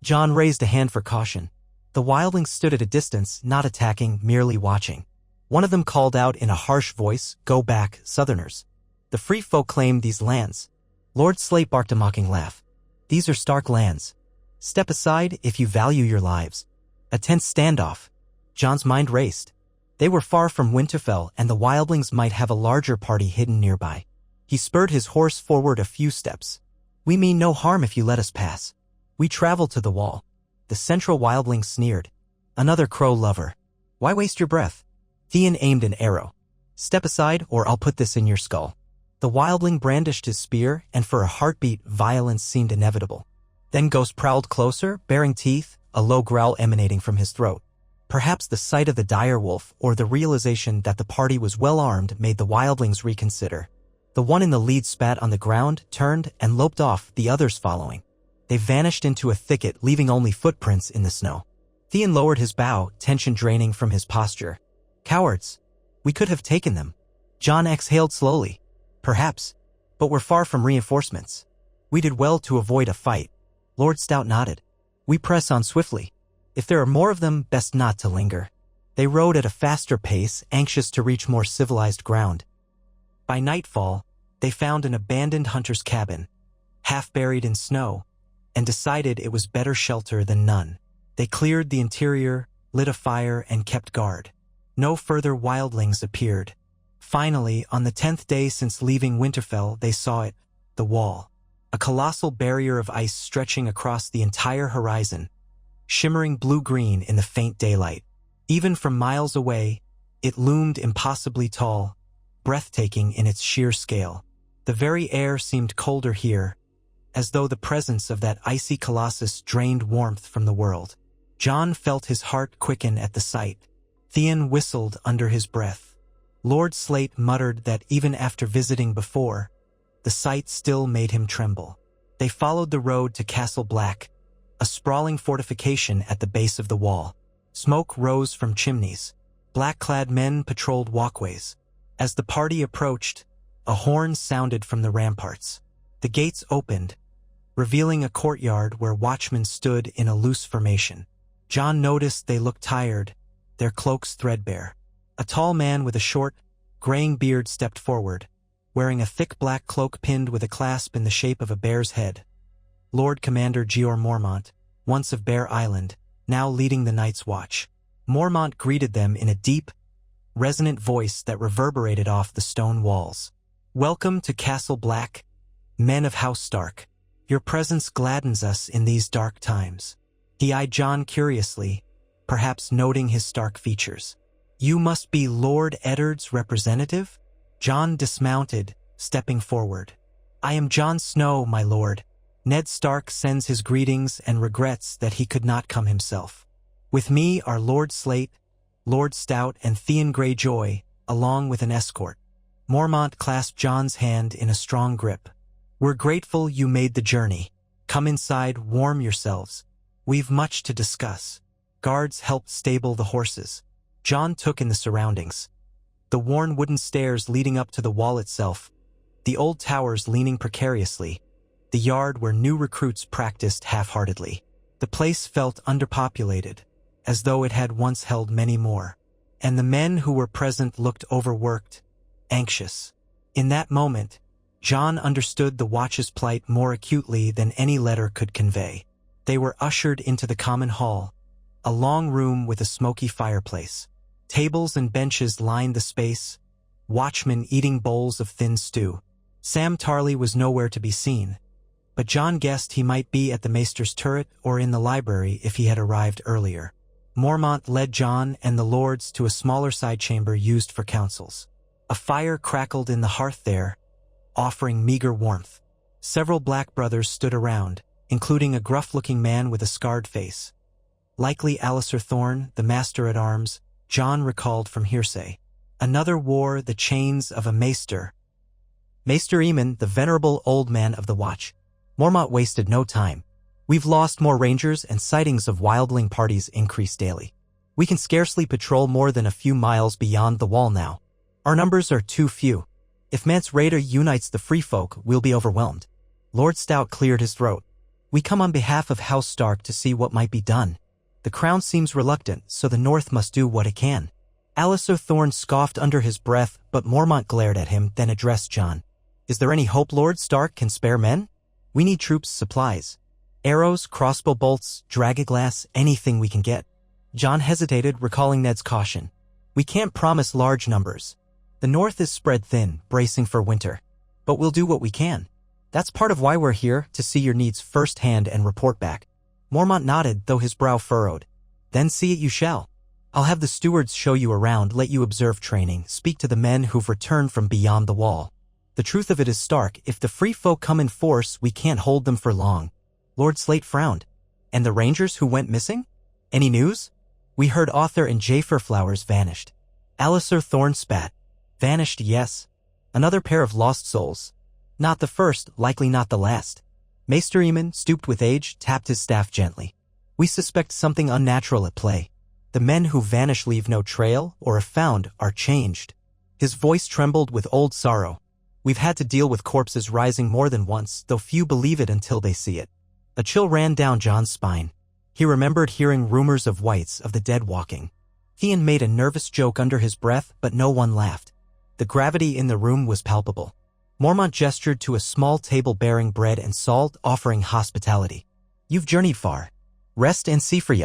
John raised a hand for caution. The wildlings stood at a distance, not attacking, merely watching. One of them called out in a harsh voice, "Go back, Southerners." The free folk claimed these lands. Lord Slate barked a mocking laugh. "These are Stark lands. Step aside if you value your lives." A tense standoff. John's mind raced. They were far from Winterfell, and the wildlings might have a larger party hidden nearby. He spurred his horse forward a few steps. "We mean no harm if you let us pass. We travel to the wall." The central wildling sneered. "Another crow lover. Why waste your breath?" Theon aimed an arrow. "Step aside, or I'll put this in your skull." The wildling brandished his spear, and for a heartbeat, violence seemed inevitable. Then Ghost prowled closer, baring teeth, a low growl emanating from his throat. Perhaps the sight of the dire wolf or the realization that the party was well armed made the wildlings reconsider. The one in the lead spat on the ground, turned, and loped off, the others following. They vanished into a thicket, leaving only footprints in the snow. Theon lowered his bow, tension draining from his posture. Cowards. We could have taken them. Jon exhaled slowly. Perhaps. But we're far from reinforcements. We did well to avoid a fight. Lord Stout nodded. We press on swiftly. If there are more of them, best not to linger. They rode at a faster pace, anxious to reach more civilized ground. By nightfall, they found an abandoned hunter's cabin, half buried in snow, and decided it was better shelter than none. They cleared the interior, lit a fire, and kept guard. No further wildlings appeared. Finally, on the 10th day since leaving Winterfell, they saw it, the wall. A colossal barrier of ice stretching across the entire horizon, shimmering blue-green in the faint daylight. Even from miles away, it loomed impossibly tall, breathtaking in its sheer scale. The very air seemed colder here, as though the presence of that icy colossus drained warmth from the world. Jon felt his heart quicken at the sight. Theon whistled under his breath. Lord Slate muttered that even after visiting before, the sight still made him tremble. They followed the road to Castle Black, a sprawling fortification at the base of the wall. Smoke rose from chimneys. Black-clad men patrolled walkways. As the party approached, a horn sounded from the ramparts. The gates opened, revealing a courtyard where watchmen stood in a loose formation. Jon noticed they looked tired, their cloaks threadbare. A tall man with a short, graying beard stepped forward, wearing a thick black cloak pinned with a clasp in the shape of a bear's head. Lord Commander Jeor Mormont, once of Bear Island, now leading the Night's Watch. Mormont greeted them in a deep, resonant voice that reverberated off the stone walls. Welcome to Castle Black, men of House Stark. Your presence gladdens us in these dark times. He eyed Jon curiously, perhaps noting his Stark features. You must be Lord Eddard's representative? Jon dismounted, stepping forward. I am Jon Snow, my lord. Ned Stark sends his greetings and regrets that he could not come himself. With me are Lord Slate, Lord Stout, and Theon Greyjoy, along with an escort. Mormont clasped Jon's hand in a strong grip. We're grateful you made the journey. Come inside, warm yourselves. We've much to discuss. Guards helped stable the horses. Jon took in the surroundings. The worn wooden stairs leading up to the wall itself, the old towers leaning precariously, the yard where new recruits practiced half-heartedly. The place felt underpopulated, as though it had once held many more, and the men who were present looked overworked, anxious. In that moment, Jon understood the Watch's plight more acutely than any letter could convey. They were ushered into the common hall, a long room with a smoky fireplace. Tables and benches lined the space, watchmen eating bowls of thin stew. Sam Tarly was nowhere to be seen, but Jon guessed he might be at the Maester's turret or in the library if he had arrived earlier. Mormont led Jon and the lords to a smaller side chamber used for councils. A fire crackled in the hearth there, offering meager warmth. Several black brothers stood around, including a gruff-looking man with a scarred face. Likely Alliser Thorne, the master-at-arms, Jon recalled from hearsay. Another wore the chains of a maester. Maester Eamon, the venerable old man of the Watch. Mormont wasted no time. We've lost more rangers and sightings of wildling parties increase daily. We can scarcely patrol more than a few miles beyond the wall now. Our numbers are too few. If Mance Rayder unites the free folk, we'll be overwhelmed. Lord Stout cleared his throat. We come on behalf of House Stark to see what might be done. The crown seems reluctant, so the North must do what it can. Alliser Thorne scoffed under his breath, but Mormont glared at him, then addressed Jon. Is there any hope Lord Stark can spare men? We need troops, supplies. Arrows, crossbow bolts, dragonglass, anything we can get. Jon hesitated, recalling Ned's caution. We can't promise large numbers. The North is spread thin, bracing for winter. But we'll do what we can. That's part of why we're here, to see your needs firsthand and report back. Mormont nodded, though his brow furrowed. Then see it you shall. I'll have the stewards show you around, let you observe training, speak to the men who've returned from beyond the wall. The truth of it is, Stark, if the free folk come in force, we can't hold them for long. Lord Slate frowned. And the rangers who went missing? Any news? We heard Author and Jafer Flowers vanished. Alistair Thorne spat. Vanished, yes. Another pair of lost souls. Not the first, likely not the last. Maester Eamon, stooped with age, tapped his staff gently. We suspect something unnatural at play. The men who vanish leave no trail, or if found, are changed. His voice trembled with old sorrow. We've had to deal with corpses rising more than once, though few believe it until they see it. A chill ran down John's spine. He remembered hearing rumors of wights of the dead walking. Theon made a nervous joke under his breath, but no one laughed. The gravity in the room was palpable. Mormont gestured to a small table bearing bread and salt, offering hospitality. You've journeyed far. Rest and see for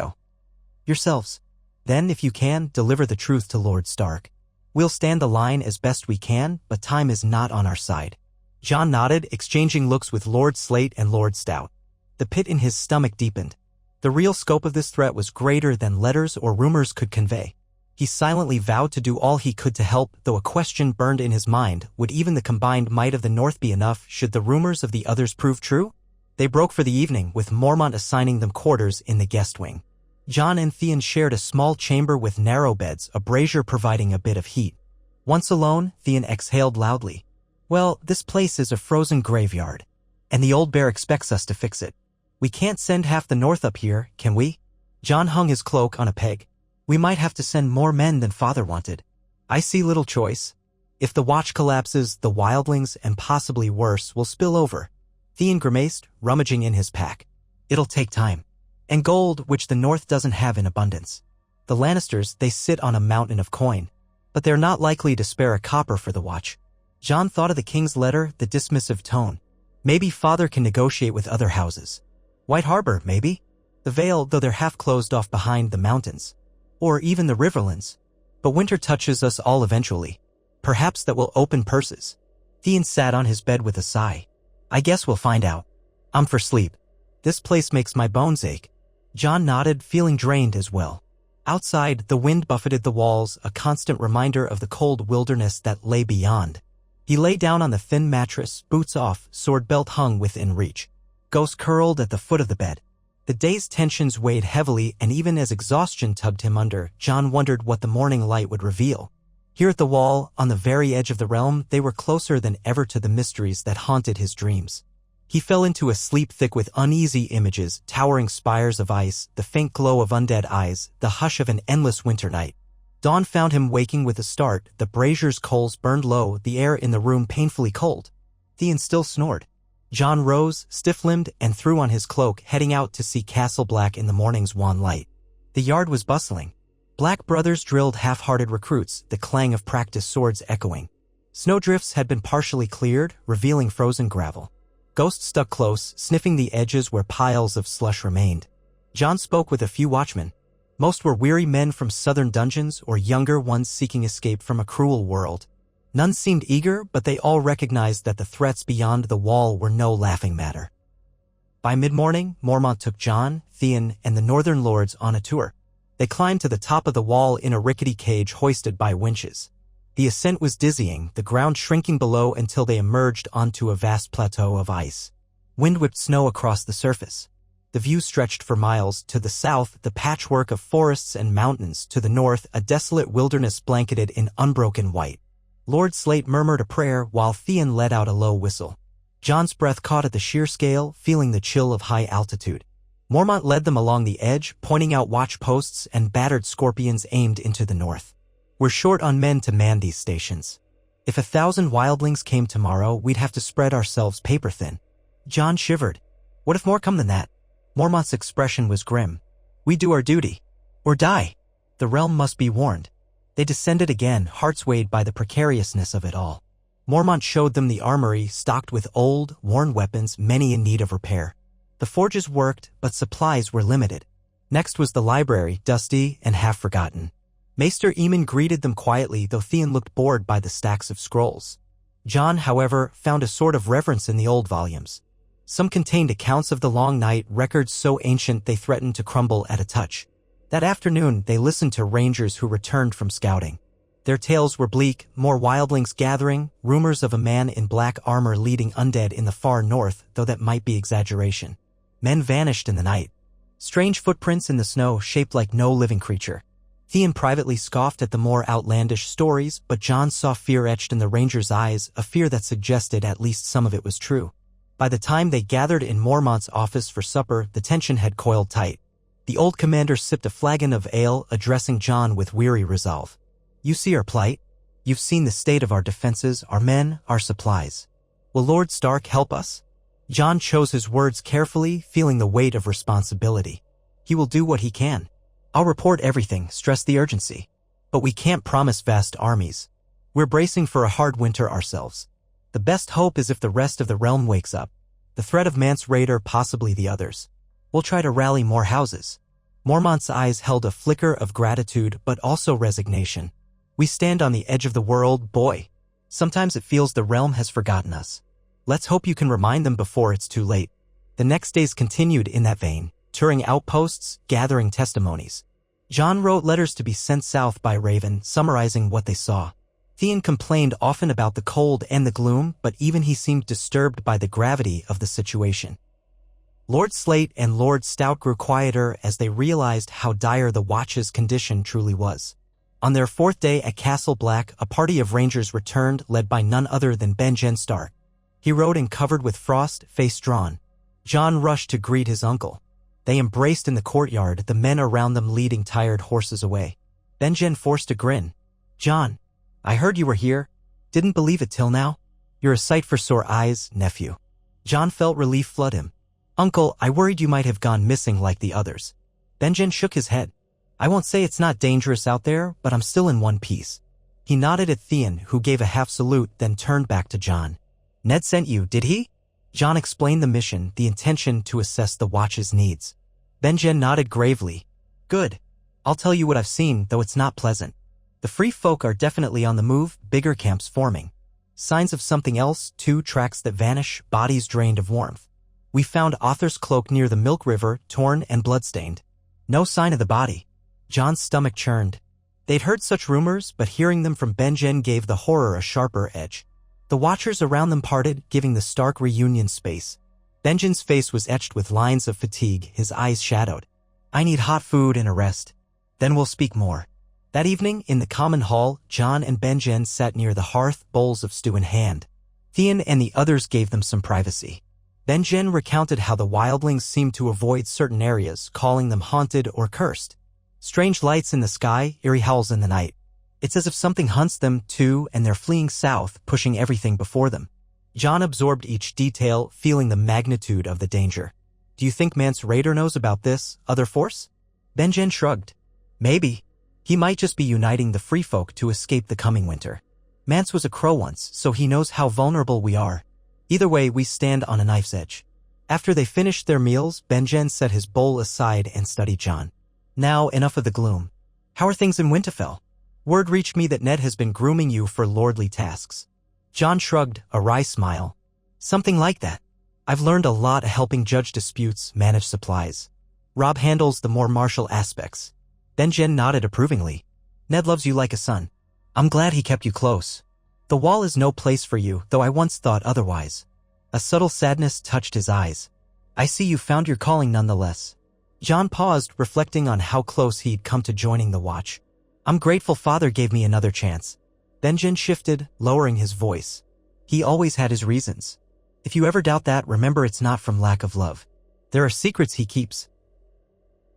yourselves. Then, if you can, deliver the truth to Lord Stark. We'll stand the line as best we can, but time is not on our side. John nodded, exchanging looks with Lord Slate and Lord Stout. The pit in his stomach deepened. The real scope of this threat was greater than letters or rumors could convey. He silently vowed to do all he could to help, though a question burned in his mind: would even the combined might of the North be enough should the rumors of the others prove true? They broke for the evening, with Mormont assigning them quarters in the guest wing. John and Theon shared a small chamber with narrow beds, a brazier providing a bit of heat. Once alone, Theon exhaled loudly. Well, this place is a frozen graveyard, and the old bear expects us to fix it. We can't send half the North up here, can we? John hung his cloak on a peg. We might have to send more men than Father wanted. I see little choice. If the watch collapses, the wildlings, and possibly worse, will spill over. Theon grimaced, rummaging in his pack. It'll take time. And gold, which the North doesn't have in abundance. The Lannisters, they sit on a mountain of coin. But they're not likely to spare a copper for the watch. John thought of the king's letter, the dismissive tone. Maybe Father can negotiate with other houses. White Harbor, maybe? The Vale, though they're half closed off behind the mountains. Or even the Riverlands. But winter touches us all eventually. Perhaps that will open purses. Theon sat on his bed with a sigh. I guess we'll find out. I'm for sleep. This place makes my bones ache. John nodded, feeling drained as well. Outside, the wind buffeted the walls, a constant reminder of the cold wilderness that lay beyond. He lay down on the thin mattress, boots off, sword belt hung within reach. Ghost curled at the foot of the bed. The day's tensions weighed heavily, and even as exhaustion tugged him under, John wondered what the morning light would reveal. Here at the wall, on the very edge of the realm, they were closer than ever to the mysteries that haunted his dreams. He fell into a sleep thick with uneasy images, towering spires of ice, the faint glow of undead eyes, the hush of an endless winter night. Dawn found him waking with a start, the brazier's coals burned low, the air in the room painfully cold. Theon still snored. John rose, stiff-limbed, and threw on his cloak, heading out to see Castle Black in the morning's wan light. The yard was bustling. Black brothers drilled half-hearted recruits, the clang of practiced swords echoing. Snowdrifts had been partially cleared, revealing frozen gravel. Ghosts stuck close, sniffing the edges where piles of slush remained. John spoke with a few watchmen. Most were weary men from southern dungeons or younger ones seeking escape from a cruel world. None seemed eager, but they all recognized that the threats beyond the wall were no laughing matter. By mid-morning, Mormont took John, Theon, and the northern lords on a tour. They climbed to the top of the wall in a rickety cage hoisted by winches. The ascent was dizzying, the ground shrinking below until they emerged onto a vast plateau of ice. Wind whipped snow across the surface. The view stretched for miles. To the south, the patchwork of forests and mountains. To the north, a desolate wilderness blanketed in unbroken white. Lord Slate murmured a prayer while Theon let out a low whistle. John's breath caught at the sheer scale, feeling the chill of high altitude. Mormont led them along the edge, pointing out watch posts and battered scorpions aimed into the north. We're short on men to man these stations. If 1,000 wildlings came tomorrow, we'd have to spread ourselves paper thin. John shivered. What if more come than that? Mormont's expression was grim. We do our duty. Or die. The realm must be warned. They descended again, hearts weighed by the precariousness of it all. Mormont showed them the armory, stocked with old, worn weapons, many in need of repair. The forges worked, but supplies were limited. Next was the library, dusty and half-forgotten. Maester Eamon greeted them quietly, though Theon looked bored by the stacks of scrolls. John, however, found a sort of reverence in the old volumes. Some contained accounts of the long night, records so ancient they threatened to crumble at a touch. That afternoon, they listened to rangers who returned from scouting. Their tales were bleak, more wildlings gathering, rumors of a man in black armor leading undead in the far north, though that might be exaggeration. Men vanished in the night. Strange footprints in the snow shaped like no living creature. Theon privately scoffed at the more outlandish stories, but John saw fear etched in the ranger's eyes, a fear that suggested at least some of it was true. By the time they gathered in Mormont's office for supper, the tension had coiled tight. The old commander sipped a flagon of ale, addressing John with weary resolve. "You see our plight? You've seen the state of our defenses, our men, our supplies. Will Lord Stark help us?" John chose his words carefully, feeling the weight of responsibility. "He will do what he can. I'll report everything," stressed the urgency. "But we can't promise vast armies. We're bracing for a hard winter ourselves. The best hope is if the rest of the realm wakes up. The threat of Mance Raider, possibly the others. We'll try to rally more houses." Mormont's eyes held a flicker of gratitude but also resignation. "We stand on the edge of the world, boy. Sometimes it feels the realm has forgotten us. Let's hope you can remind them before it's too late." The next days continued in that vein, touring outposts, gathering testimonies. John wrote letters to be sent south by Raven, summarizing what they saw. Theon complained often about the cold and the gloom, but even he seemed disturbed by the gravity of the situation. Lord Slate and Lord Stout grew quieter as they realized how dire the Watch's condition truly was. On their fourth day at Castle Black, a party of rangers returned, led by none other than Benjen Stark. He rode and covered with frost, face drawn. John rushed to greet his uncle. They embraced in the courtyard, the men around them leading tired horses away. Benjen forced a grin. "John, I heard you were here. Didn't believe it till now. You're a sight for sore eyes, nephew." John felt relief flood him. "Uncle, I worried you might have gone missing like the others." Benjen shook his head. "I won't say it's not dangerous out there, but I'm still in one piece." He nodded at Theon, who gave a half salute, then turned back to John. "Ned sent you, did he?" John explained the mission, the intention to assess the Watch's needs. Benjen nodded gravely. "Good. I'll tell you what I've seen, though it's not pleasant. The free folk are definitely on the move, bigger camps forming. Signs of something else, too, tracks that vanish, bodies drained of warmth. We found Arthur's cloak near the Milk River, torn and bloodstained. No sign of the body." John's stomach churned. They'd heard such rumors, but hearing them from Benjen gave the horror a sharper edge. The Watchers around them parted, giving the Stark reunion space. Benjen's face was etched with lines of fatigue, his eyes shadowed. "I need hot food and a rest. Then we'll speak more." That evening, in the common hall, John and Benjen sat near the hearth, bowls of stew in hand. Theon and the others gave them some privacy. Benjen recounted how the wildlings seemed to avoid certain areas, calling them haunted or cursed. Strange lights in the sky, eerie howls in the night. It's as if something hunts them, too, and they're fleeing south, pushing everything before them. John absorbed each detail, feeling the magnitude of the danger. "Do you think Mance Raider knows about this other force?" Benjen shrugged. "Maybe. He might just be uniting the free folk to escape the coming winter. Mance was a crow once, so he knows how vulnerable we are. Either way, we stand on a knife's edge." After they finished their meals, Benjen set his bowl aside and studied John. "Now, enough of the gloom. How are things in Winterfell? Word reached me that Ned has been grooming you for lordly tasks." John shrugged, a wry smile. "Something like that. I've learned a lot helping judge disputes, manage supplies. Rob handles the more martial aspects." Benjen nodded approvingly. "Ned loves you like a son. I'm glad he kept you close. The wall is no place for you, though I once thought otherwise." A subtle sadness touched his eyes. "I see you found your calling nonetheless." John paused, reflecting on how close he'd come to joining the Watch. "I'm grateful Father gave me another chance." Benjen shifted, lowering his voice. "He always had his reasons. If you ever doubt that, remember it's not from lack of love. There are secrets he keeps,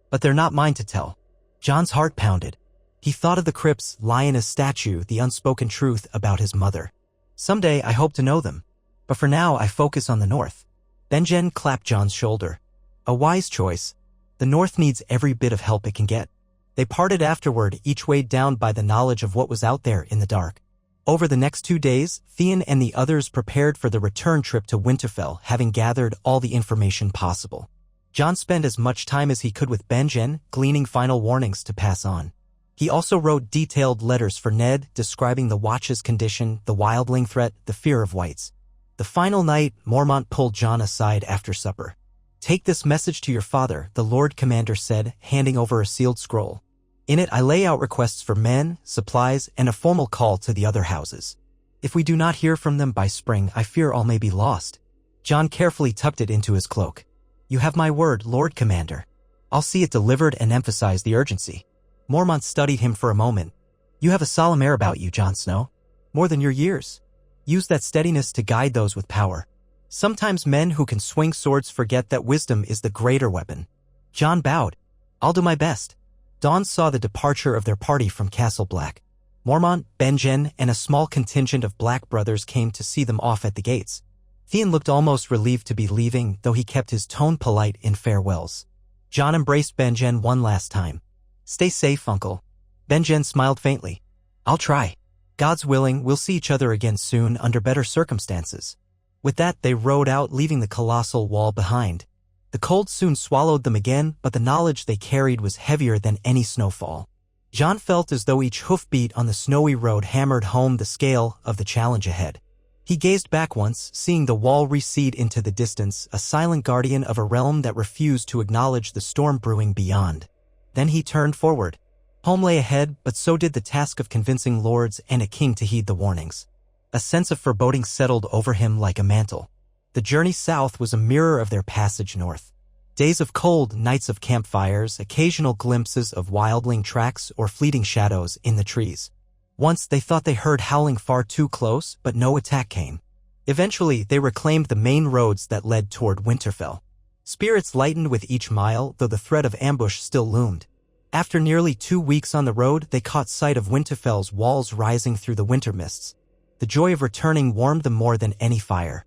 but they're not mine to tell." John's heart pounded. He thought of the crypt's lioness statue, the unspoken truth about his mother. "Someday I hope to know them, but for now I focus on the North." Benjen clapped John's shoulder. "A wise choice. The North needs every bit of help it can get." They parted afterward, each weighed down by the knowledge of what was out there in the dark. Over the next 2 days, Theon and the others prepared for the return trip to Winterfell, having gathered all the information possible. John spent as much time as he could with Benjen, gleaning final warnings to pass on. He also wrote detailed letters for Ned, describing the Watch's condition, the wildling threat, the fear of whites. The final night, Mormont pulled John aside after supper. "Take this message to your father," the Lord Commander said, handing over a sealed scroll. "In it I lay out requests for men, supplies, and a formal call to the other houses. If we do not hear from them by spring, I fear all may be lost." John carefully tucked it into his cloak. You have my word, Lord Commander. I'll see it delivered and emphasize the urgency. Mormont studied him for a moment. You have a solemn air about you, Jon Snow. More than your years. Use that steadiness to guide those with power. Sometimes men who can swing swords forget that wisdom is the greater weapon. Jon bowed. I'll do my best. Dawn saw the departure of their party from Castle Black. Mormont, Benjen, and a small contingent of Black brothers came to see them off at the gates. Theon looked almost relieved to be leaving, though he kept his tone polite in farewells. Jon embraced Benjen one last time. Stay safe, Uncle. Benjen smiled faintly. I'll try. God's willing, we'll see each other again soon under better circumstances. With that, they rode out, leaving the colossal wall behind. The cold soon swallowed them again, but the knowledge they carried was heavier than any snowfall. Jon felt as though each hoofbeat on the snowy road hammered home the scale of the challenge ahead. He gazed back once, seeing the wall recede into the distance, a silent guardian of a realm that refused to acknowledge the storm brewing beyond. Then he turned forward. Home lay ahead, but so did the task of convincing lords and a king to heed the warnings. A sense of foreboding settled over him like a mantle. The journey south was a mirror of their passage north. Days of cold, nights of campfires, occasional glimpses of wildling tracks or fleeting shadows in the trees. Once they thought they heard howling far too close, but no attack came. Eventually, they reclaimed the main roads that led toward Winterfell. Spirits lightened with each mile, though the threat of ambush still loomed. After nearly 2 weeks on the road, they caught sight of Winterfell's walls rising through the winter mists. The joy of returning warmed them more than any fire.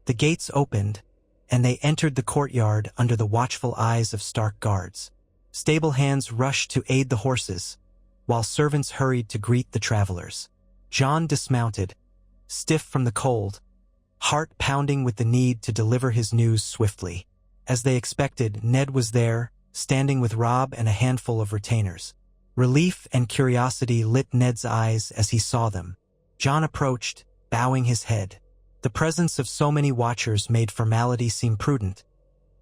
The gates opened, and they entered the courtyard under the watchful eyes of Stark guards. Stable hands rushed to aid the horses, while servants hurried to greet the travelers. Jon dismounted, stiff from the cold, heart pounding with the need to deliver his news swiftly. As they expected, Ned was there, standing with Robb and a handful of retainers. Relief and curiosity lit Ned's eyes as he saw them. Jon approached, bowing his head. The presence of so many watchers made formality seem prudent,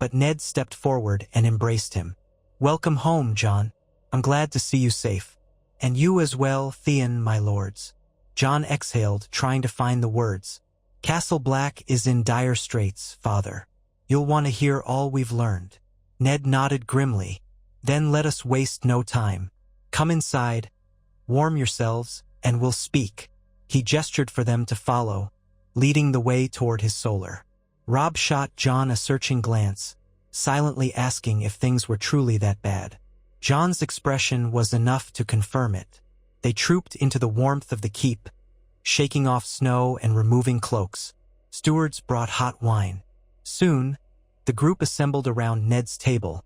but Ned stepped forward and embraced him. Welcome home, Jon. I'm glad to see you safe. And you as well, Theon, my lords. Jon exhaled, trying to find the words. Castle Black is in dire straits, father. You'll want to hear all we've learned. Ned nodded grimly. Then let us waste no time. Come inside, warm yourselves, and we'll speak. He gestured for them to follow, leading the way toward his solar. Robb shot Jon a searching glance, silently asking if things were truly that bad. Jon's expression was enough to confirm it. They trooped into the warmth of the keep, shaking off snow and removing cloaks. Stewards brought hot wine. Soon, the group assembled around Ned's table,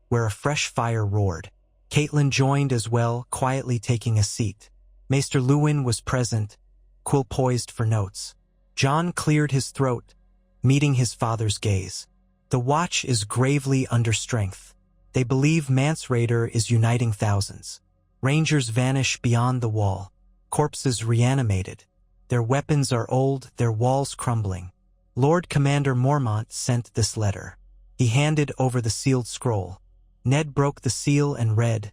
where a fresh fire roared. Catelyn joined as well, quietly taking a seat. Maester Luwin was present, quill poised for notes. Jon cleared his throat, meeting his father's gaze. The watch is gravely under strength. They believe Mance Rayder is uniting thousands. Rangers vanish beyond the wall, corpses reanimated. Their weapons are old, their walls crumbling. Lord Commander Mormont sent this letter. He handed over the sealed scroll. Ned broke the seal and read,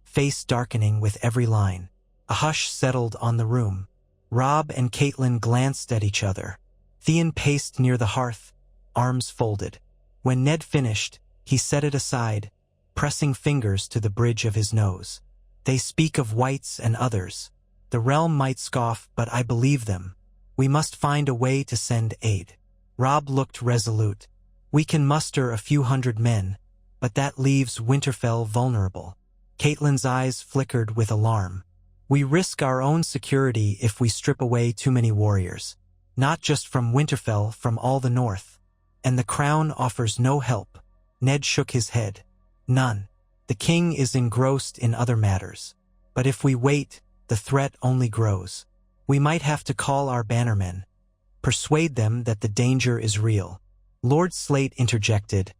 face darkening with every line. A hush settled on the room. Robb and Catelyn glanced at each other. Theon paced near the hearth, arms folded. When Ned finished, he set it aside, pressing fingers to the bridge of his nose. They speak of whites and others. The realm might scoff, but I believe them. We must find a way to send aid. Robb looked resolute. We can muster a few hundred men, but that leaves Winterfell vulnerable. Catelyn's eyes flickered with alarm. We risk our own security if we strip away too many warriors. Not just from Winterfell, from all the north. And the crown offers no help. Ned shook his head. None. The king is engrossed in other matters. But if we wait, the threat only grows. We might have to call our bannermen. Persuade them that the danger is real. Lord Slate interjected.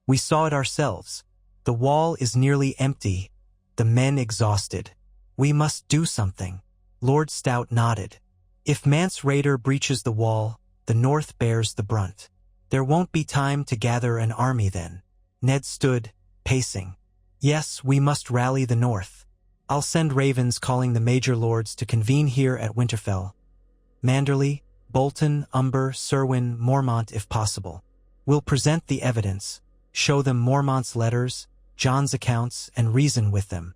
We saw it ourselves. The wall is nearly empty, the men exhausted. We must do something. Lord Stout nodded. If Mance Rayder breaches the wall, the north bears the brunt. There won't be time to gather an army then. Ned stood, pacing. Yes, we must rally the north. I'll send ravens calling the major lords to convene here at Winterfell. Manderley, Bolton, Umber, Serwyn, Mormont if possible. We'll present the evidence, show them Mormont's letters, John's accounts, and reason with them.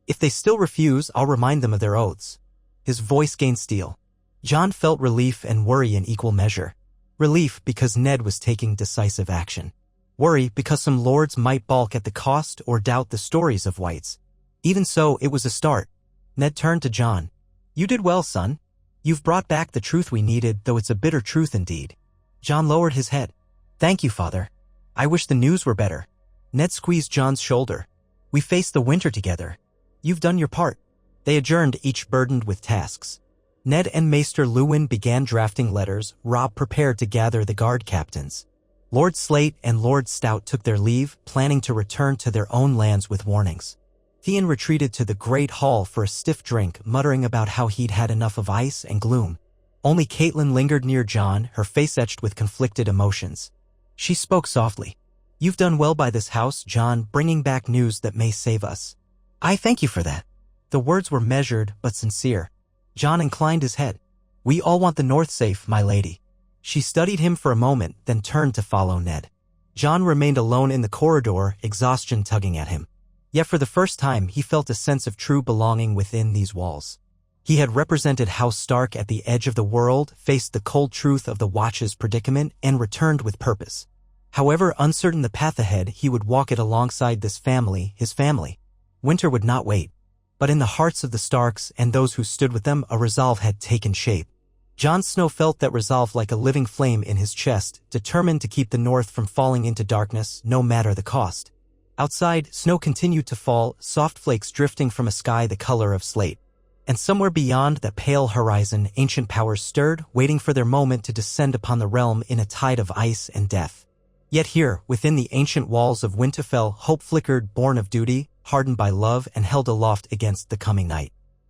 If they still refuse, I'll remind them of their oaths." His voice gained steel. John felt relief and worry in equal measure. Relief because Ned was taking decisive action. Worry because some lords might balk at the cost or doubt the stories of whites. Even so, it was a start. Ned turned to John. "You did well, son. You've brought back the truth we needed, though it's a bitter truth indeed." John lowered his head. "Thank you, Father. I wish the news were better." Ned squeezed John's shoulder. "We faced the winter together. You've done your part." They adjourned, each burdened with tasks. Ned and Maester Lewin began drafting letters. Robb prepared to gather the guard captains. Lord Slate and Lord Stout took their leave, planning to return to their own lands with warnings. Theon retreated to the great hall for a stiff drink, muttering about how he'd had enough of ice and gloom. Only Caitlin lingered near John, her face etched with conflicted emotions. She spoke softly. "You've done well by this house, John, bringing back news that may save us." "I thank you for that." The words were measured but sincere. John inclined his head. "We all want the North safe, my lady." She studied him for a moment, then turned to follow Ned. John remained alone in the corridor, exhaustion tugging at him. Yet for the first time he felt a sense of true belonging within these walls. He had represented House Stark at the edge of the world, faced the cold truth of the Watch's predicament, and returned with purpose. However uncertain the path ahead, he would walk it alongside this family, his family. Winter would not wait. But in the hearts of the Starks and those who stood with them, a resolve had taken shape. Jon Snow felt that resolve like a living flame in his chest, determined to keep the North from falling into darkness, no matter the cost. Outside, snow continued to fall, soft flakes drifting from a sky the color of slate. And somewhere beyond that pale horizon, ancient powers stirred, waiting for their moment to descend upon the realm in a tide of ice and death. Yet here, within the ancient walls of Winterfell, hope flickered, born of duty, hardened by love, and held aloft against the coming night.